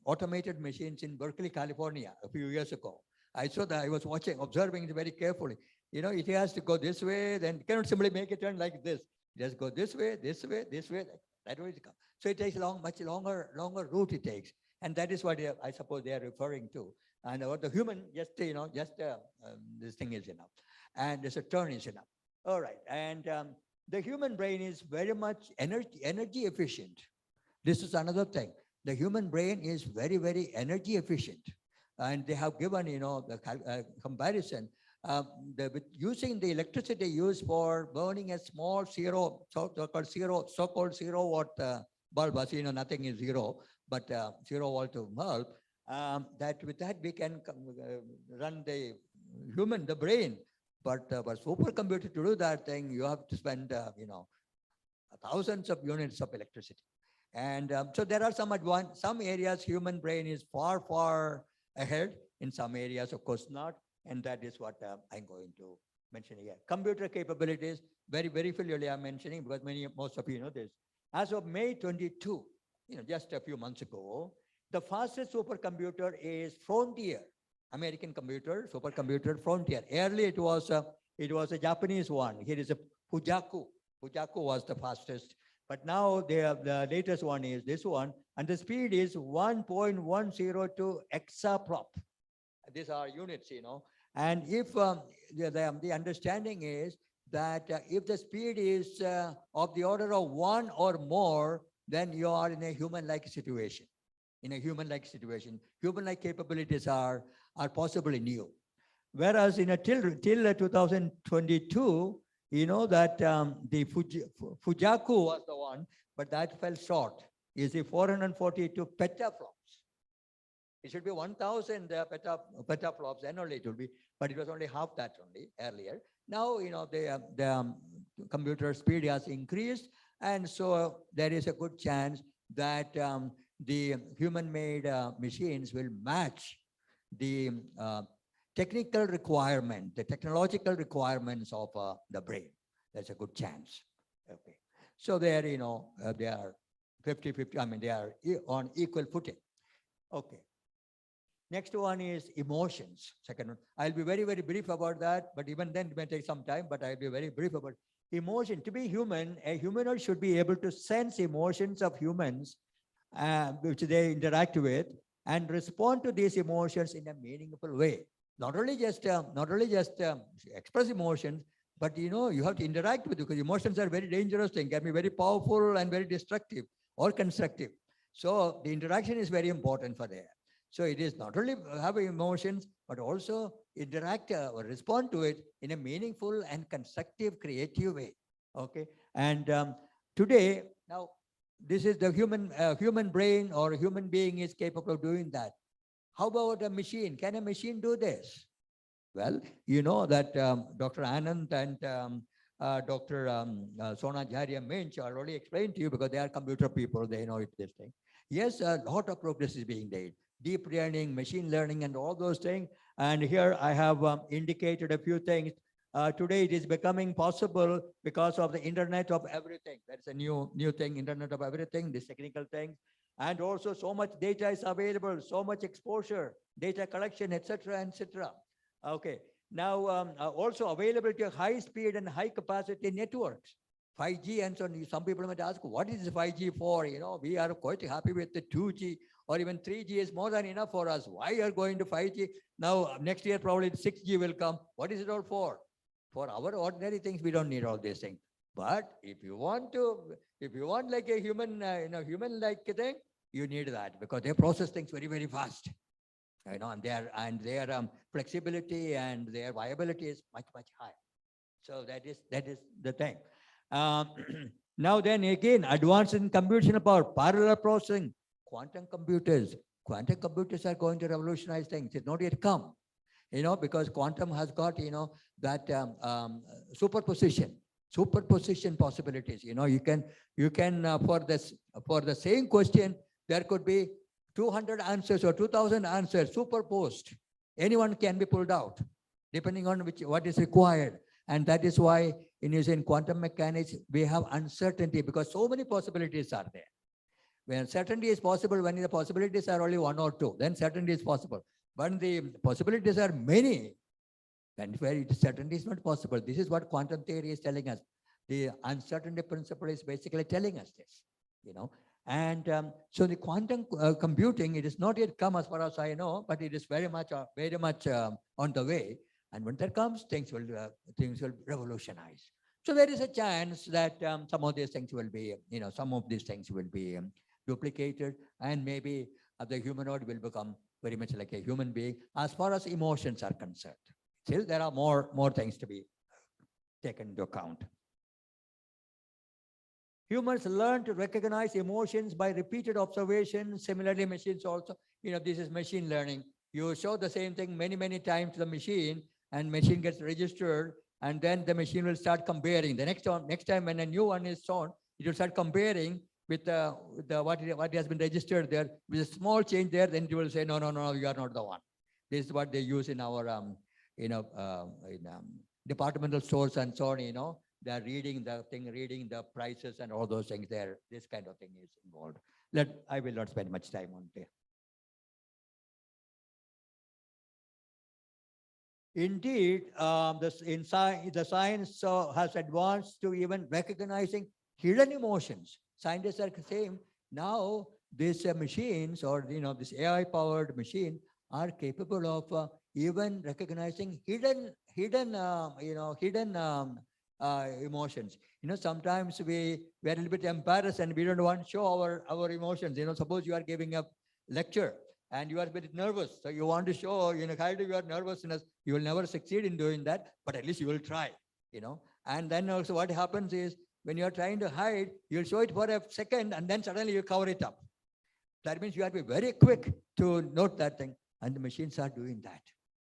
automated machines in Berkeley, California, a few years ago. I saw that. I was observing it very carefully. It has to go this way, then it cannot simply make a turn like this. It has to go this way, this way, this way. That way it comes. So it takes much longer route it takes. And that is what I suppose they are referring to. And about the human, this thing is enough. And this turn is enough. All right. And the human brain is very much energy efficient. This is another thing. The human brain is very, very energy efficient. And they have given, the comparison. Using the electricity used for burning a small so-called zero watt bulb, as nothing is zero, but 0 volt bulb, that with that we can run the brain. But supercomputer, to do that thing, you have to spend, thousands of units of electricity. And so there are some areas human brain is far, far ahead. In some areas, of course not. And that is what I'm going to mention here. Computer capabilities, very, very familiarly I'm mentioning because most of you know this. As of May 22, just a few months ago, the fastest supercomputer is Frontier, American computer, supercomputer Frontier. Earlier it was a Japanese one. Here is a Fujaku. Fujaku was the fastest. But now the latest one is this one, and the speed is 1.102 exaprop. These are units, And if the understanding is that if the speed is of the order of 1 or more, then you are in a human-like situation. In a human-like situation, human-like capabilities are possibly new. Whereas till 2022, that the Fujaku was the one, but that fell short. You see, 442 petaflops. It should be 1,000 petaflops, then only it will be, but it was only half that only earlier. Now, the computer speed has increased. And so there is a good chance that the human-made machines will match the technical requirement, the technological requirements of the brain. There's a good chance. Okay. So they are, they are 50-50, I mean, they are on equal footing. Okay. Next one is emotions. Second one. I'll be very, very brief about that, but even then it may take some time, but I'll be very brief about emotion. To be human, a humanoid should be able to sense emotions of humans which they interact with and respond to these emotions in a meaningful way. Not only just express emotions, but you have to interact with it, because emotions are very dangerous thing, can be very powerful and very destructive or constructive. So the interaction is very important for that. So it is not only have emotions, but also interact or respond to it in a meaningful and constructive, creative way. Okay. And today, now, this is the human brain or human being is capable of doing that. How about a machine? Can a machine do this? Well, you know that Dr. Anand and Dr. Sona Jharia Minch already explained to you, because they are computer people, they know it, this thing. Yes, a lot of progress is being made. Deep learning, machine learning, and all those things. And here I have indicated a few things. Today it is becoming possible because of the Internet of Everything. That's a new thing, Internet of Everything, this technical thing. And also so much data is available, so much exposure, data collection, etc., etc. Okay. Now, also availability of high speed and high capacity networks, 5G and so on. Some people might ask, what is 5G for? We are quite happy with the 2G or even 3G is more than enough for us. Why are going to 5G? Now, next year, probably 6G will come. What is it all for? For our ordinary things, we don't need all these things. But if you want like a human, human-like thing, you need that, because they process things very, very fast. And their flexibility and their viability is much, much higher. So that is the thing. Now then again, advanced in computational power, parallel processing, quantum computers. Quantum computers are going to revolutionize things. It's not yet come, because quantum has got, that superposition possibilities. You can for the same question, there could be 200 answers or 2000 answers superposed. Anyone can be pulled out depending on what is required. And that is why in quantum mechanics, we have uncertainty, because so many possibilities are there. When certainty is possible, when the possibilities are only one or two, then certainty is possible. When the possibilities are many, then where certainty is not possible. This is what quantum theory is telling us. The uncertainty principle is basically telling us this, And so the quantum computing, it is not yet come as far as I know, but it is very much on the way. And when that comes, things will revolutionize. So there is a chance that some of these things will be, duplicated, and maybe the humanoid will become very much like a human being as far as emotions are concerned. Still, there are more things to be taken into account. Humans learn to recognize emotions by repeated observation. Similarly, machines also, this is machine learning. You show the same thing many, many times to the machine, and machine gets registered, and then the machine will start comparing. The next time when a new one is shown, it will start comparing with what has been registered there. With a small change there, then it will say, no, you are not the one. This is what they use in our departmental stores and so on. They're reading the prices and all those things there. This kind of thing is involved. I will not spend much time on there. Indeed, the science has advanced to even recognizing hidden emotions. Scientists are saying now these machines, or this AI-powered machine, are capable of even recognizing hidden emotions. Sometimes we are a little bit embarrassed and we don't want to show our emotions. Suppose you are giving a lecture and you are a bit nervous, so you want to show, hide your nervousness. You will never succeed in doing that, but at least you will try. And then also what happens is, when you are trying to hide, you'll show it for a second and then suddenly you cover it up. That means you have to be very quick to note that thing, and the machines are doing that.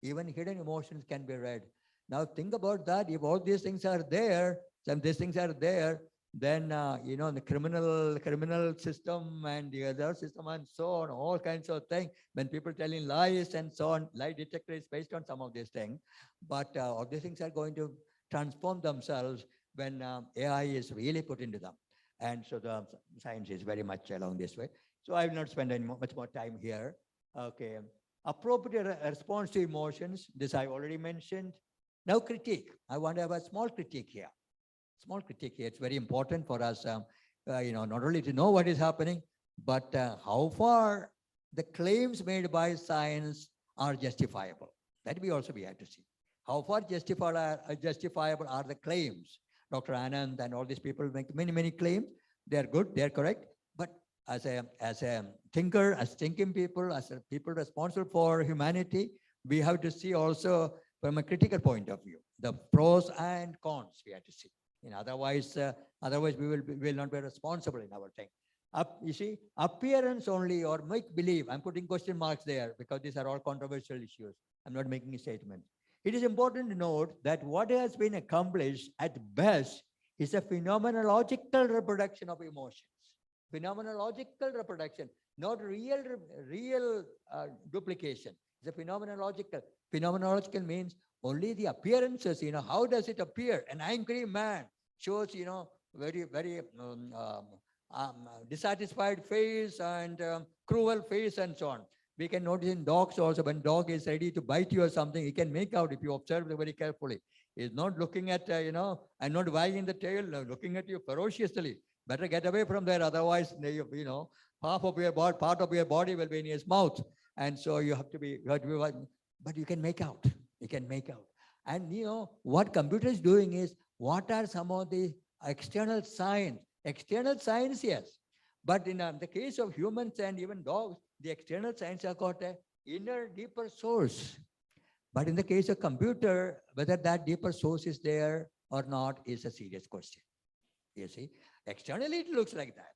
Even hidden emotions can be read. Now think about that. If all these things are there, Some these things are there, then the criminal system and the other system and so on, all kinds of things. When people telling lies and so on, lie detector is based on some of these things. But all these things are going to transform themselves when AI is really put into them. And so the science is very much along this way. So I will not spend much more time here. Okay. Appropriate response to emotions. This I already mentioned. Now critique. I want to have a small critique here. Small critique here. It's very important for us, not only to know what is happening, but how far the claims made by science are justifiable. That we have to see. How far justifiable are the claims? Dr. Anand and all these people make many claims. They're good, they're correct. But as a thinker, as thinking people, as a people responsible for humanity, we have to see also from a critical point of view, the pros and cons we have to see. Otherwise we will not be responsible in our thing. You see, appearance only or make believe. I'm putting question marks there because these are all controversial issues. I'm not making a statement. It is important to note that what has been accomplished at best is a phenomenological reproduction of emotions. Phenomenological reproduction, not real duplication. It's a phenomenological. Phenomenological means only the appearances, how does it appear? An angry man shows, very dissatisfied face and cruel face and so on. We can notice in dogs also, when dog is ready to bite you or something, he can make out if you observe very carefully. He's not looking at, and not wagging the tail, looking at you ferociously. Better get away from there, otherwise, part of your body will be in his mouth. And so you have to be, but you can make out. You can make out. And what computer is doing is, what are some of the external signs? External signs, yes. But in the case of humans and even dogs, the external signs have got an inner, deeper source. But in the case of computer, whether that deeper source is there or not is a serious question. You see, externally it looks like that,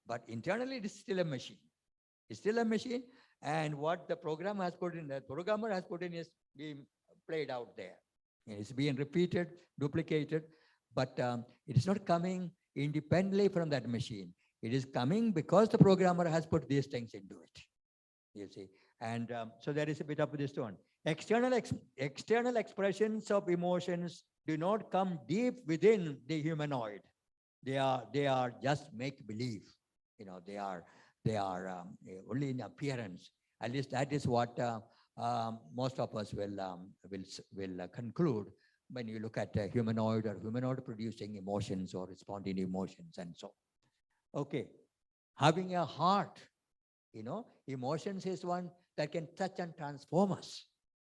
but internally it is still a machine. It's still a machine, and what the programmer has put in is being played out there. It's being repeated, duplicated, but it is not coming independently from that machine. It is coming because the programmer has put these things into it. You see, and so there is a bit of this one. External expressions of emotions do not come deep within the humanoid. They are just make believe. They are only in appearance. At least that is what most of us will conclude when you look at a humanoid or humanoid producing emotions or responding to emotions and so on. Okay, having a heart, emotions is one that can touch and transform us.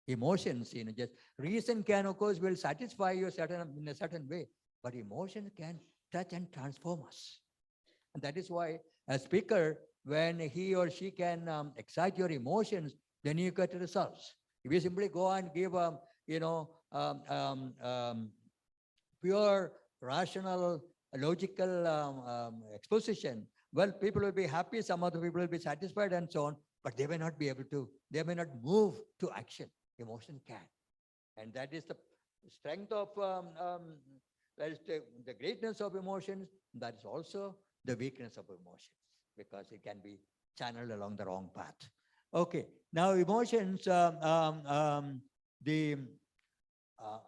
Emotions, just reason can, of course, will satisfy you in a certain way, but emotions can touch and transform us. And that is why a speaker, when he or she can excite your emotions, then you get results. If you simply go and give, pure, rational, logical exposition, well, people will be happy, some other people will be satisfied and so on, but they may not be able to, they may not move to action. Emotion can. And that is the strength of, that is the greatness of emotions. That is also the weakness of emotions, because it can be channeled along the wrong path. Okay, now emotions,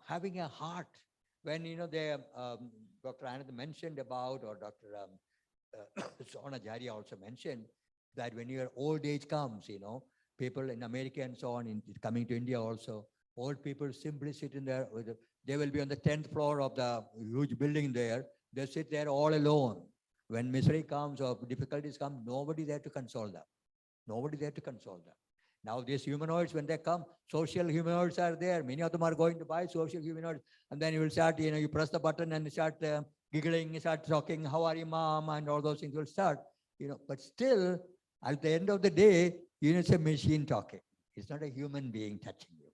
having a heart, when, Dr. Anand mentioned about, or Dr. Sonajari also mentioned, that when your old age comes, people in America and so on, coming to India also, old people simply sit in there, they will be on the 10th floor of the huge building there, they sit there all alone. When misery comes or difficulties come, nobody there to console them. Nobody there to console them. Now these humanoids, when they come, social humanoids are there. Many of them are going to buy social humanoids. And then you will start, you press the button and start giggling, start talking, how are you, mom? And all those things will start, but still, at the end of the day, it's a machine talking. It's not a human being touching you.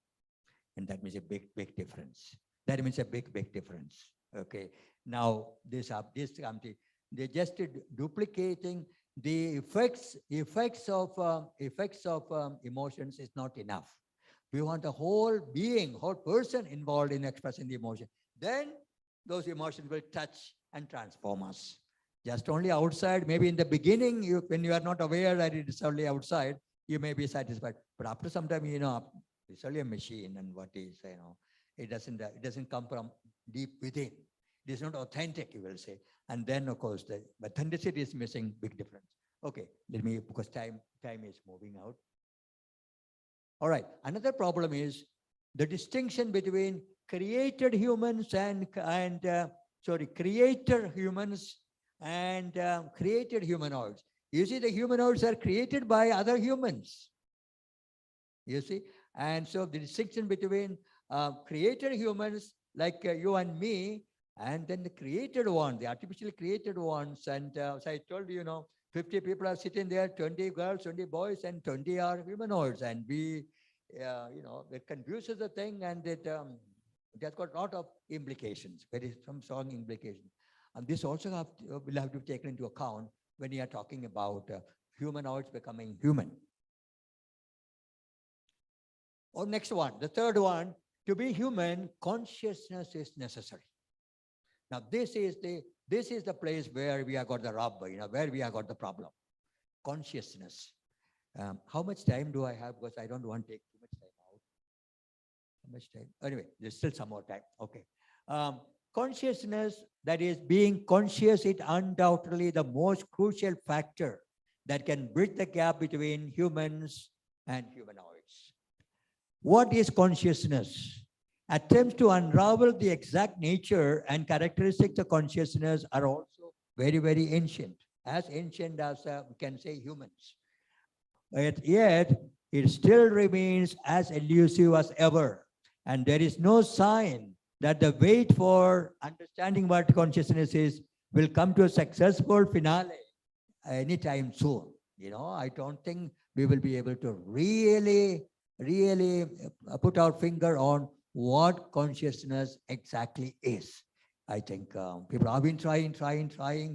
And that means a big difference. That means a big difference. Okay. Now, they're just duplicating the effects of emotions is not enough. We want a whole being, whole person involved in expressing the emotion. Then those emotions will touch and transform us. Just only outside, maybe in the beginning, when you are not aware that it is only outside, you may be satisfied. But after some time, it's only a machine, and what is, it doesn't come from deep within. It is not authentic, you will say. And then, of course, the authenticity is missing, big difference. Okay, because time is moving out. All right, another problem is the distinction between created humans and creator humans and created humanoids. You see, the humanoids are created by other humans. You see, and so the distinction between created humans like you and me, and then the created one, the artificially created ones. And as I told you, 50 people are sitting there, 20 girls, 20 boys, and 20 are humanoids. And we, it confuses the thing, and it has got a lot of implications, some strong implications. And this also will have to be taken into account when you are talking about humanoids becoming human. Or next one, the third one, to be human, consciousness is necessary. Now, this is the place where we have got the rub, where we have got the problem. Consciousness. How much time do I have? Because I don't want to take too much time out. How much time? Anyway, there's still some more time. Okay. Consciousness, that is being conscious, is undoubtedly the most crucial factor that can bridge the gap between humans and humanoids. What is consciousness? Attempts to unravel the exact nature and characteristics of consciousness are also very, very ancient, as ancient as we can say humans. Yet, it still remains as elusive as ever. And there is no sign that the wait for understanding what consciousness is will come to a successful finale anytime soon. I don't think we will be able to really put our finger on what consciousness exactly is. I think people have been trying.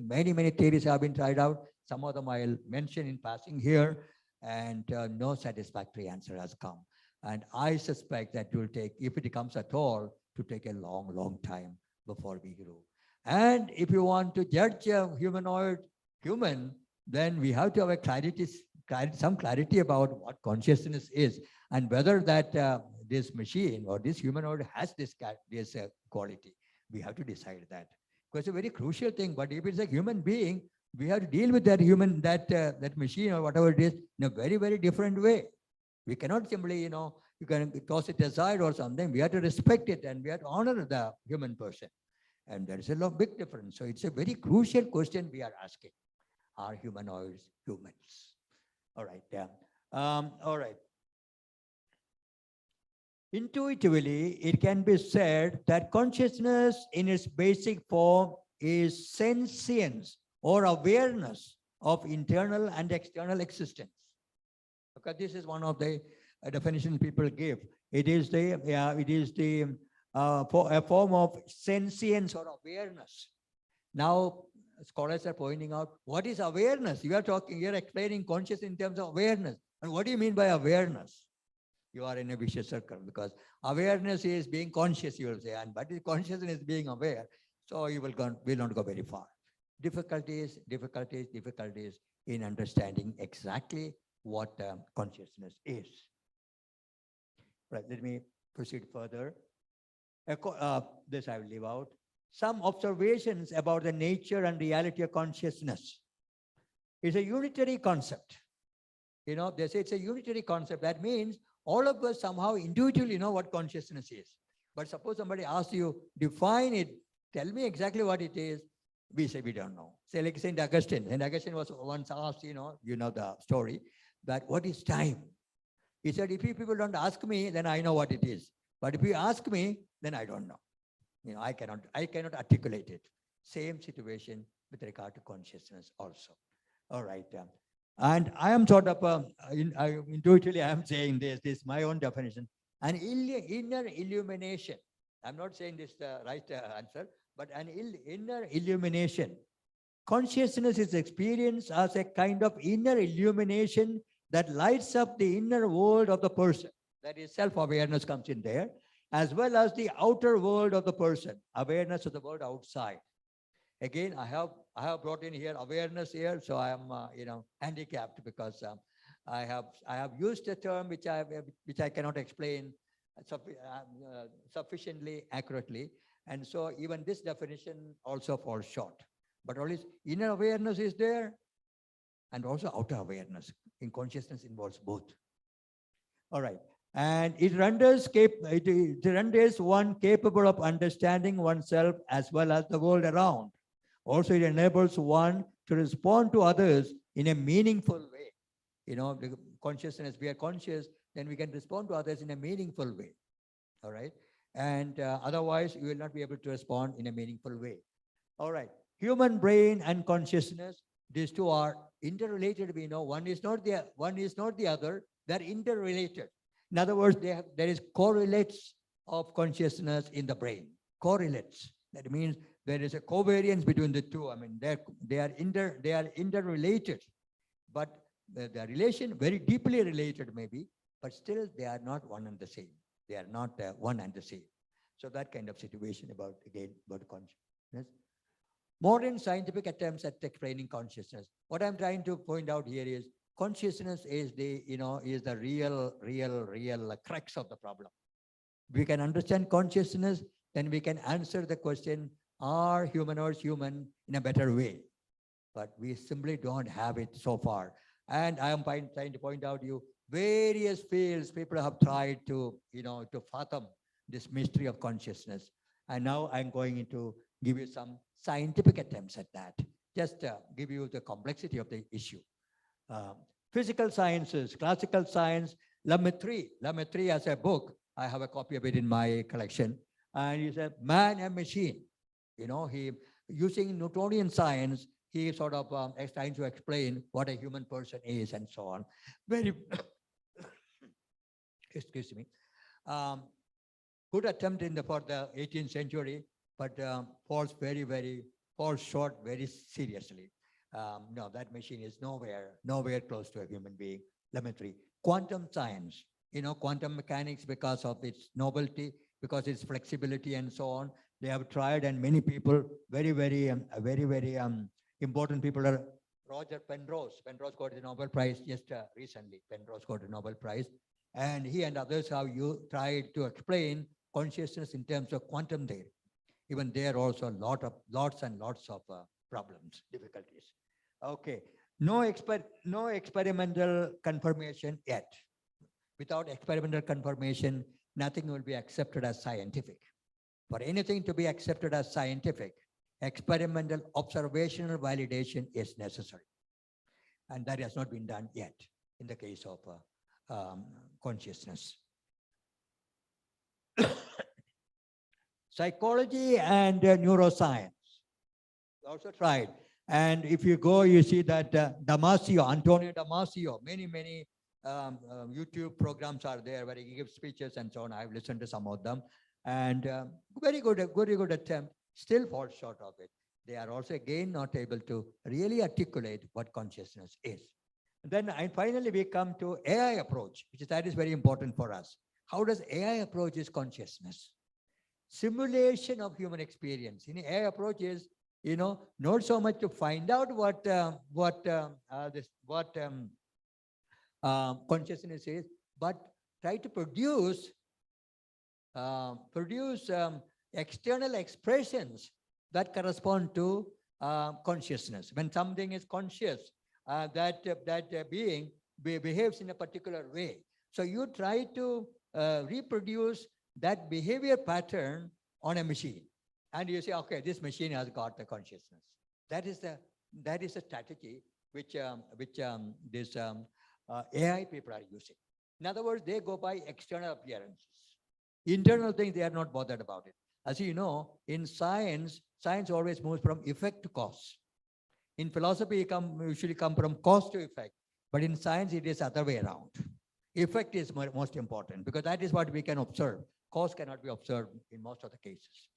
Many theories have been tried out. Some of them I'll mention in passing here, and no satisfactory answer has come. And I suspect that it will take, if it comes at all, to take a long time before we grow. And if you want to judge a human, then we have to have some clarity about what consciousness is, and whether that this machine or this humanoid has this quality. We have to decide that. Because it's a very crucial thing. But if it's a human being, we have to deal with that machine or whatever it is in a very, very different way. We cannot simply, you can toss it aside or something. We have to respect it, and we have to honor the human person. And there is a big difference. So it's a very crucial question we are asking. Are humanoids humans? All right. Yeah. All right. Intuitively, it can be said that consciousness in its basic form is sentience or awareness of internal and external existence. Okay, this is one of the definitions people give. It is a form of sentience or awareness. Now, scholars are pointing out, what is awareness? You're explaining consciousness in terms of awareness. And what do you mean by awareness? You are in a vicious circle, because awareness is being conscious, you will say, but consciousness is being aware. So you will not go very far. Difficulties in understanding exactly what consciousness is. Right, let me proceed further. This I will leave out. Some observations about the nature and reality of consciousness. It's a unitary concept. They say it's a unitary concept. That means all of us somehow intuitively know what consciousness is. But suppose somebody asks you, define it, tell me exactly what it is. We say we don't know. Say like St. Augustine. St. Augustine was once asked, you know the story, that what is time? He said, if you people don't ask me, then I know what it is. But if you ask me, then I don't know. I cannot articulate it. Same situation with regard to consciousness also. All right. And I am sort of, intuitively I am saying this is my own definition. An inner illumination. I'm not saying this the right answer, but an inner illumination. Consciousness is experienced as a kind of inner illumination that lights up the inner world of the person. That is, self-awareness comes in there. as well as the outer world of the person, awareness of the world outside. Again, I have brought in here awareness here, so I am handicapped because I have used a term which I cannot explain sufficiently accurately, and so even this definition also falls short. But only inner awareness is there, and also outer awareness. In consciousness involves both. All right. And it renders one capable of understanding oneself as well as the world around. Also, it enables one to respond to others in a meaningful way. The consciousness, we are conscious, then we can respond to others in a meaningful way. All right. And otherwise, you will not be able to respond in a meaningful way. All right. Human brain and consciousness, these two are interrelated. We know one is not the other. They're interrelated. In other words, there is correlates of consciousness in the brain. Correlates. That means there is a covariance between the two. I mean, they are interrelated, but the relation very deeply related maybe, but still they are not one and the same. They are not one and the same. So that kind of situation about consciousness. Modern scientific attempts at explaining consciousness. What I'm trying to point out here is consciousness is the real crux of the problem. We can understand consciousness, then we can answer the question, are humanoids human in a better way? But we simply don't have it so far. And I am trying to point out you various fields people have tried to fathom this mystery of consciousness. And now I'm going to give you some scientific attempts at that. Just give you the complexity of the issue. Physical sciences, classical science, Lametri has a book. I have a copy of it in my collection. And he said, man and machine. He using Newtonian science, he sort of is trying to explain what a human person is and so on. Very, excuse me. Good attempt for the 18th century, but falls short very seriously. No, that machine is nowhere close to a human being. Laboratory. Quantum science, quantum mechanics, because of its novelty, because its flexibility and so on. They have tried, and many people, very important people are Roger Penrose. Penrose got the Nobel Prize just recently. Penrose got the Nobel Prize. And he and others have tried to explain consciousness in terms of quantum theory. Even there also lots and lots of problems, difficulties. Okay, no experimental confirmation yet. Without experimental confirmation, nothing will be accepted as scientific. For anything to be accepted as scientific, experimental observational validation is necessary. And that has not been done yet in the case of consciousness. Psychology and neuroscience also tried. And if you go, you see that Antonio Damasio, many YouTube programs are there where he gives speeches and so on. I've listened to some of them. And very good attempt, still falls short of it. They are also again not able to really articulate what consciousness is. And finally, we come to AI approach, that is very important for us. How does AI approach this consciousness? Simulation of human experience. AI approach is, not so much to find out what consciousness is, but try to produce external expressions that correspond to consciousness. When something is conscious, that being behaves in a particular way. So you try to reproduce that behavior pattern on a machine. And you say, okay, this machine has got the consciousness. That is a strategy which these AI people are using. In other words, they go by external appearances. Internal things, they are not bothered about it. As you know, in science always moves from effect to cause. In philosophy, usually come from cause to effect. But in science, it is other way around. Effect is most important because that is what we can observe. Cause cannot be observed in most of the cases.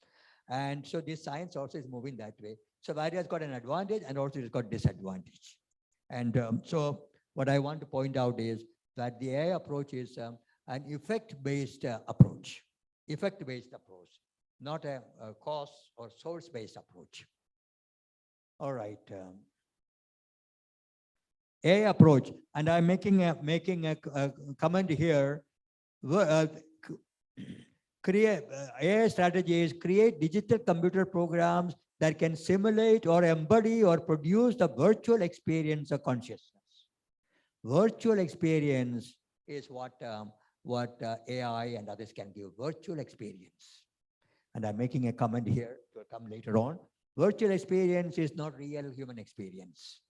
And so this science also is moving that way. So variety has got an advantage and also it's got disadvantage. And so what I want to point out is that the AI approach is an effect-based approach. effect-based approach, not a cause or source-based approach. All right. A approach, and I'm making a comment here. Create AI strategy is create digital computer programs that can simulate or embody or produce the virtual experience of consciousness. Virtual experience is what AI and others can give. Virtual experience, and I'm making a comment here to come later on. Virtual experience is not real human experience.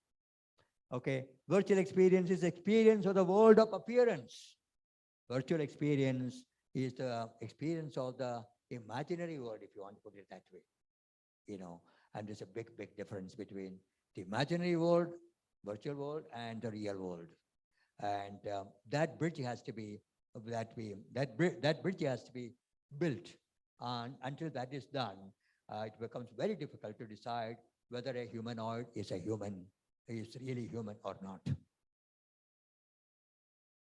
Okay, virtual experience is experience of the world of appearance. Virtual experience is the experience of the imaginary world, if you want to put it that way. You know, and there's a big difference between the imaginary world, virtual world, and the real world. And that bridge has to be that bridge has to be built. And until that is done, it becomes very difficult to decide whether a humanoid is really human or not.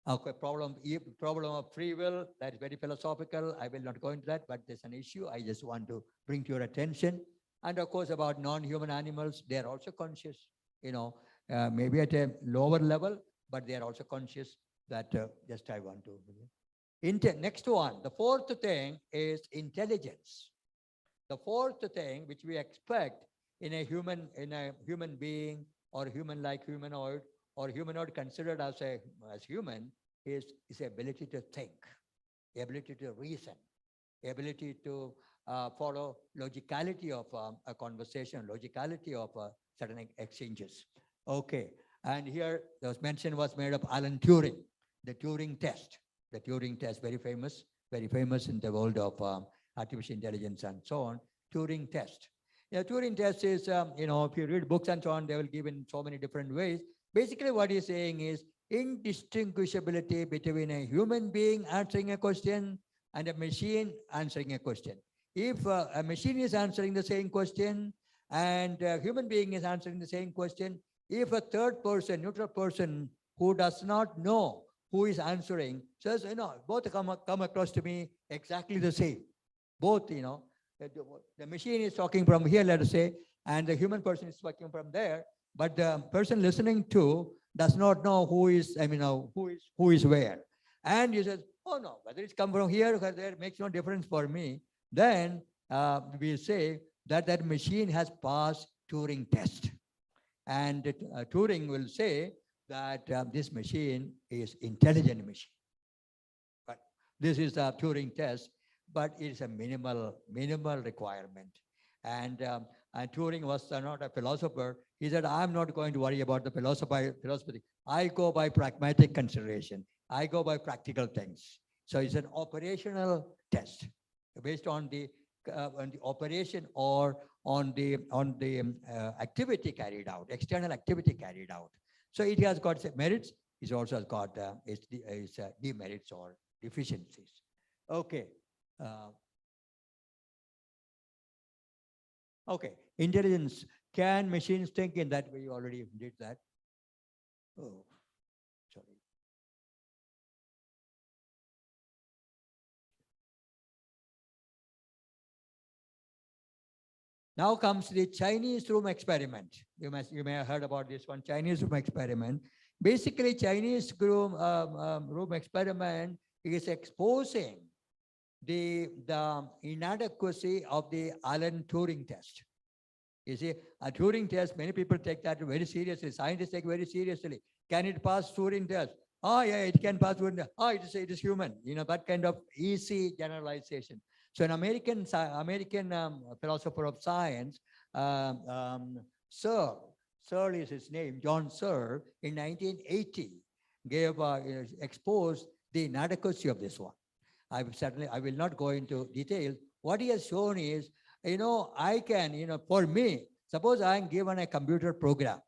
Okay, problem of free will, that is very philosophical. I will not go into that, but there's an issue I just want to bring to your attention. And of course, about non-human animals, they are also conscious, you know, maybe at a lower level, but they are also conscious. That just I want to. Next one, the fourth thing is intelligence. The fourth thing which we expect in a human being or human-like humanoid or humanoid considered as human is ability to think, ability to reason, ability to follow logicality of a conversation, logicality of certain exchanges. Okay, and here the mention was made of Alan Turing, the Turing test. The Turing test, very famous in the world of artificial intelligence and so on. Turing test. Yeah, Turing test is, you know, if you read books and so on, they will give in so many different ways. Basically, what he's saying is indistinguishability between a human being answering a question and a machine answering a question. If a machine is answering the same question and a human being is answering the same question, if a third person, neutral person who does not know who is answering says, you know, both come across to me exactly the same. Both, you know, the machine is talking from here, let us say, and the human person is talking from there, but the person listening to does not know who is where. And you says, oh no, whether it's come from here or there makes no difference for me. Then we say that machine has passed Turing test. And Turing will say that this machine is intelligent machine. But this is a Turing test, but it is a minimal requirement. And Turing was not a philosopher. He said, I'm not going to worry about the philosophy. I go by pragmatic consideration. I go by practical things. So it's an operational test based on the operation or on the activity carried out, external activity carried out. So it has got merits. It also has got its demerits or deficiencies. Okay. Okay, intelligence. Can machines think in that way? You already did that. Oh, sorry. Now comes the Chinese room experiment. You may have heard about this one, Chinese room experiment. Basically, Chinese room experiment is exposing the inadequacy of the Alan Turing test. You see, a Turing test, many people take that very seriously. Scientists take very seriously. Can it pass Turing test? Oh, yeah, it can pass Turing test. Oh, it is human. You know, that kind of easy generalization. So an American philosopher of science, Searle is his name, John Searle, in 1980, exposed the inadequacy of this one. I will not go into detail. What he has shown is, I can, for me, suppose I am given a computer program,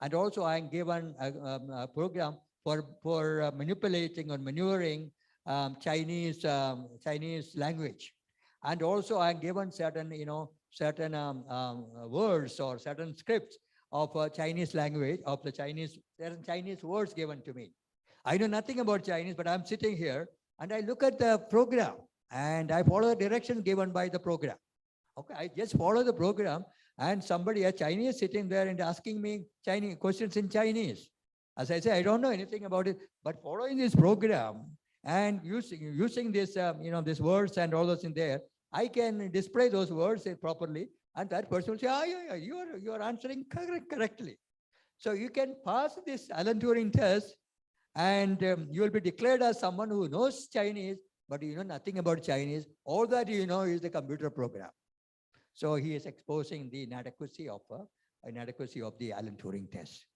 and also I am given a program for manipulating or maneuvering Chinese language, and also I am given certain words or certain scripts of Chinese language, of the Chinese words given to me. I know nothing about Chinese, but I'm sitting here and I look at the program and I follow the directions given by the program. Okay, I just follow the program, and somebody, a Chinese, sitting there and asking me Chinese questions in Chinese. As I say, I don't know anything about it, but following this program and using this, these words and all those in there, I can display those words properly, and that person will say, yeah, you are answering correctly. So you can pass this Alan Turing test, and you will be declared as someone who knows Chinese, but you know nothing about Chinese. All that you know is the computer program. So he is exposing the inadequacy of the Alan Turing test.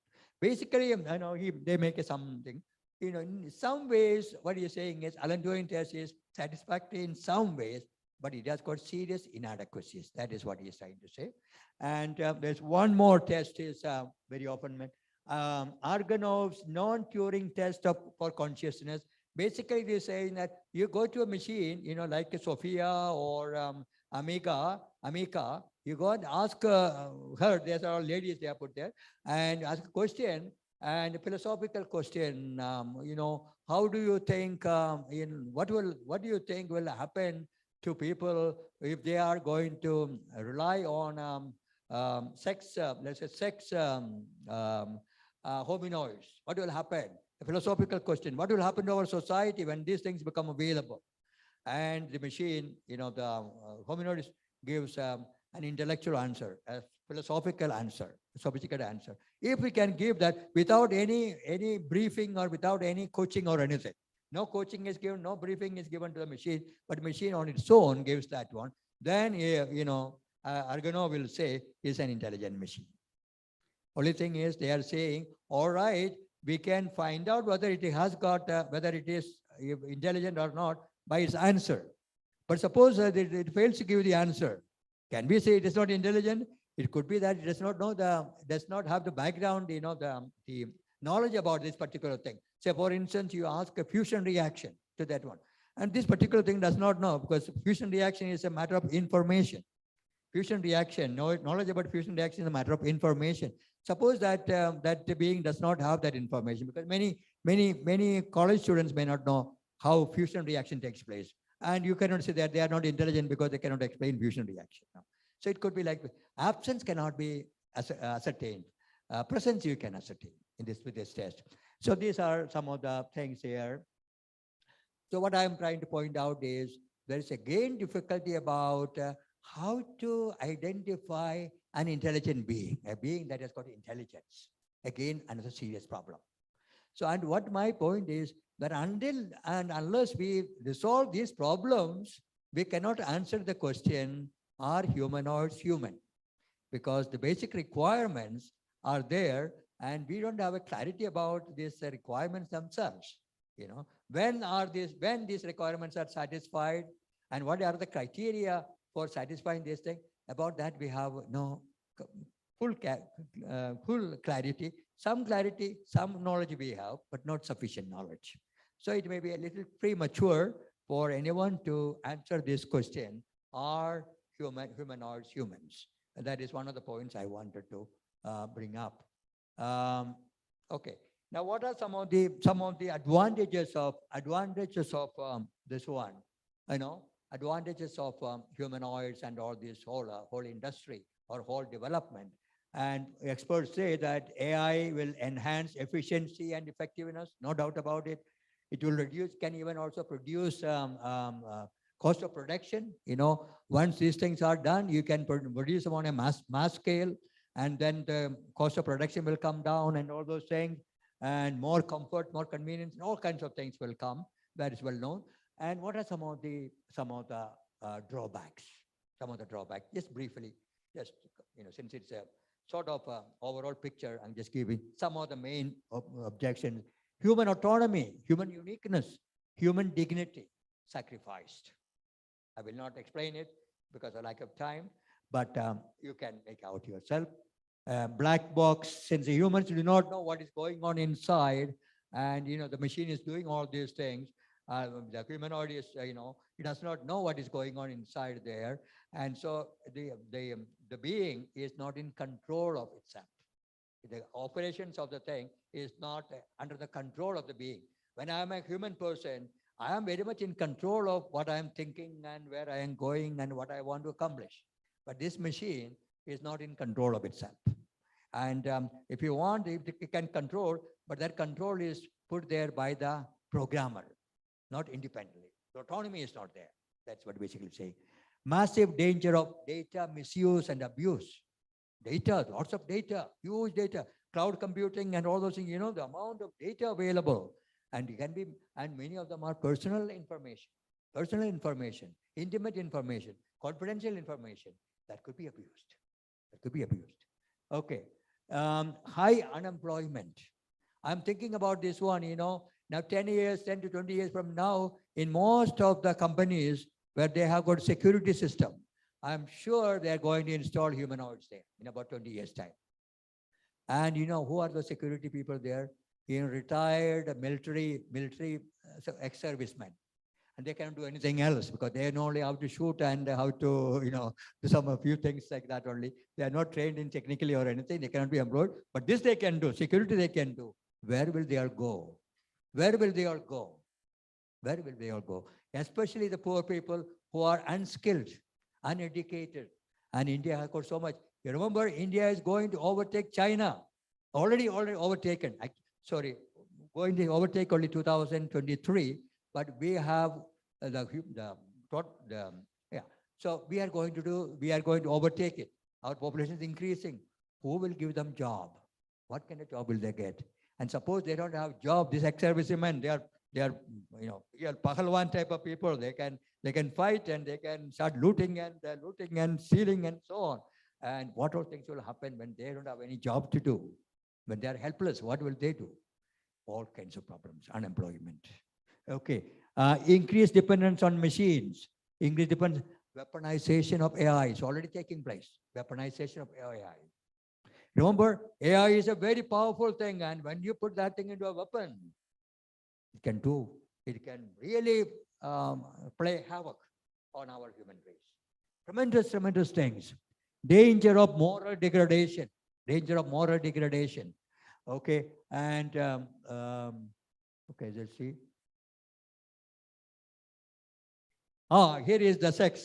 Basically, they make something. In some ways, what he is saying is Alan Turing test is satisfactory in some ways, but it has got serious inadequacies. That is what he is trying to say. And there's one more test is very often met. Argonov's non-Turing test for consciousness. Basically, they're saying that you go to a machine, like a Sophia or Amica, you go and ask her, there's all ladies they are put there, and ask a question, and a philosophical question, how do you think, what do you think will happen to people if they are going to rely on sex, let's say sex hominoids? What will happen? A philosophical question. What will happen to our society when these things become available? And the machine, the hominoid gives an intellectual answer, a philosophical answer, a sophisticated answer. If we can give that without any briefing or without any coaching or anything, no coaching is given, no briefing is given to the machine, but the machine on its own gives that one, then, Argonaut will say it's an intelligent machine. Only thing is they are saying, all right, we can find out whether it has got, whether it is intelligent or not by its answer. But suppose it fails to give the answer. Can we say it is not intelligent? It could be that it does not have the background, the knowledge about this particular thing. Say, for instance, you ask a fusion reaction to that one. And this particular thing does not know, because fusion reaction is a matter of information. Fusion reaction, knowledge about fusion reaction is a matter of information. Suppose that that being does not have that information, because many college students may not know how fusion reaction takes place. And you cannot say that they are not intelligent because they cannot explain fusion reaction. So it could be like absence cannot be ascertained. Presence you can ascertain with this test. So these are some of the things here. So what I'm trying to point out is there is again difficulty about how to identify an intelligent being, a being that has got intelligence. Again, another serious problem. So, and what my point is that until and unless we resolve these problems, we cannot answer the question, are humanoids human? Because the basic requirements are there, and we don't have a clarity about these requirements themselves. When these requirements are satisfied, and what are the criteria for satisfying this thing? About that, we have no full clarity. Some clarity, some knowledge we have, but not sufficient knowledge. So it may be a little premature for anyone to answer this question, are humanoids humans? And that is one of the points I wanted to bring up. Okay. Now, what are some of the advantages of this one? Advantages of humanoids and all this whole industry or whole development. And experts say that AI will enhance efficiency and effectiveness, no doubt about it. It will can even also reduce cost of production. Once these things are done, you can produce them on a mass scale, and then the cost of production will come down and all those things, and more comfort, more convenience, and all kinds of things will come. That is well known. And what are some of the drawbacks? Some of the drawbacks, just briefly, just since it's a sort of overall picture, I'm just giving some of the main objections. Human autonomy, human uniqueness, human dignity sacrificed. I will not explain it because of lack of time, but you can make out yourself. Black box, since the humans do not know what is going on inside, and the machine is doing all these things. The humanoid is, it does not know what is going on inside there, and so the being is not in control of itself. The operations of the thing is not under the control of the being. When I am a human person, I am very much in control of what I am thinking and where I am going and what I want to accomplish. But this machine is not in control of itself. And if you want, it can control, but that control is put there by the programmer, not independently. The autonomy is not there. That's what basically saying. Massive danger of data misuse and abuse. Data, lots of data, huge data, cloud computing and all those things, the amount of data available. And it can be, and many of them are personal information, intimate information, confidential information that could be abused. That could be abused. Okay. High unemployment. I'm thinking about this one, now 10 to 20 years from now, in most of the companies where they have got security system, I'm sure they're going to install humanoids there in about 20 years time. And who are the security people there? Retired military ex-servicemen. And they cannot do anything else because they know only how to shoot and how to, do a few things like that only. They are not trained in technically or anything. They cannot be employed. But this they can do. Security they can do. Where will they all go? Where will they all go? Where will they all go? Especially the poor people who are unskilled, uneducated. And India has got so much. You remember, India is going to overtake China. Already overtaken. Going to overtake only 2023. But we have So we are going to overtake it. Our population is increasing. Who will give them job? What kind of job will they get? And suppose they don't have job, these ex-servicemen, they are Pahalwan type of people. They can fight and they can start looting and stealing and so on. And what all things will happen when they don't have any job to do? When they are helpless, what will they do? All kinds of problems, unemployment. Okay, increased dependence on machines, increased dependence, weaponization of AI is already taking place. Weaponization of AI. Remember, AI is a very powerful thing, and when you put that thing into a weapon, it can really play havoc on our human race. Tremendous things. Danger of moral degradation. Okay, and okay, let's see. Here is the sex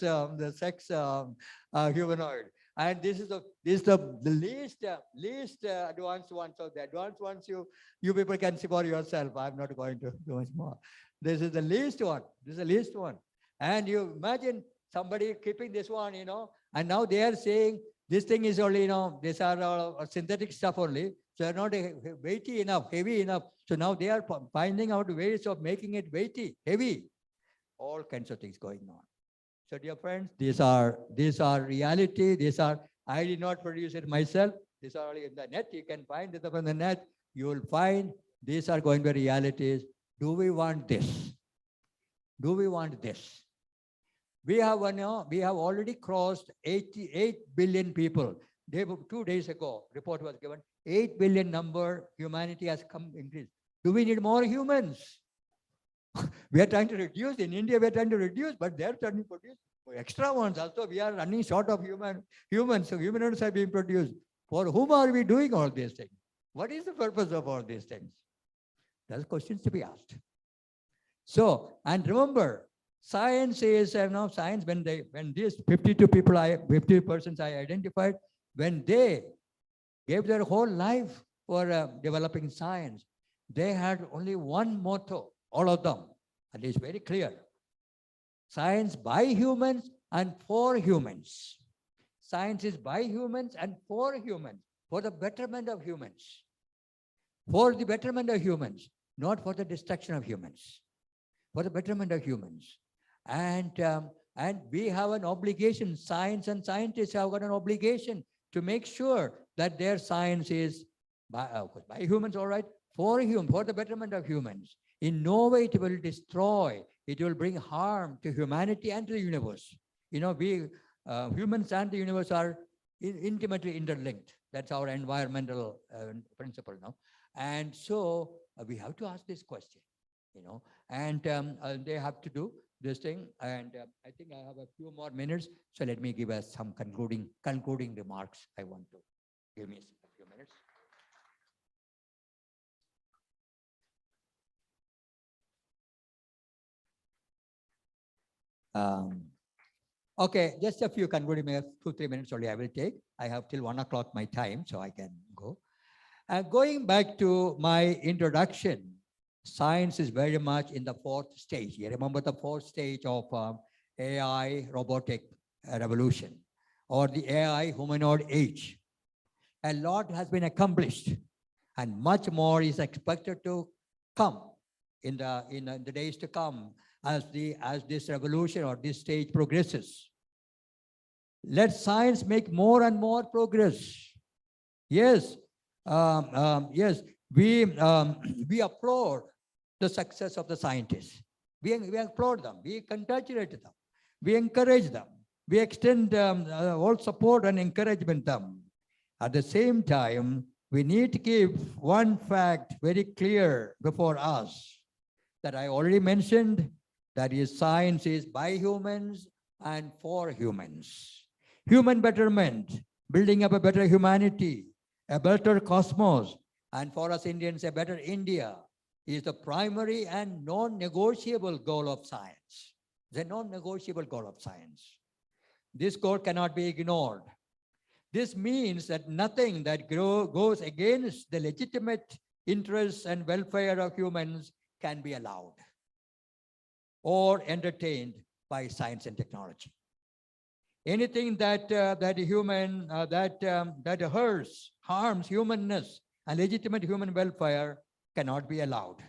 humanoid, and this is the least advanced one. So the advanced ones you people can see for yourself. I'm not going to do much more. This is the least one. And you imagine somebody keeping this one, and now they are saying this thing is only, these are all synthetic stuff only. So they're not weighty enough, heavy enough. So now they are finding out ways of making it weighty, heavy. All kinds of things going on. So dear friends, these are reality. I did not produce it myself. These are only in the net. You can find it on the net. You will find these are going to be realities. Do we want this? Do we want this? We have already crossed 88 billion people. 2 days ago, report was given, 8 billion number, humanity has come increased. Do we need more humans? We are trying to reduce. In India, we are trying to reduce, but they are trying to produce extra ones. Also, we are running short of humans. So humanoids are being produced. For whom are we doing all these things? What is the purpose of all these things? There's questions to be asked. So, and remember, science is science when these 50 persons I identified, when they gave their whole life for developing science, they had only one motto. All of them, and it's very clear. Science by humans and for humans. Science is by humans and for humans, for the betterment of humans. For the betterment of humans, not for the destruction of humans. For the betterment of humans. And we have an obligation, science and scientists have got an obligation to make sure that their science is by humans, all right, for the betterment of humans. In no way it will destroy, it will bring harm to humanity and to the universe. Humans and the universe are intimately interlinked. That's our environmental principle now. And so we have to ask this question, and they have to do this thing. And I think I have a few more minutes. So let me give us some concluding remarks. I want to give me a few minutes. Um, okay, just a few concluding minutes, 2-3 minutes only I will take. I have till 1 o'clock my time, so I can go. Going back to my introduction, science is very much in the fourth stage. You remember the fourth stage of AI robotic revolution or the AI humanoid age. A lot has been accomplished and much more is expected to come in the days to come as this revolution or this stage progresses. Let science make more and more progress. Yes, yes, we applaud the success of the scientists. We applaud them, we congratulate them, we encourage them, we extend all support and encouragement them. At the same time, we need to keep one fact very clear before us that I already mentioned, that is science is by humans and for humans. Human betterment, building up a better humanity, a better cosmos, and for us Indians, a better India is the primary and non-negotiable goal of science. The non-negotiable goal of science. This goal cannot be ignored. This means that nothing that goes against the legitimate interests and welfare of humans can be allowed or entertained by science and technology. Anything that harms humanness and legitimate human welfare cannot be allowed.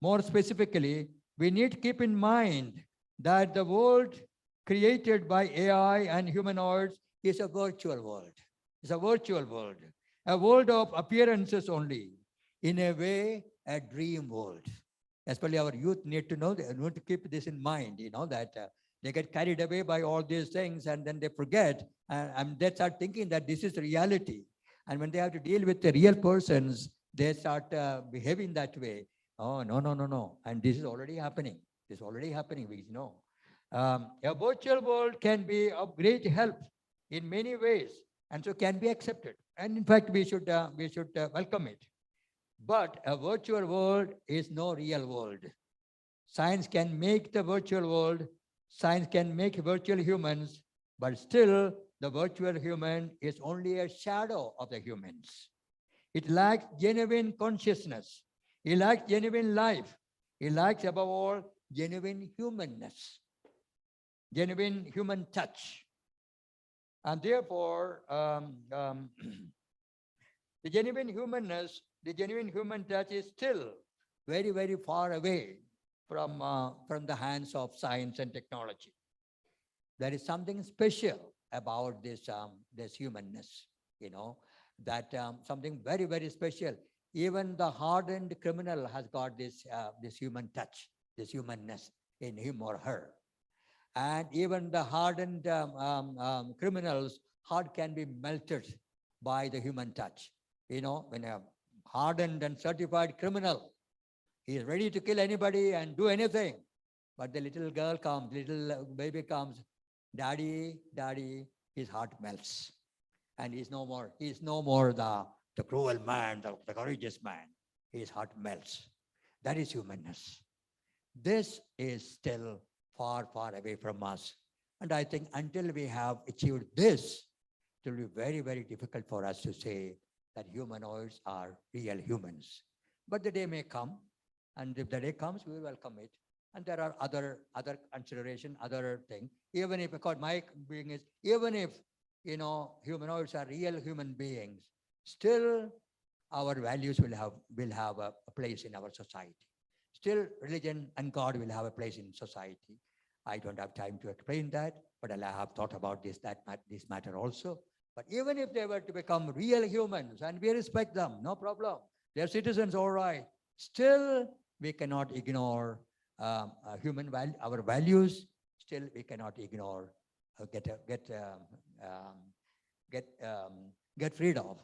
More specifically, we need to keep in mind that the world created by AI and humanoids is a virtual world. It's a virtual world, a world of appearances only. In a way, a dream world. Especially our youth need to know, they need to keep this in mind, that they get carried away by all these things and then they forget and they start thinking that this is reality. And when they have to deal with the real persons, they start behaving that way. Oh, no, no, no, no. And this is already happening. This is already happening, we know. A virtual world can be of great help in many ways and so can be accepted. And in fact, we should welcome it. But a virtual world is no real world. Science can make the virtual world, science can make virtual humans, but still the virtual human is only a shadow of the humans. It lacks genuine consciousness. It lacks genuine life. It lacks above all genuine humanness, genuine human touch. And therefore, the genuine humanness, the genuine human touch is still very, very far away from the hands of science and technology. There is something special about this humanness, that something very, very special. Even the hardened criminal has got this human touch, this humanness in him or her. And even the hardened criminal's heart can be melted by the human touch. When a hardened and certified criminal, he is ready to kill anybody and do anything. But the little girl comes, little baby comes, daddy, daddy, his heart melts. And he's no more the cruel man, the courageous man. His heart melts. That is humanness. This is still far, far away from us. And I think until we have achieved this, it will be very, very difficult for us to say that humanoids are real humans. But the day may come, and if the day comes, we welcome it. And there are other consideration, other thing. Even if, because my being is, even if humanoids are real human beings, still our values will have a place in our society. Still, religion and God will have a place in society. I don't have time to explain that, but I have thought about this matter also. But even if they were to become real humans, and we respect them, no problem. They're citizens, all right. Still, we cannot ignore our values. Still, we cannot ignore get rid of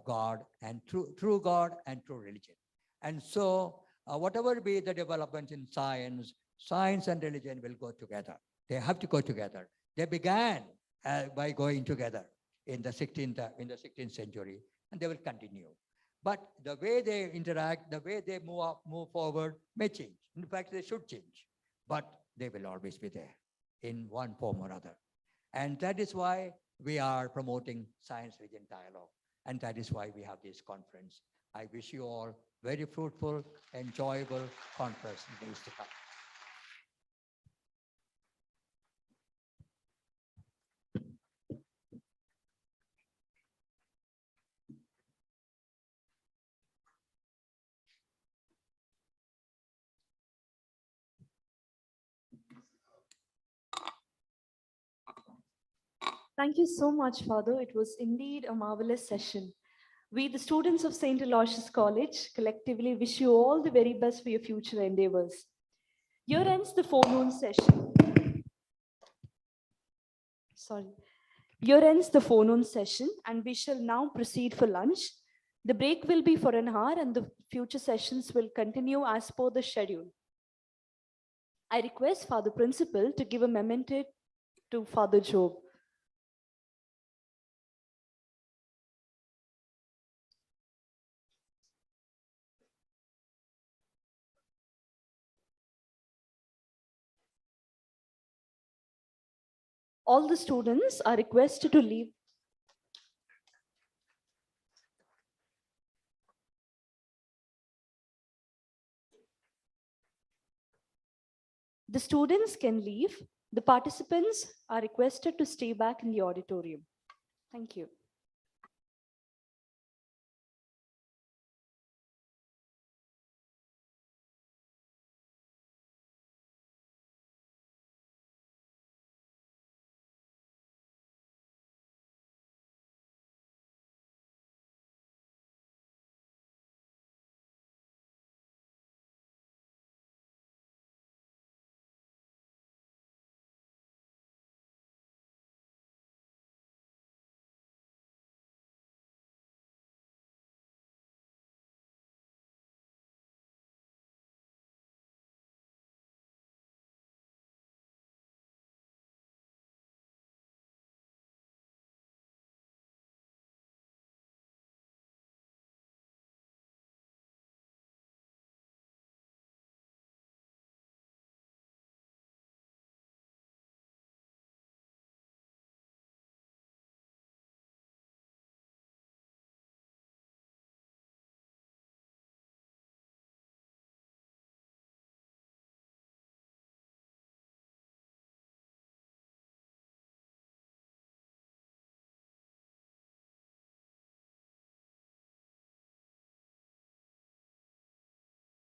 God and true God and true religion. And so, whatever be the developments in science, science and religion will go together. They have to go together. They began by going together in the 16th century, and they will continue. But the way they interact, the way they move forward may change. In fact, they should change. But they will always be there in one form or other. And that is why we are promoting Science Religion Dialogue. And that is why we have this conference. I wish you all very fruitful, enjoyable conference in days to come. Thank you so much, Father. It was indeed a marvelous session. We, the students of St. Aloysius College, collectively wish you all the very best for your future endeavors. Here ends the forenoon session. Sorry. Here ends the forenoon session, and we shall now proceed for lunch. The break will be for an hour, and the future sessions will continue as per the schedule. I request Father Principal to give a memento to Father Job. All the students are requested to leave. The students can leave. The participants are requested to stay back in the auditorium. Thank you.